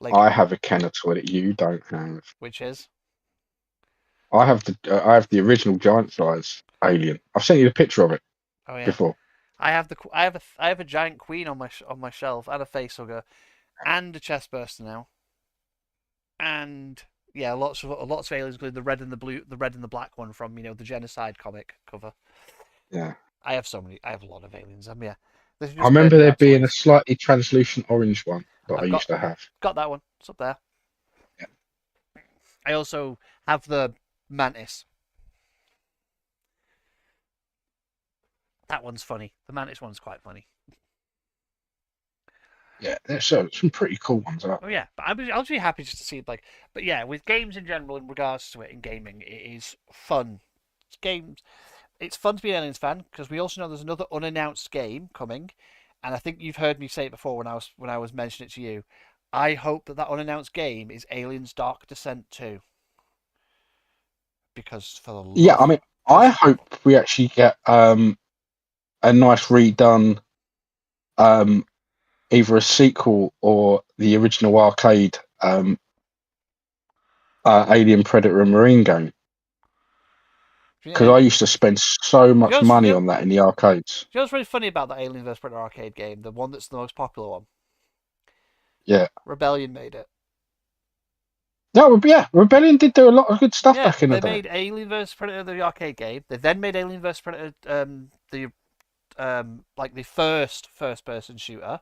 [SPEAKER 1] like
[SPEAKER 2] I have a Kenner toy that you don't have.
[SPEAKER 1] which is.
[SPEAKER 2] I have the original giant size alien. I've sent you the picture of it
[SPEAKER 1] Oh yeah,
[SPEAKER 2] before.
[SPEAKER 1] I have a giant queen on my shelf and a facehugger and a chest burster now, and yeah, lots of aliens, including the red and the blue, the red and the black one from the Genocide comic cover.
[SPEAKER 2] Yeah,
[SPEAKER 1] I have so many. I have a lot of aliens. Yeah, this is
[SPEAKER 2] I
[SPEAKER 1] just
[SPEAKER 2] remember
[SPEAKER 1] burning
[SPEAKER 2] there
[SPEAKER 1] our
[SPEAKER 2] being a
[SPEAKER 1] toys.
[SPEAKER 2] slightly translucent orange one that I
[SPEAKER 1] I've got
[SPEAKER 2] used to have.
[SPEAKER 1] got that one. It's up there.
[SPEAKER 2] Yeah.
[SPEAKER 1] I also have the mantis. That one's funny. The mantis one's quite funny.
[SPEAKER 2] Yeah, there's some pretty cool ones out
[SPEAKER 1] Oh
[SPEAKER 2] there.
[SPEAKER 1] yeah, but I'll be happy just to see it but yeah, with games in general, in regards to it in gaming, it is fun. Games, it's fun to be an Aliens fan because we also know there's another unannounced game coming, and I think you've heard me say it before when I was mentioning it to you. I hope that unannounced game is Aliens Dark Descent 2 because for the
[SPEAKER 2] Yeah, I
[SPEAKER 1] love,
[SPEAKER 2] mean, I
[SPEAKER 1] because
[SPEAKER 2] hope we actually get a nice redone, um either a sequel or the original arcade, Alien Predator and Marine game, because I used to spend so much money on that in the arcades.
[SPEAKER 1] you know what's really funny about that Alien vs Predator arcade game, the one that's the most popular one?
[SPEAKER 2] Yeah.
[SPEAKER 1] Rebellion made it.
[SPEAKER 2] No, yeah, Rebellion did do a lot of good stuff
[SPEAKER 1] Yeah,
[SPEAKER 2] back in the
[SPEAKER 1] they
[SPEAKER 2] day.
[SPEAKER 1] made Alien vs Predator the arcade game. They then made Alien vs Predator the like the first person shooter.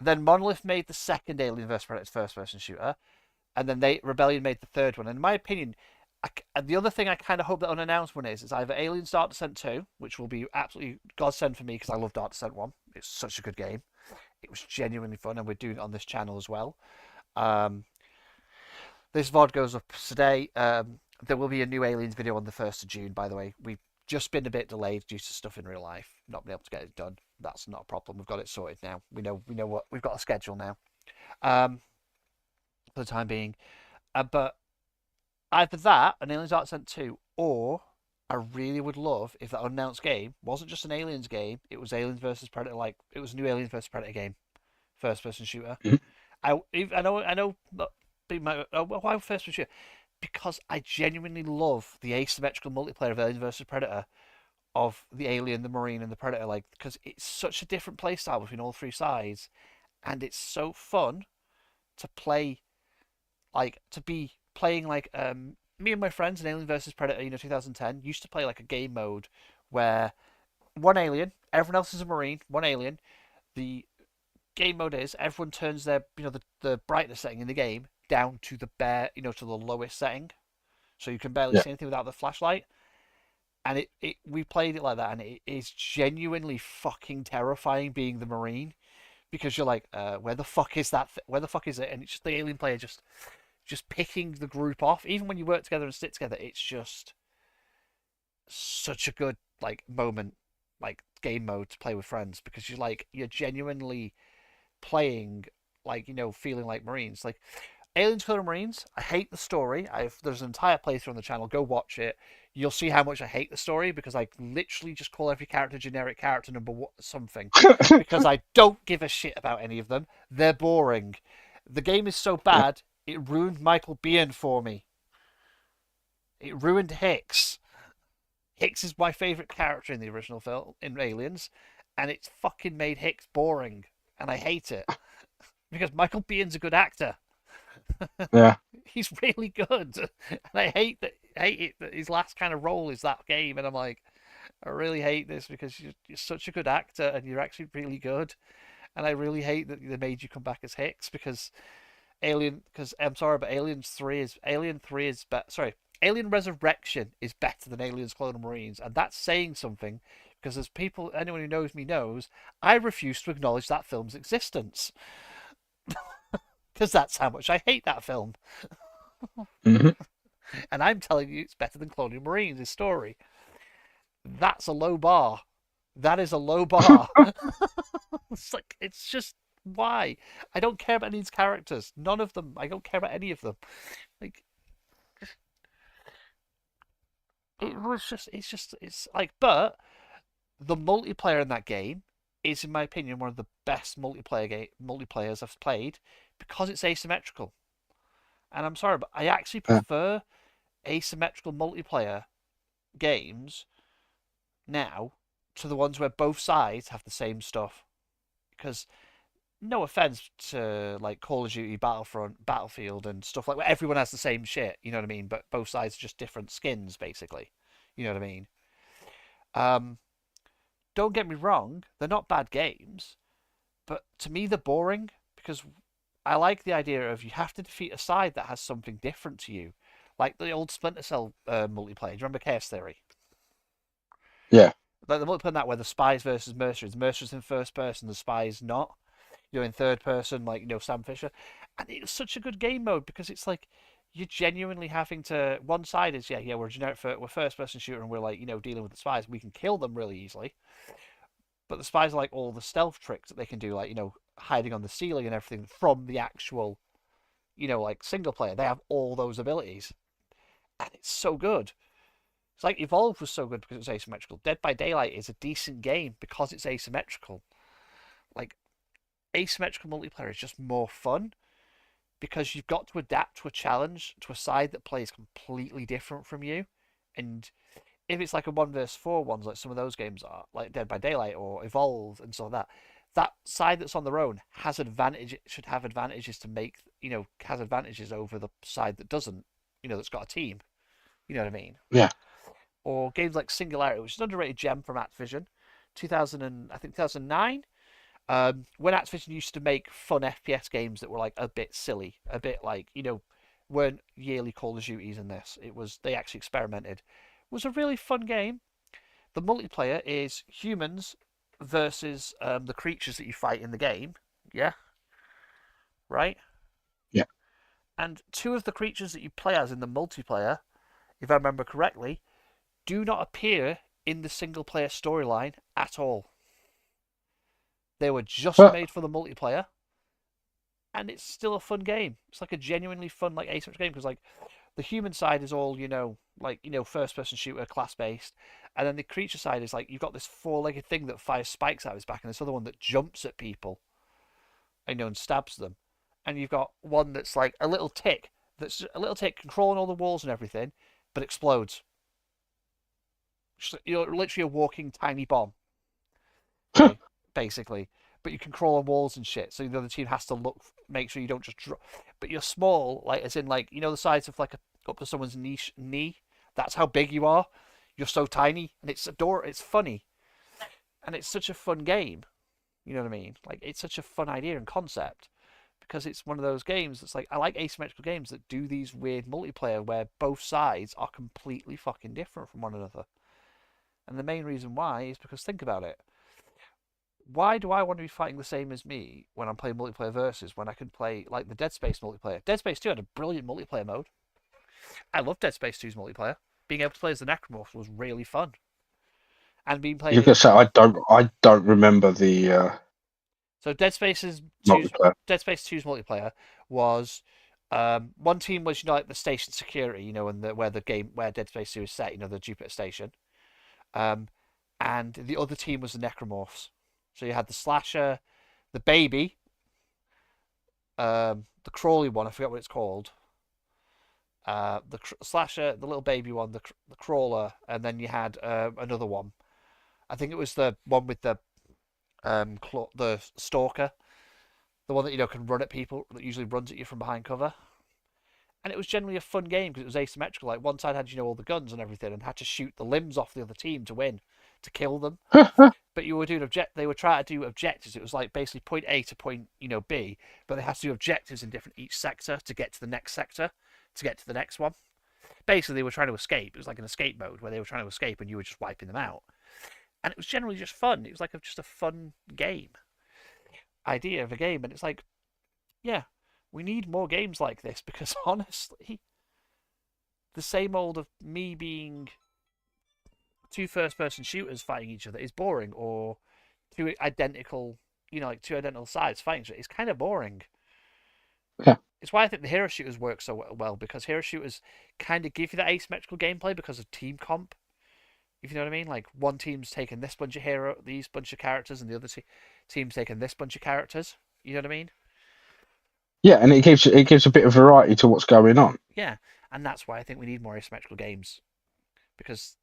[SPEAKER 1] Then Monolith made the second Alien vs Predator first person shooter, and then Rebellion made the third one. And in my opinion, and the other thing I kind of hope that unannounced one is either Aliens Dark Descent 2, which will be absolutely godsend for me because I love Dark Descent 1. It's such a good game. It was genuinely fun, and we're doing it on this channel as well. Um, this VOD goes up today. There will be a new Aliens video on the 1st of June, by the way. We've just been a bit delayed due to stuff in real life, not being able to get it done. That's not a problem. We've got it sorted now. We know what we've got a schedule now. For the time being, but either that, an Aliens Dark Descent 2, or I really would love if that unannounced game wasn't just an Aliens game. It was Aliens versus Predator, like it was a new Aliens versus Predator game, first person shooter.
[SPEAKER 2] Mhm.
[SPEAKER 1] I know. Why first person shooter? Because I genuinely love the asymmetrical multiplayer of Aliens versus Predator, of the alien, the marine, and the predator. Like, because it's such a different playstyle between all three sides, and it's so fun to play, like to be playing like me and my friends in Alien versus Predator, 2010, used to play like a game mode where one alien, everyone else is a marine, one alien. The game mode is everyone turns their the brightness setting in the game down to the bare to the lowest setting, so you can barely
[SPEAKER 2] Yeah.
[SPEAKER 1] see anything without the flashlight. And we played it like that, and it is genuinely fucking terrifying being the marine because you're like, where the fuck is that? Where the fuck is it? And it's just the alien player just picking the group off. Even when you work together and sit together, it's just such a good like moment, like game mode to play with friends because you're genuinely playing like feeling like Marines. Like Aliens Killer Marines, I hate the story. There's an entire playthrough on the channel. Go watch it. You'll see how much I hate the story because I literally just call every character generic character number something because I don't give a shit about any of them. They're boring. The game is so bad it ruined Michael Biehn for me. It ruined Hicks. Hicks is my favorite character in the original film in Aliens, and it's fucking made Hicks boring, and I hate it because Michael Bihn's a good actor.
[SPEAKER 2] Yeah.
[SPEAKER 1] He's really good, and I hate it that his last kind of role is that game, and I'm like, I really hate this because you're such a good actor and you're actually really good, and I really hate that they made you come back as Hicks because I'm sorry, but Alien Resurrection is better than Aliens Clone Marines, and that's saying something because as people, anyone who knows me knows, I refuse to acknowledge that film's existence because that's how much I hate that film.
[SPEAKER 2] Hmm.
[SPEAKER 1] And I'm telling you it's better than Colonial Marines, his story. That's a low bar. That is a low bar. It's just why? I don't care about these characters. None of them. I don't care about any of them. Like, it's like, but the multiplayer in that game is, in my opinion, one of the best multiplayers I've played because it's asymmetrical. And I'm sorry, but I actually prefer asymmetrical multiplayer games now to the ones where both sides have the same stuff. Because no offense to like Call of Duty, Battlefront, Battlefield, and stuff like where everyone has the same shit. You know what I mean? But both sides are just different skins, basically. You know what I mean? Um, don't get me wrong; they're not bad games, but to me they're boring because I like the idea of you have to defeat a side that has something different to you, like the old Splinter Cell multiplayer. Do you remember Chaos Theory?
[SPEAKER 2] Yeah.
[SPEAKER 1] Like the multiplayer in that where the spies versus mercenaries. Mercenaries in first person, the spies not. You're in third person, like Sam Fisher, and it was such a good game mode because it's like you're genuinely having to. One side is we're generic we're first person shooter and we're like dealing with the spies. We can kill them really easily, but the spies are like all the stealth tricks that they can do, like hiding on the ceiling and everything from the actual like single player. They have all those abilities, and it's so good. It's like Evolve was so good because it's asymmetrical. Dead by Daylight is a decent game because it's asymmetrical. Like asymmetrical multiplayer is just more fun because you've got to adapt to a challenge to a side that plays completely different from you. And if it's like a 1 versus 4 ones, like some of those games are, like Dead by Daylight or Evolve and so on, that side that's on their own has should have advantages to make, has advantages over the side that doesn't, that's got a team. You know what I mean?
[SPEAKER 2] Yeah.
[SPEAKER 1] Or games like Singularity, which is an underrated gem from Activision, 2009. When Activision used to make fun FPS games that were like a bit silly, a bit like weren't yearly Call of Duties in this. They actually experimented. It was a really fun game. The multiplayer is humans versus the creatures that you fight in the game. Yeah, right.
[SPEAKER 2] Yeah.
[SPEAKER 1] And two of the creatures that you play as in the multiplayer, if I remember correctly, do not appear in the single player storyline at all. They were just made for the multiplayer, and it's still a fun game. It's like a genuinely fun like asymmetric game because like the human side is all first person shooter class based, and then the creature side is like you've got this 4-legged thing that fires spikes out of his back, and this other one that jumps at people, and stabs them, and you've got one that's like a little tick controlling all the walls and everything, but explodes. You're literally a walking tiny bomb. Okay, basically. But you can crawl on walls and shit, so the other team has to make sure you don't just drop. But you're small, like as in like the size of like up to someone's knee. That's how big you are. You're so tiny, and it's funny, and it's such a fun game. You know what I mean? Like it's such a fun idea and concept because it's one of those games that's like I like asymmetrical games that do these weird multiplayer where both sides are completely fucking different from one another. And the main reason why is because think about it. Why do I want to be fighting the same as me when I'm playing multiplayer versus when I can play like the Dead Space multiplayer? Dead Space 2 had a brilliant multiplayer mode. I love Dead Space 2's multiplayer. Being able to play as the Necromorph was really fun. And being played.
[SPEAKER 2] You can say I don't remember the
[SPEAKER 1] So Dead Space 2's multiplayer was One team was, like the station security, and where Dead Space 2 is set, the Jupiter station. Um, and the other team was the Necromorphs. So you had the Slasher, the Baby, the Crawly one. I forget what it's called. Slasher, the little baby one, the Crawler, and then you had another one. I think it was the one with the Stalker, the one that can run at people, that usually runs at you from behind cover. And it was generally a fun game because it was asymmetrical. Like one side had all the guns and everything, and had to shoot the limbs off the other team to win, to kill them. But you were doing They were trying to do objectives. It was like basically point A to point B, but they had to do objectives in different each sector to get to the next sector, to get to the next one. Basically, they were trying to escape. It was like an escape mode where they were trying to escape, and you were just wiping them out. And it was generally just fun. It was like just a fun game idea of a game, and it's like, yeah, we need more games like this because honestly, the same old of me being two first-person shooters fighting each other is boring, or two identical, like two identical sides fighting each other is kind of boring.
[SPEAKER 2] Yeah.
[SPEAKER 1] It's why I think the hero shooters work so well, because hero shooters kind of give you that asymmetrical gameplay because of team comp. If you know what I mean, like one team's taking these bunch of characters, and the other team's taking this bunch of characters. You know what I mean?
[SPEAKER 2] Yeah, and it gives a bit of variety to what's going on.
[SPEAKER 1] Yeah, and that's why I think we need more asymmetrical games, because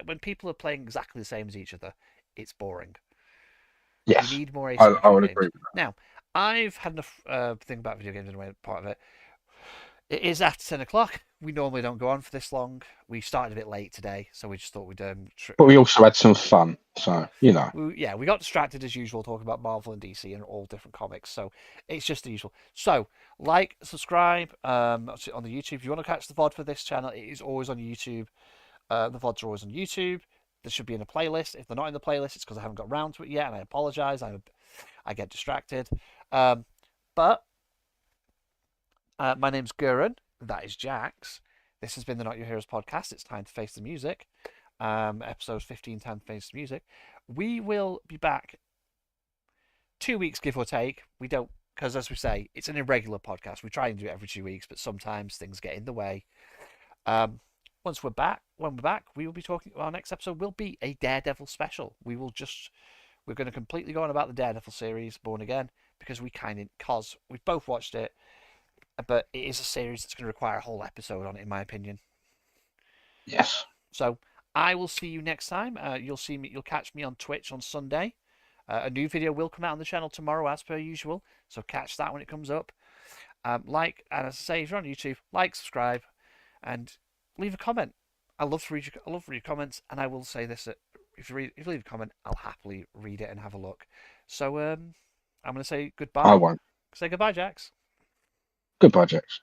[SPEAKER 1] when people are playing exactly the same as each other, it's boring.
[SPEAKER 2] Yes,
[SPEAKER 1] We need more
[SPEAKER 2] I
[SPEAKER 1] asymmetrical
[SPEAKER 2] would
[SPEAKER 1] games.
[SPEAKER 2] agree with that.
[SPEAKER 1] Now, I've had enough thing about video games anyway. Part of it. It is after 10 o'clock. We normally don't go on for this long. We started a bit late today, so we just thought we'd.
[SPEAKER 2] But we also had some fun, so
[SPEAKER 1] we got distracted as usual talking about Marvel and DC and all different comics. So it's just the usual. So like, subscribe on the YouTube. If you want to catch the VOD for this channel, it is always on YouTube. The VODs are always on YouTube. They should be in a playlist. If they're not in the playlist, it's because I haven't got around to it yet, and I apologise. I get distracted. But my name's Guren. That is Jax. This has been the Not Your Heroes podcast. It's time to face the music. Episode 15, time to face the music. We will be back 2 weeks, give or take. We don't, because as we say, it's an irregular podcast. We try and do it every 2 weeks, but sometimes things get in the way. When we're back, we will be talking. Our next episode will be a Daredevil special. We're going to completely go on about the Daredevil series, Born Again, because we've both watched it, but it is a series that's going to require a whole episode on it, in my opinion.
[SPEAKER 2] Yes.
[SPEAKER 1] So I will see you next time. You'll catch me on Twitch on Sunday. A new video will come out on the channel tomorrow, as per usual. So catch that when it comes up. And as I say, if you're on YouTube, subscribe, and leave a comment. I love to read your comments, and I will say this: if you leave a comment, I'll happily read it and have a look. So I'm going to say goodbye.
[SPEAKER 2] I won't.
[SPEAKER 1] Say goodbye, Jax.
[SPEAKER 2] Goodbye, Jax.